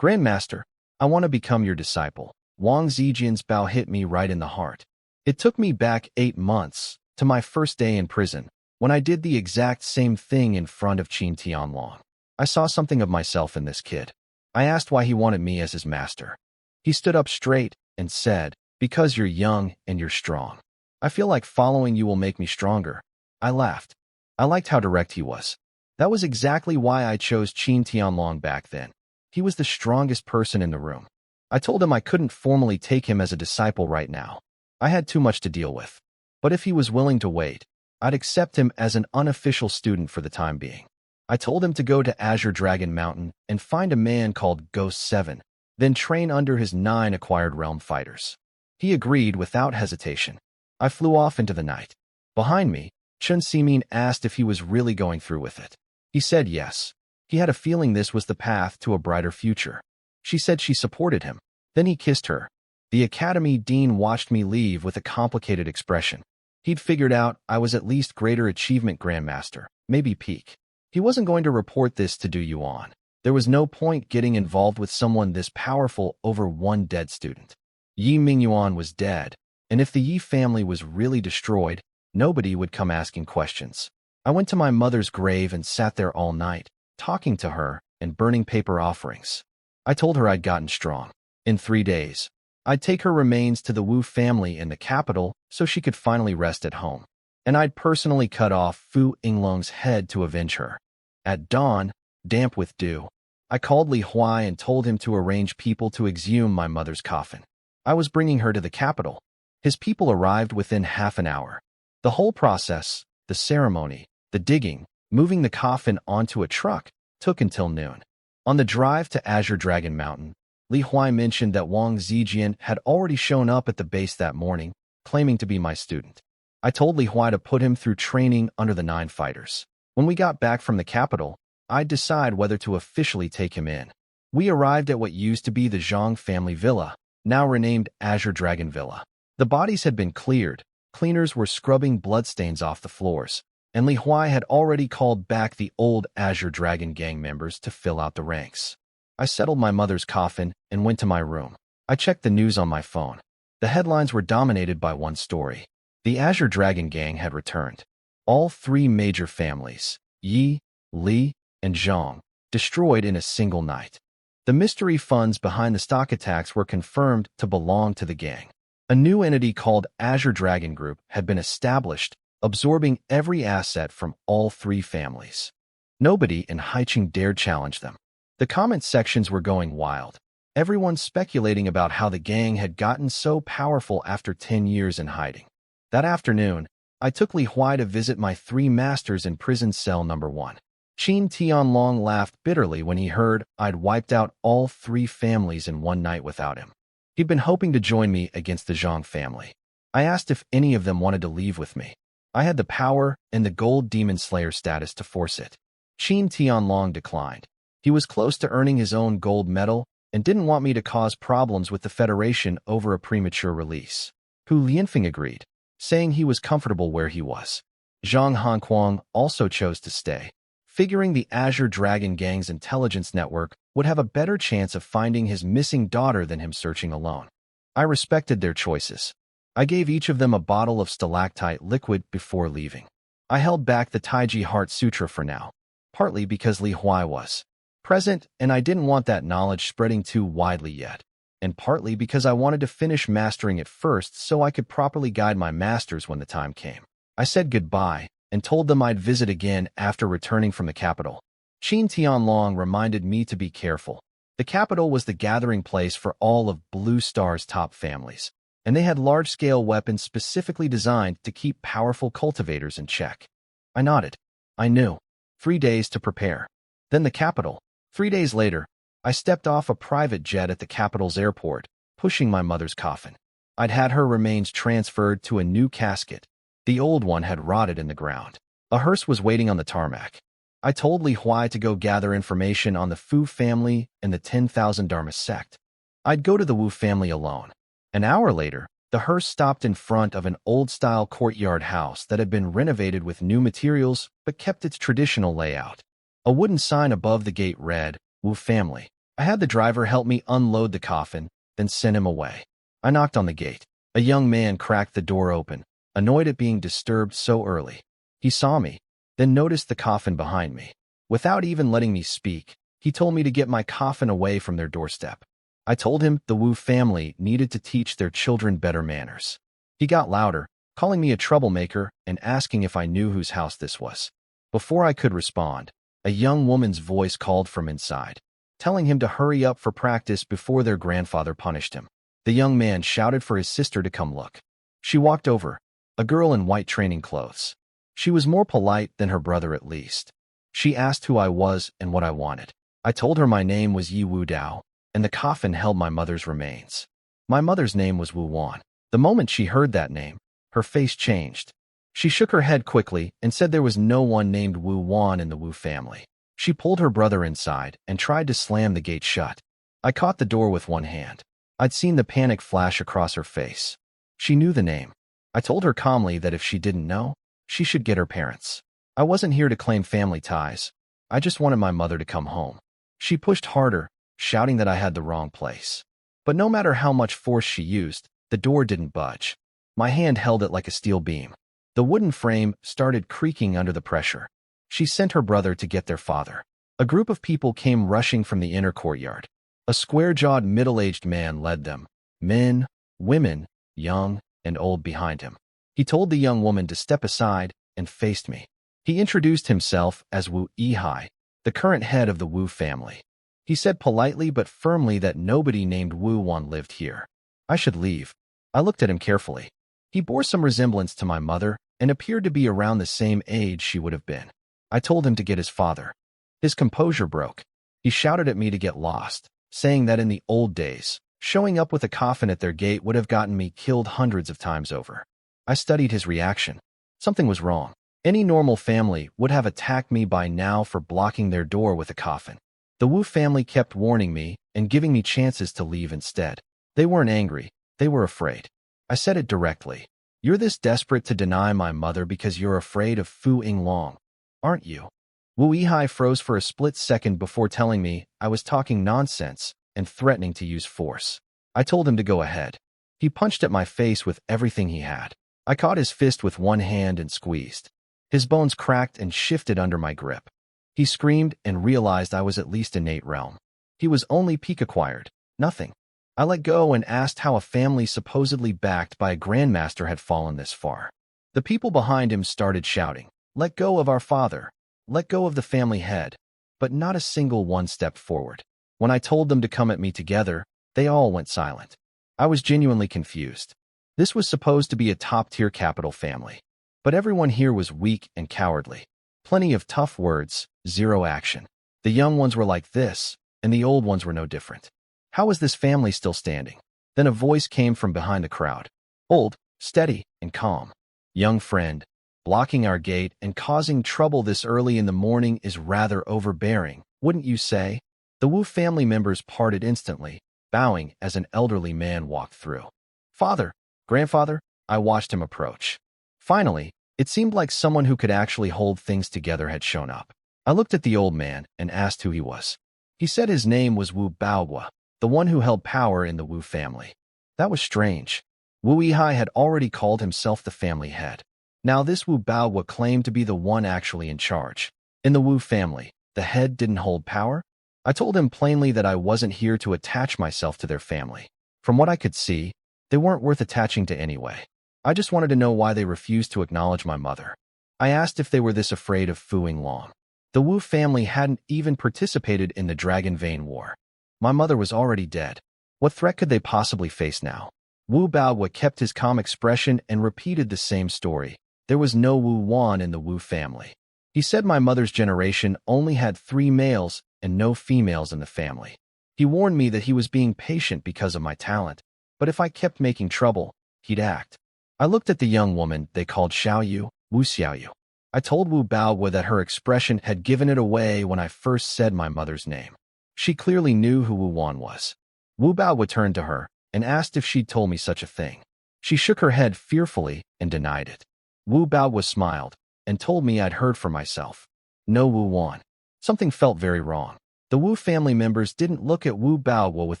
Grandmaster, I want to become your disciple. Wang Zijian's bow hit me right in the heart. It took me back 8 months, to my first day in prison, when I did the exact same thing in front of Qin Tianlong. I saw something of myself in this kid. I asked why he wanted me as his master. He stood up straight and said, "Because you're young and you're strong. I feel like following you will make me stronger." I laughed. I liked how direct he was. That was exactly why I chose Qin Tianlong back then. He was the strongest person in the room. I told him I couldn't formally take him as a disciple right now. I had too much to deal with. But if he was willing to wait, I'd accept him as an unofficial student for the time being. I told him to go to Azure Dragon Mountain and find a man called Ghost 7, then train under his 9 acquired realm fighters. He agreed without hesitation. I flew off into the night. Behind me, Chen Ximin asked if he was really going through with it. He said yes. He had a feeling this was the path to a brighter future. She said she supported him. Then he kissed her. The academy dean watched me leave with a complicated expression. He'd figured out I was at least greater achievement grandmaster, maybe peak. He wasn't going to report this to Du Yuan. There was no point getting involved with someone this powerful over one dead student. Yi Mingyuan was dead, and if the Yi family was really destroyed, nobody would come asking questions. I went to my mother's grave and sat there all night, talking to her and burning paper offerings. I told her I'd gotten strong. In 3 days, I'd take her remains to the Wu family in the capital so she could finally rest at home. And I'd personally cut off Fu Yinglong's head to avenge her. At dawn, damp with dew, I called Li Huai and told him to arrange people to exhume my mother's coffin. I was bringing her to the capital. His people arrived within half an hour. The whole process, the ceremony, the digging, moving the coffin onto a truck, took until noon. On the drive to Azure Dragon Mountain, Li Huai mentioned that Wang Zijian had already shown up at the base that morning, claiming to be my student. I told Li Huai to put him through training under the 9 fighters. When we got back from the capital, I'd decide whether to officially take him in. We arrived at what used to be the Zhang family villa, now renamed Azure Dragon Villa. The bodies had been cleared, cleaners were scrubbing bloodstains off the floors, and Li Huai had already called back the old Azure Dragon gang members to fill out the ranks. I settled my mother's coffin and went to my room. I checked the news on my phone. The headlines were dominated by one story. The Azure Dragon gang had returned. All 3 major families, Yi, Li, and Zhang, destroyed in a single night. The mystery funds behind the stock attacks were confirmed to belong to the gang. A new entity called Azure Dragon Group had been established, absorbing every asset from all 3 families. Nobody in Haicheng dared challenge them. The comment sections were going wild. Everyone speculating about how the gang had gotten so powerful after 10 years in hiding. That afternoon, I took Li Huai to visit my 3 masters in prison cell number 1. Qin Tianlong laughed bitterly when he heard I'd wiped out all 3 families in one night without him. He'd been hoping to join me against the Zhang family. I asked if any of them wanted to leave with me. I had the power and the gold demon slayer status to force it. Qin Tianlong declined. He was close to earning his own gold medal and didn't want me to cause problems with the Federation over a premature release. Hu Lianfeng agreed, saying he was comfortable where he was. Zhang Hanquang also chose to stay, figuring the Azure Dragon Gang's intelligence network would have a better chance of finding his missing daughter than him searching alone. I respected their choices. I gave each of them a bottle of stalactite liquid before leaving. I held back the Taiji Heart Sutra for now, partly because Li Huai was present and I didn't want that knowledge spreading too widely yet, and partly because I wanted to finish mastering it first so I could properly guide my masters when the time came. I said goodbye and told them I'd visit again after returning from the capital. Qin Tianlong reminded me to be careful. The capital was the gathering place for all of Blue Star's top families, and they had large-scale weapons specifically designed to keep powerful cultivators in check. I nodded. I knew. 3 days to prepare. Then the capital. 3 days later, I stepped off a private jet at the capital's airport, pushing my mother's coffin. I'd had her remains transferred to a new casket. The old one had rotted in the ground. A hearse was waiting on the tarmac. I told Li Huai to go gather information on the Fu family and the 10,000 Dharma sect. I'd go to the Wu family alone. An hour later, the hearse stopped in front of an old-style courtyard house that had been renovated with new materials but kept its traditional layout. A wooden sign above the gate read, Wu family. I had the driver help me unload the coffin, then send him away. I knocked on the gate. A young man cracked the door open, annoyed at being disturbed so early. He saw me, then noticed the coffin behind me. Without even letting me speak, he told me to get my coffin away from their doorstep. I told him the Wu family needed to teach their children better manners. He got louder, calling me a troublemaker and asking if I knew whose house this was. Before I could respond, a young woman's voice called from inside, telling him to hurry up for practice before their grandfather punished him. The young man shouted for his sister to come look. She walked over, a girl in white training clothes. She was more polite than her brother at least. She asked who I was and what I wanted. I told her my name was Yi Wu Dao, and the coffin held my mother's remains. My mother's name was Wu Wan. The moment she heard that name, her face changed. She shook her head quickly and said there was no one named Wu Wan in the Wu family. She pulled her brother inside and tried to slam the gate shut. I caught the door with one hand. I'd seen the panic flash across her face. She knew the name. I told her calmly that if she didn't know, she should get her parents. I wasn't here to claim family ties. I just wanted my mother to come home. She pushed harder, shouting that I had the wrong place. But no matter how much force she used, the door didn't budge. My hand held it like a steel beam. The wooden frame started creaking under the pressure. She sent her brother to get their father. A group of people came rushing from the inner courtyard. A square-jawed middle-aged man led them. Men, women, young, and old behind him. He told the young woman to step aside and faced me. He introduced himself as Wu Yihai, the current head of the Wu family. He said politely but firmly that nobody named Wu Wan lived here. I should leave. I looked at him carefully. He bore some resemblance to my mother and appeared to be around the same age she would have been. I told him to get his father. His composure broke. He shouted at me to get lost, saying that in the old days, showing up with a coffin at their gate would have gotten me killed hundreds of times over. I studied his reaction. Something was wrong. Any normal family would have attacked me by now for blocking their door with a coffin. The Wu family kept warning me and giving me chances to leave instead. They weren't angry. They were afraid. I said it directly. You're this desperate to deny my mother because you're afraid of Fu Yinglong, aren't you? Wu Yihai froze for a split second before telling me I was talking nonsense and threatening to use force. I told him to go ahead. He punched at my face with everything he had. I caught his fist with one hand and squeezed. His bones cracked and shifted under my grip. He screamed and realized I was at least innate realm. He was only peak acquired, nothing. I let go and asked how a family supposedly backed by a grandmaster had fallen this far. The people behind him started shouting, "Let go of our father. Let go of the family head." But not a single one stepped forward. When I told them to come at me together, they all went silent. I was genuinely confused. This was supposed to be a top-tier capital family. But everyone here was weak and cowardly. Plenty of tough words, zero action. The young ones were like this, and the old ones were no different. How was this family still standing? Then a voice came from behind the crowd. "Old, steady and calm. Young friend, blocking our gate and causing trouble this early in the morning is rather overbearing, wouldn't you say? The Wu family members parted instantly, bowing as an elderly man walked through. Father, grandfather, I watched him approach. Finally, it seemed like someone who could actually hold things together had shown up. I looked at the old man and asked who he was. He said his name was Wu Baohua, the one who held power in the Wu family. That was strange. Wu Yihai had already called himself the family head. Now this Wu Baohua claimed to be the one actually in charge. In the Wu family, the head didn't hold power? I told him plainly that I wasn't here to attach myself to their family. From what I could see, they weren't worth attaching to anyway. I just wanted to know why they refused to acknowledge my mother. I asked if they were this afraid of Fuing Long. The Wu family hadn't even participated in the Dragon Vein War. My mother was already dead. What threat could they possibly face now? Wu Baohua kept his calm expression and repeated the same story. There was no Wu Wan in the Wu family. He said my mother's generation only had 3 males and no females in the family. He warned me that he was being patient because of my talent, but if I kept making trouble, he'd act. I looked at the young woman they called Xiaoyu, Wu Xiaoyu. I told Wu Baohua that her expression had given it away when I first said my mother's name. She clearly knew who Wu Wan was. Wu Baohua turned to her and asked if she'd told me such a thing. She shook her head fearfully and denied it. Wu Baohua smiled and told me I'd heard for myself. No Wu Wan. Something felt very wrong. The Wu family members didn't look at Wu Baohua with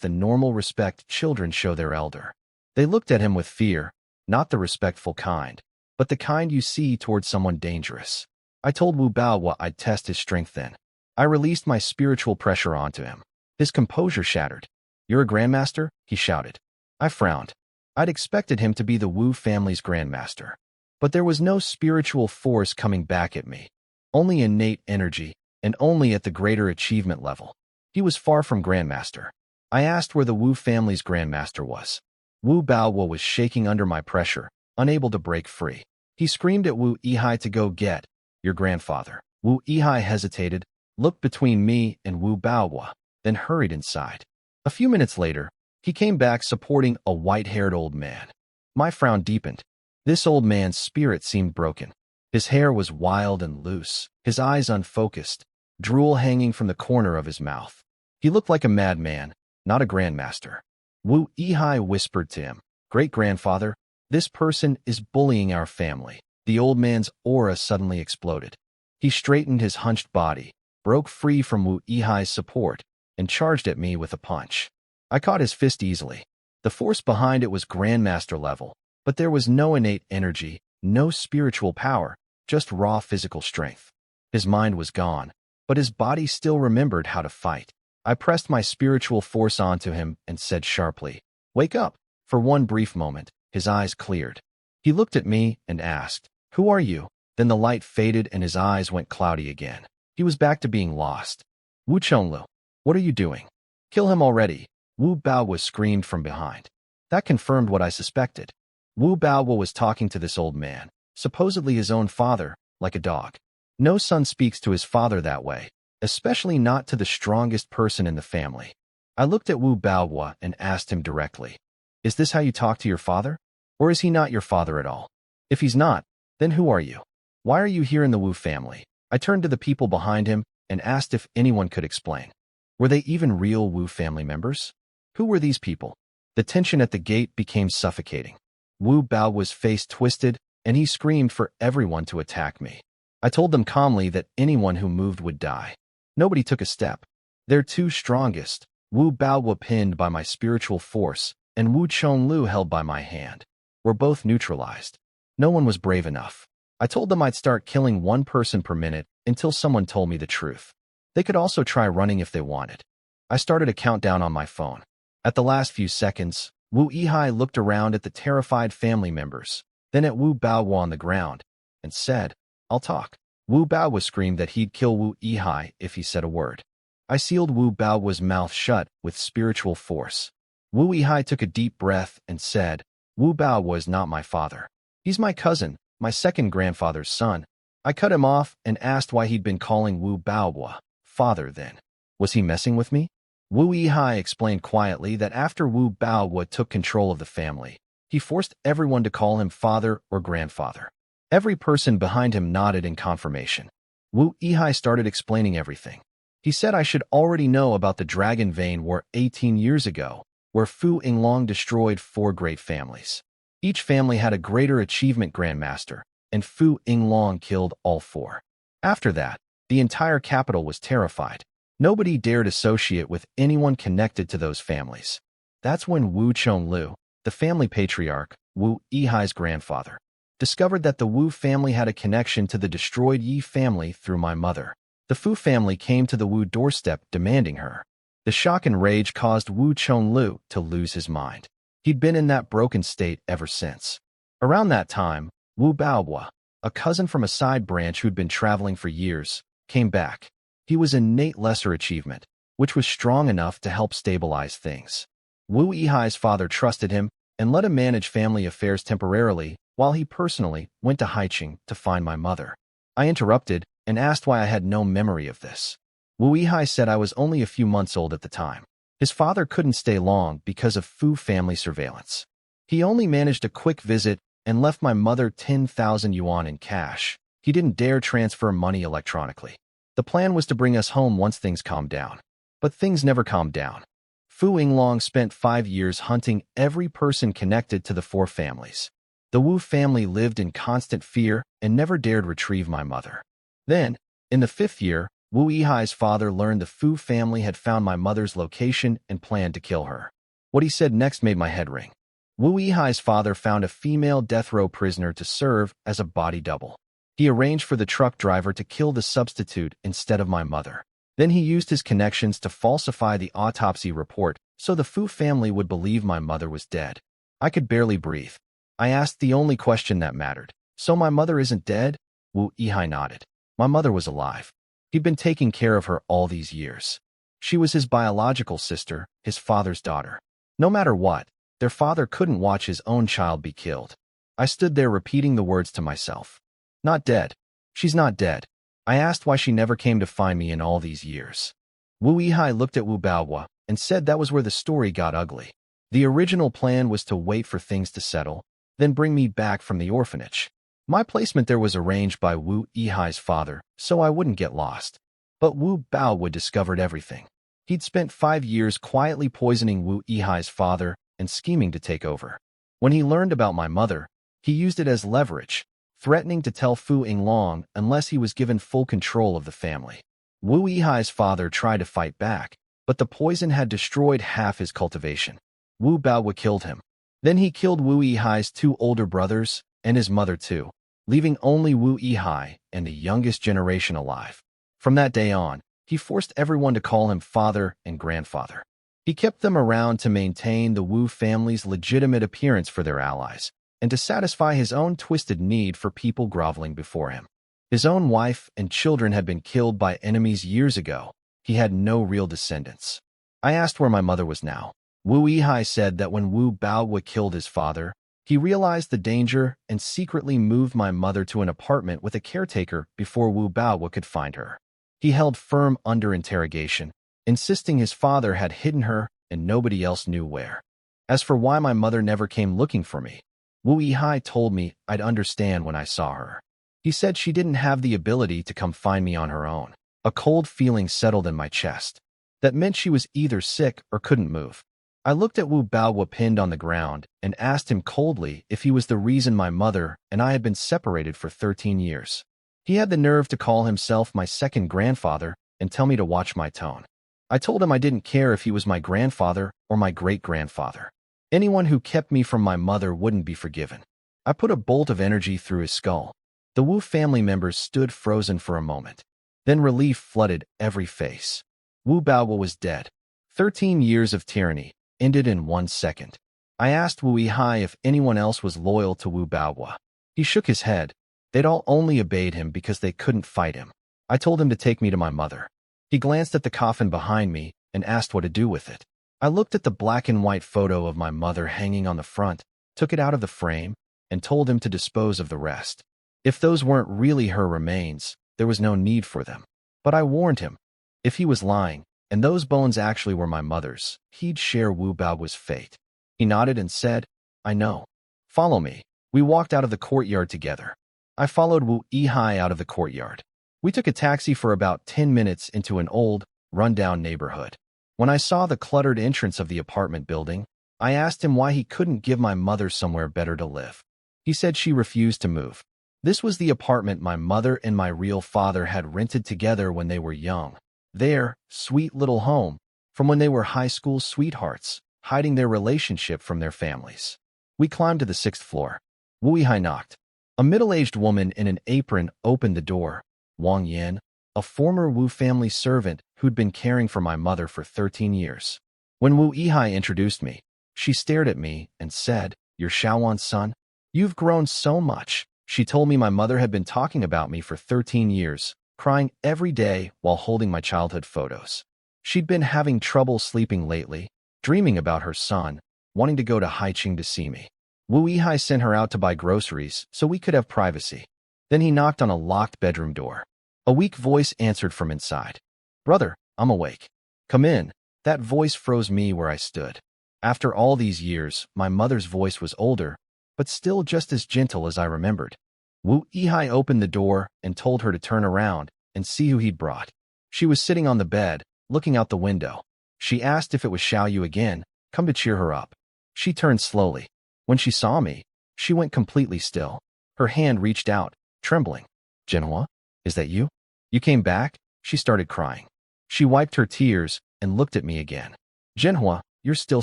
the normal respect children show their elder. They looked at him with fear, not the respectful kind, but the kind you see towards someone dangerous. I told Wu Baohua I'd test his strength then. I released my spiritual pressure onto him. His composure shattered. You're a grandmaster? He shouted. I frowned. I'd expected him to be the Wu family's grandmaster. But there was no spiritual force coming back at me. Only innate energy, and only at the greater achievement level. He was far from grandmaster. I asked where the Wu family's grandmaster was. Wu Baohua was shaking under my pressure, unable to break free. He screamed at Wu Yihai to go get your grandfather. Wu Yihai hesitated, looked between me and Wu Baohua, then hurried inside. A few minutes later, he came back supporting a white-haired old man. My frown deepened. This old man's spirit seemed broken. His hair was wild and loose, his eyes unfocused, drool hanging from the corner of his mouth. He looked like a madman, not a grandmaster. Wu Yihai whispered to him, "Great-grandfather, this person is bullying our family." The old man's aura suddenly exploded. He straightened his hunched body, broke free from Wu Yihai's support, and charged at me with a punch. I caught his fist easily. The force behind it was grandmaster level, but there was no innate energy, no spiritual power, just raw physical strength. His mind was gone, but his body still remembered how to fight. I pressed my spiritual force onto him and said sharply, "Wake up." For one brief moment, his eyes cleared. He looked at me and asked, "Who are you?" Then the light faded and his eyes went cloudy again. He was back to being lost. "Wu Chonglu, what are you doing?" "Kill him already," Wu Baohua screamed from behind. That confirmed what I suspected. Wu Baohua was talking to this old man, supposedly his own father, like a dog. No son speaks to his father that way, especially not to the strongest person in the family. I looked at Wu Baohua and asked him directly, "Is this how you talk to your father? Or is he not your father at all? If he's not, then who are you? Why are you here in the Wu family?" I turned to the people behind him and asked if anyone could explain. Were they even real Wu family members? Who were these people? The tension at the gate became suffocating. Wu Baohua's face twisted, and he screamed for everyone to attack me. I told them calmly that anyone who moved would die. Nobody took a step. Their two strongest, Wu Baohua pinned by my spiritual force, and Wu Chonglu held by my hand, were both neutralized. No one was brave enough. I told them I'd start killing one person per minute until someone told me the truth. They could also try running if they wanted. I started a countdown on my phone. At the last few seconds, Wu Yihai looked around at the terrified family members, then at Wu Baohua on the ground, and said, "I'll talk." Wu Baohua screamed that he'd kill Wu Yihai if he said a word. I sealed Wu Baohua's mouth shut with spiritual force. Wu Yihai took a deep breath and said, "Wu Baohua is not my father. He's my cousin, my second grandfather's son." I cut him off and asked why he'd been calling Wu Baohua father then. Was he messing with me? Wu Yihai explained quietly that after Wu Baohua took control of the family, He forced everyone to call him father or grandfather. Every person behind him nodded in confirmation. Wu Yihai started explaining everything. He said I should already know about the Dragon Vein War 18 years ago, where Fu Yinglong destroyed 4 great families. Each family had a greater achievement grandmaster, and Fu Yinglong killed all 4. After that, the entire capital was terrified. Nobody dared associate with anyone connected to those families. That's when Wu Chonglu, the family patriarch, Wu Yihai's grandfather, discovered that the Wu family had a connection to the destroyed Yi family through my mother. The Fu family came to the Wu doorstep demanding her. The shock and rage caused Wu Chonglu to lose his mind. He'd been in that broken state ever since. Around that time, Wu Baohua, a cousin from a side branch who'd been traveling for years, came back. He was innate lesser achievement, which was strong enough to help stabilize things. Wu Yihai's father trusted him and let him manage family affairs temporarily while he personally went to Haicheng to find my mother. I interrupted and asked why I had no memory of this. Wu Yihai said I was only a few months old at the time. His father couldn't stay long because of Fu family surveillance. He only managed a quick visit and left my mother 10,000 yuan in cash. He didn't dare transfer money electronically. The plan was to bring us home once things calmed down. But things never calmed down. Fu Yinglong spent 5 years hunting every person connected to the 4 families. The Wu family lived in constant fear and never dared retrieve my mother. Then, in the 5th year, Wu Yihai's father learned the Fu family had found my mother's location and planned to kill her. What he said next made my head ring. Wu Yihai's father found a female death row prisoner to serve as a body double. He arranged for the truck driver to kill the substitute instead of my mother. Then he used his connections to falsify the autopsy report so the Fu family would believe my mother was dead. I could barely breathe. I asked the only question that mattered. So my mother isn't dead? Wu Yihai nodded. My mother was alive. He'd been taking care of her all these years. She was his biological sister, his father's daughter. No matter what, their father couldn't watch his own child be killed. I stood there repeating the words to myself. Not dead. She's not dead. I asked why she never came to find me in all these years. Wu Yihai looked at Wu Baohua and said that was where the story got ugly. The original plan was to wait for things to settle, then bring me back from the orphanage. My placement there was arranged by Wu Yihai's father, so I wouldn't get lost. But Wu Baohua discovered everything. He'd spent 5 years quietly poisoning Wu Yihai's father and scheming to take over. When he learned about my mother, he used it as leverage, threatening to tell Fu Yinglong unless he was given full control of the family. Wu Yihai's father tried to fight back, but the poison had destroyed half his cultivation. Wu Baohua killed him. Then he killed Wu Yihai's 2 older brothers and his mother too, leaving only Wu Yihai and the youngest generation alive. From that day on, he forced everyone to call him father and grandfather. He kept them around to maintain the Wu family's legitimate appearance for their allies, and to satisfy his own twisted need for people groveling before him. His own wife and children had been killed by enemies years ago. He had no real descendants. I asked where my mother was now. Wu Yihai said that when Wu Baohua killed his father, he realized the danger and secretly moved my mother to an apartment with a caretaker before Wu Baohua could find her. He held firm under interrogation, insisting his father had hidden her and nobody else knew where. As for why my mother never came looking for me, Wu Yihai told me I'd understand when I saw her. He said she didn't have the ability to come find me on her own. A cold feeling settled in my chest. That meant she was either sick or couldn't move. I looked at Wu Baohua pinned on the ground and asked him coldly if he was the reason my mother and I had been separated for 13 years. He had the nerve to call himself my second grandfather and tell me to watch my tone. I told him I didn't care if he was my grandfather or my great-grandfather. Anyone who kept me from my mother wouldn't be forgiven. I put a bolt of energy through his skull. The Wu family members stood frozen for a moment. Then relief flooded every face. Wu Baohua was dead. 13 years of tyranny ended in 1 second. I asked Wu Yihai if anyone else was loyal to Wu Baohua. He shook his head. They'd all only obeyed him because they couldn't fight him. I told him to take me to my mother. He glanced at the coffin behind me and asked what to do with it. I looked at the black and white photo of my mother hanging on the front, took it out of the frame, and told him to dispose of the rest. If those weren't really her remains, there was no need for them. But I warned him. If he was lying, and those bones actually were my mother's, he'd share Wu Baohua's fate. He nodded and said, I know. Follow me. We walked out of the courtyard together. I followed Wu Yihai out of the courtyard. We took a taxi for about 10 minutes into an old, run-down neighborhood. When I saw the cluttered entrance of the apartment building, I asked him why he couldn't give my mother somewhere better to live. He said she refused to move. This was the apartment my mother and my real father had rented together when they were young. Their sweet little home, from when they were high school sweethearts, hiding their relationship from their families. We climbed to the 6th floor. Wu Yihai knocked. A middle-aged woman in an apron opened the door. Wang Yan, a former Wu family servant who'd been caring for my mother for 13 years. When Wu Yihai introduced me, she stared at me and said, "You're Xiaowan's son? You've grown so much." She told me my mother had been talking about me for 13 years, crying every day while holding my childhood photos. She'd been having trouble sleeping lately, dreaming about her son, wanting to go to Haicheng to see me. Wu Yihai sent her out to buy groceries so we could have privacy. Then he knocked on a locked bedroom door. A weak voice answered from inside. "Brother, I'm awake. Come in." That voice froze me where I stood. After all these years, my mother's voice was older, but still just as gentle as I remembered. Wu Yihai opened the door and told her to turn around and see who he'd brought. She was sitting on the bed, looking out the window. She asked if it was Xiao Yu again, come to cheer her up. She turned slowly. When she saw me, she went completely still. Her hand reached out, trembling. "Jinhua, is that you? You came back?" She started crying. She wiped her tears and looked at me again. "Jinhua, you're still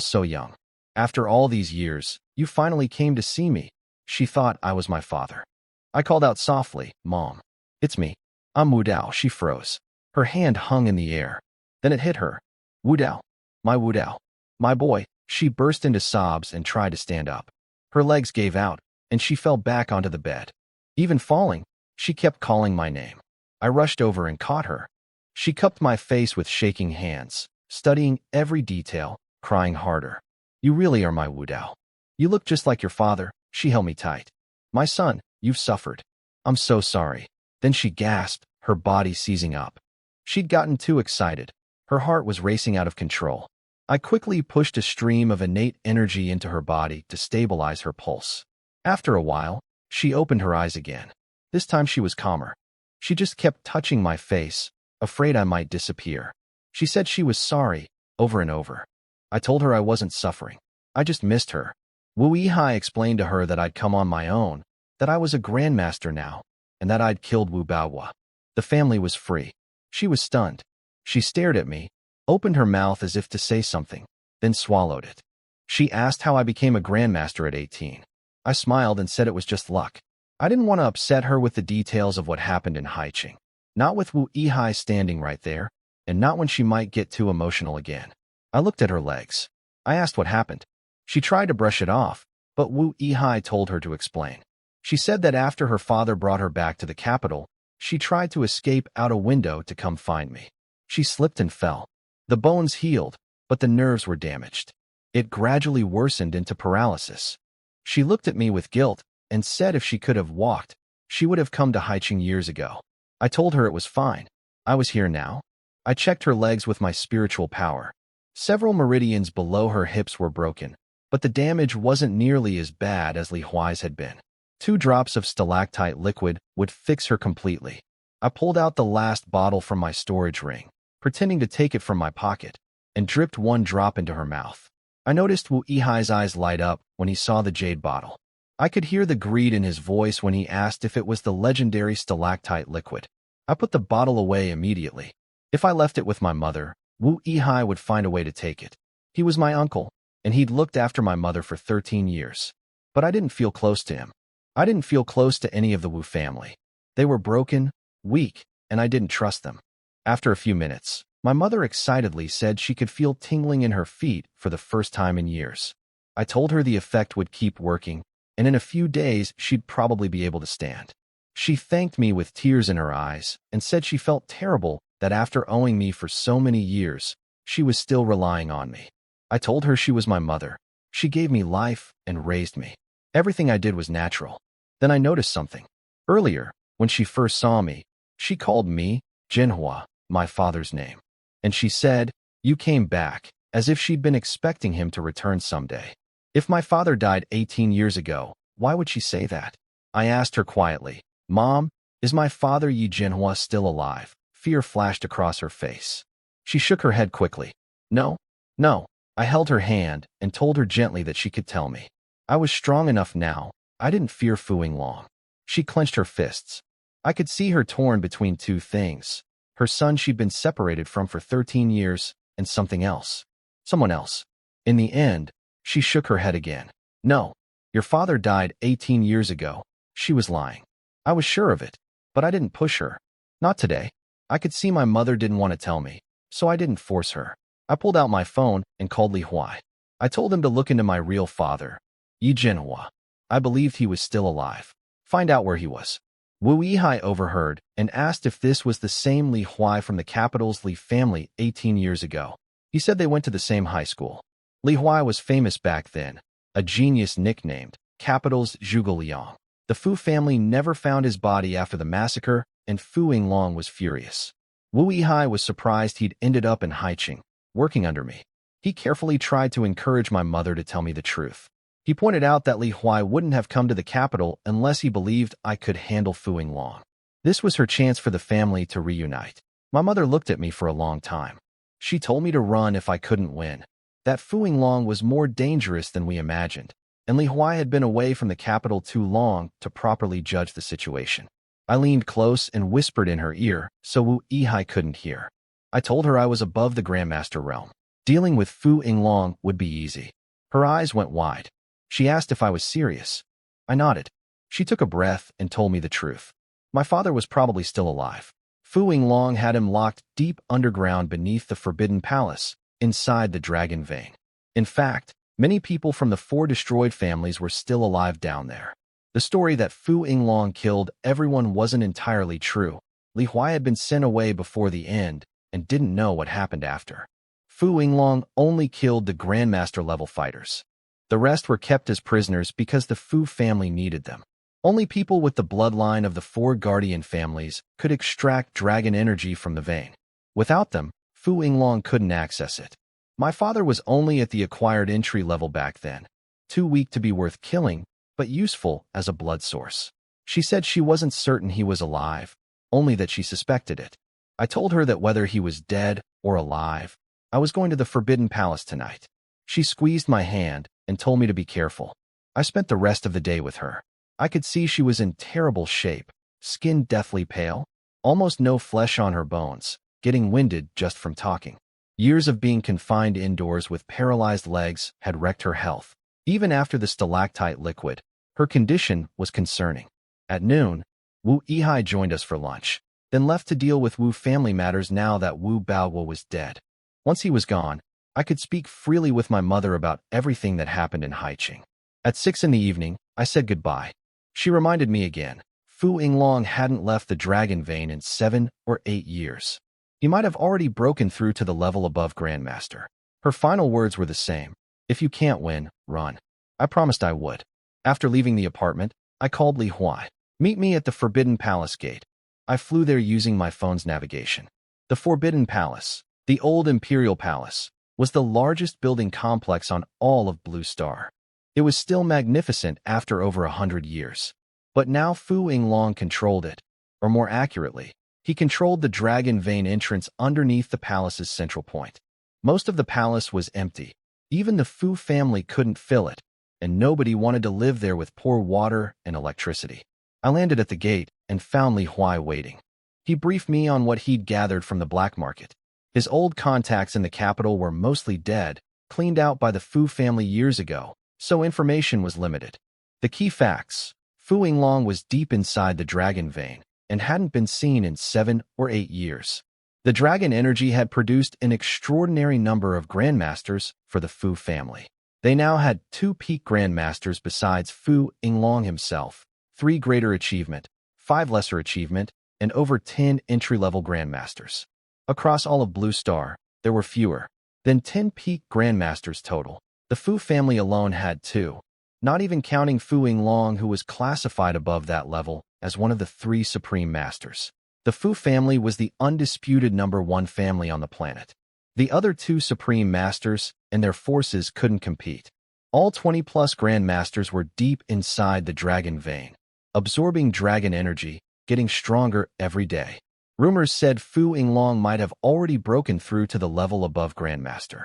so young. After all these years, you finally came to see me." She thought I was my father. I called out softly, "Mom, it's me. I'm Wu Dao." She froze. Her hand hung in the air. Then it hit her. "Wu Dao, my Wu Dao, my boy." She burst into sobs and tried to stand up. Her legs gave out, and she fell back onto the bed. Even falling, she kept calling my name. I rushed over and caught her. She cupped my face with shaking hands, studying every detail, crying harder. "You really are my Wu Dao. You look just like your father." She held me tight. "My son, you've suffered. I'm so sorry." Then she gasped, her body seizing up. She'd gotten too excited. Her heart was racing out of control. I quickly pushed a stream of innate energy into her body to stabilize her pulse. After a while, she opened her eyes again. This time she was calmer. She just kept touching my face, afraid I might disappear. She said she was sorry, over and over. I told her I wasn't suffering. I just missed her. Wu Yihai explained to her that I'd come on my own, that I was a grandmaster now, and that I'd killed Wu Baohua. The family was free. She was stunned. She stared at me, opened her mouth as if to say something, then swallowed it. She asked how I became a grandmaster at 18. I smiled and said it was just luck. I didn't want to upset her with the details of what happened in Haicheng. Not with Wu Yihai standing right there, and not when she might get too emotional again. I looked at her legs. I asked what happened. She tried to brush it off, but Wu Yihai told her to explain. She said that after her father brought her back to the capital, she tried to escape out a window to come find me. She slipped and fell. The bones healed, but the nerves were damaged. It gradually worsened into paralysis. She looked at me with guilt and said if she could have walked, she would have come to Haicheng years ago. I told her it was fine. I was here now. I checked her legs with my spiritual power. Several meridians below her hips were broken, but the damage wasn't nearly as bad as Li Huai's had been. 2 drops of stalactite liquid would fix her completely. I pulled out the last bottle from my storage ring, pretending to take it from my pocket, and dripped 1 drop into her mouth. I noticed Wu Yihai's eyes light up when he saw the jade bottle. I could hear the greed in his voice when he asked if it was the legendary stalactite liquid. I put the bottle away immediately. If I left it with my mother, Wu Yihai would find a way to take it. He was my uncle, and he'd looked after my mother for 13 years. But I didn't feel close to him. I didn't feel close to any of the Wu family. They were broken, weak, and I didn't trust them. After a few minutes, my mother excitedly said she could feel tingling in her feet for the first time in years. I told her the effect would keep working, and in a few days she'd probably be able to stand. She thanked me with tears in her eyes and said she felt terrible that after owing me for so many years, she was still relying on me. I told her she was my mother. She gave me life and raised me. Everything I did was natural. Then I noticed something. Earlier, when she first saw me, she called me Jinhua, my father's name. And she said, "You came back," as if she'd been expecting him to return someday. If my father died 18 years ago, Why would she say that? I asked her quietly. Mom, is my father Yi Jinhua still alive? Fear flashed across her face. She shook her head quickly. No, no. I held her hand and told her gently that she could tell me. I was strong enough now. I didn't fear Fu Yinglong. She clenched her fists. I could see her torn between two things. Her son she'd been separated from for 13 years and something else. Someone else. In the end, she shook her head again. No, your father died 18 years ago. She was lying. I was sure of it, but I didn't push her. Not today. I could see my mother didn't want to tell me, so I didn't force her. I pulled out my phone and called Li Huai. I told him to look into my real father, Yi Jinhua. I believed he was still alive. Find out where he was. Wu Yihai overheard and asked if this was the same Li Huai from the capital's Li family 18 years ago. He said they went to the same high school. Li Huai was famous back then, a genius nicknamed capital's Zhuge Liang. The Fu family never found his body after the massacre, and Fu Yinglong was furious. Wu Yihai was surprised he'd ended up in Haicheng, working under me. He carefully tried to encourage my mother to tell me the truth. He pointed out that Li Huai wouldn't have come to the capital unless he believed I could handle Fu Yinglong. This was her chance for the family to reunite. My mother looked at me for a long time. She told me to run if I couldn't win. That Fu Yinglong was more dangerous than we imagined, and Li Huai had been away from the capital too long to properly judge the situation. I leaned close and whispered in her ear so Wu Yihai couldn't hear. I told her I was above the Grandmaster realm. Dealing with Fu Yinglong would be easy. Her eyes went wide. She asked if I was serious. I nodded. She took a breath and told me the truth. My father was probably still alive. Fu Yinglong had him locked deep underground beneath the Forbidden Palace, inside the Dragon Vein. In fact, many people from the 4 destroyed families were still alive down there. The story that Fu Yinglong killed everyone wasn't entirely true. Li Huai had been sent away before the end and didn't know what happened after. Fu Yinglong only killed the Grandmaster-level fighters. The rest were kept as prisoners because the Fu family needed them. Only people with the bloodline of the 4 guardian families could extract dragon energy from the vein. Without them, Fu Yinglong couldn't access it. My father was only at the acquired entry level back then, too weak to be worth killing, but useful as a blood source. She said she wasn't certain he was alive, only that she suspected it. I told her that whether he was dead or alive, I was going to the Forbidden Palace tonight. She squeezed my hand and told me to be careful. I spent the rest of the day with her. I could see she was in terrible shape, skin deathly pale, almost no flesh on her bones, getting winded just from talking. Years of being confined indoors with paralyzed legs had wrecked her health. Even after the stalactite liquid, her condition was concerning. At noon, Wu Yihai joined us for lunch, then left to deal with Wu family matters now that Wu Baoguo was dead. Once he was gone, I could speak freely with my mother about everything that happened in Haicheng. At 6 in the evening, I said goodbye. She reminded me again, Fu Yinglong hadn't left the Dragon Vein in 7 or 8 years. He might have already broken through to the level above Grandmaster. Her final words were the same. If you can't win, run. I promised I would. After leaving the apartment, I called Li Huai. Meet me at the Forbidden Palace gate. I flew there using my phone's navigation. The Forbidden Palace, the old Imperial Palace, was the largest building complex on all of Blue Star. It was still magnificent after over 100 years. But now Fu Yinglong controlled it, or more accurately, he controlled the Dragon Vein entrance underneath the palace's central point. Most of the palace was empty. Even the Fu family couldn't fill it, and nobody wanted to live there with poor water and electricity. I landed at the gate and found Li Huai waiting. He briefed me on what he'd gathered from the black market. His old contacts in the capital were mostly dead, cleaned out by the Fu family years ago, so information was limited. The key facts: Fu Yinglong was deep inside the Dragon Vein and hadn't been seen in 7 or 8 years. The dragon energy had produced an extraordinary number of grandmasters for the Fu family. They now had 2 peak grandmasters besides Fu Yinglong himself, 3 greater achievement, 5 lesser achievement, and over 10 entry-level grandmasters. Across all of Blue Star, there were fewer than 10 peak grandmasters total. The Fu family alone had 2, not even counting Fu Yinglong, who was classified above that level as one of the 3 supreme masters. The Fu family was the undisputed #1 family on the planet. The other 2 supreme masters and their forces couldn't compete. All 20-plus grandmasters were deep inside the dragon vein, absorbing dragon energy, getting stronger every day. Rumors said Fu Yinglong might have already broken through to the level above grandmaster.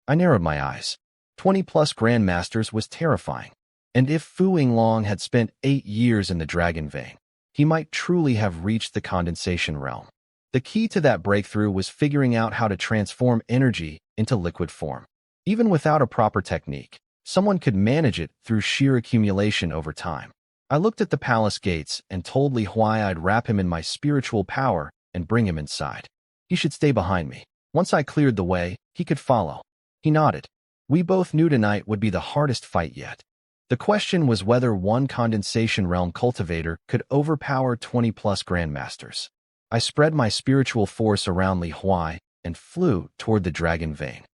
I narrowed my eyes. 20-plus grandmasters was terrifying. And if Fu Yinglong had spent 8 years in the dragon vein, he might truly have reached the condensation realm. The key to that breakthrough was figuring out how to transform energy into liquid form. Even without a proper technique, someone could manage it through sheer accumulation over time. I looked at the palace gates and told Li Huai I'd wrap him in my spiritual power and bring him inside. He should stay behind me. Once I cleared the way, he could follow. He nodded. We both knew tonight would be the hardest fight yet. The question was whether one condensation realm cultivator could overpower 20-plus grandmasters. I spread my spiritual force around Li Huai and flew toward the dragon vein.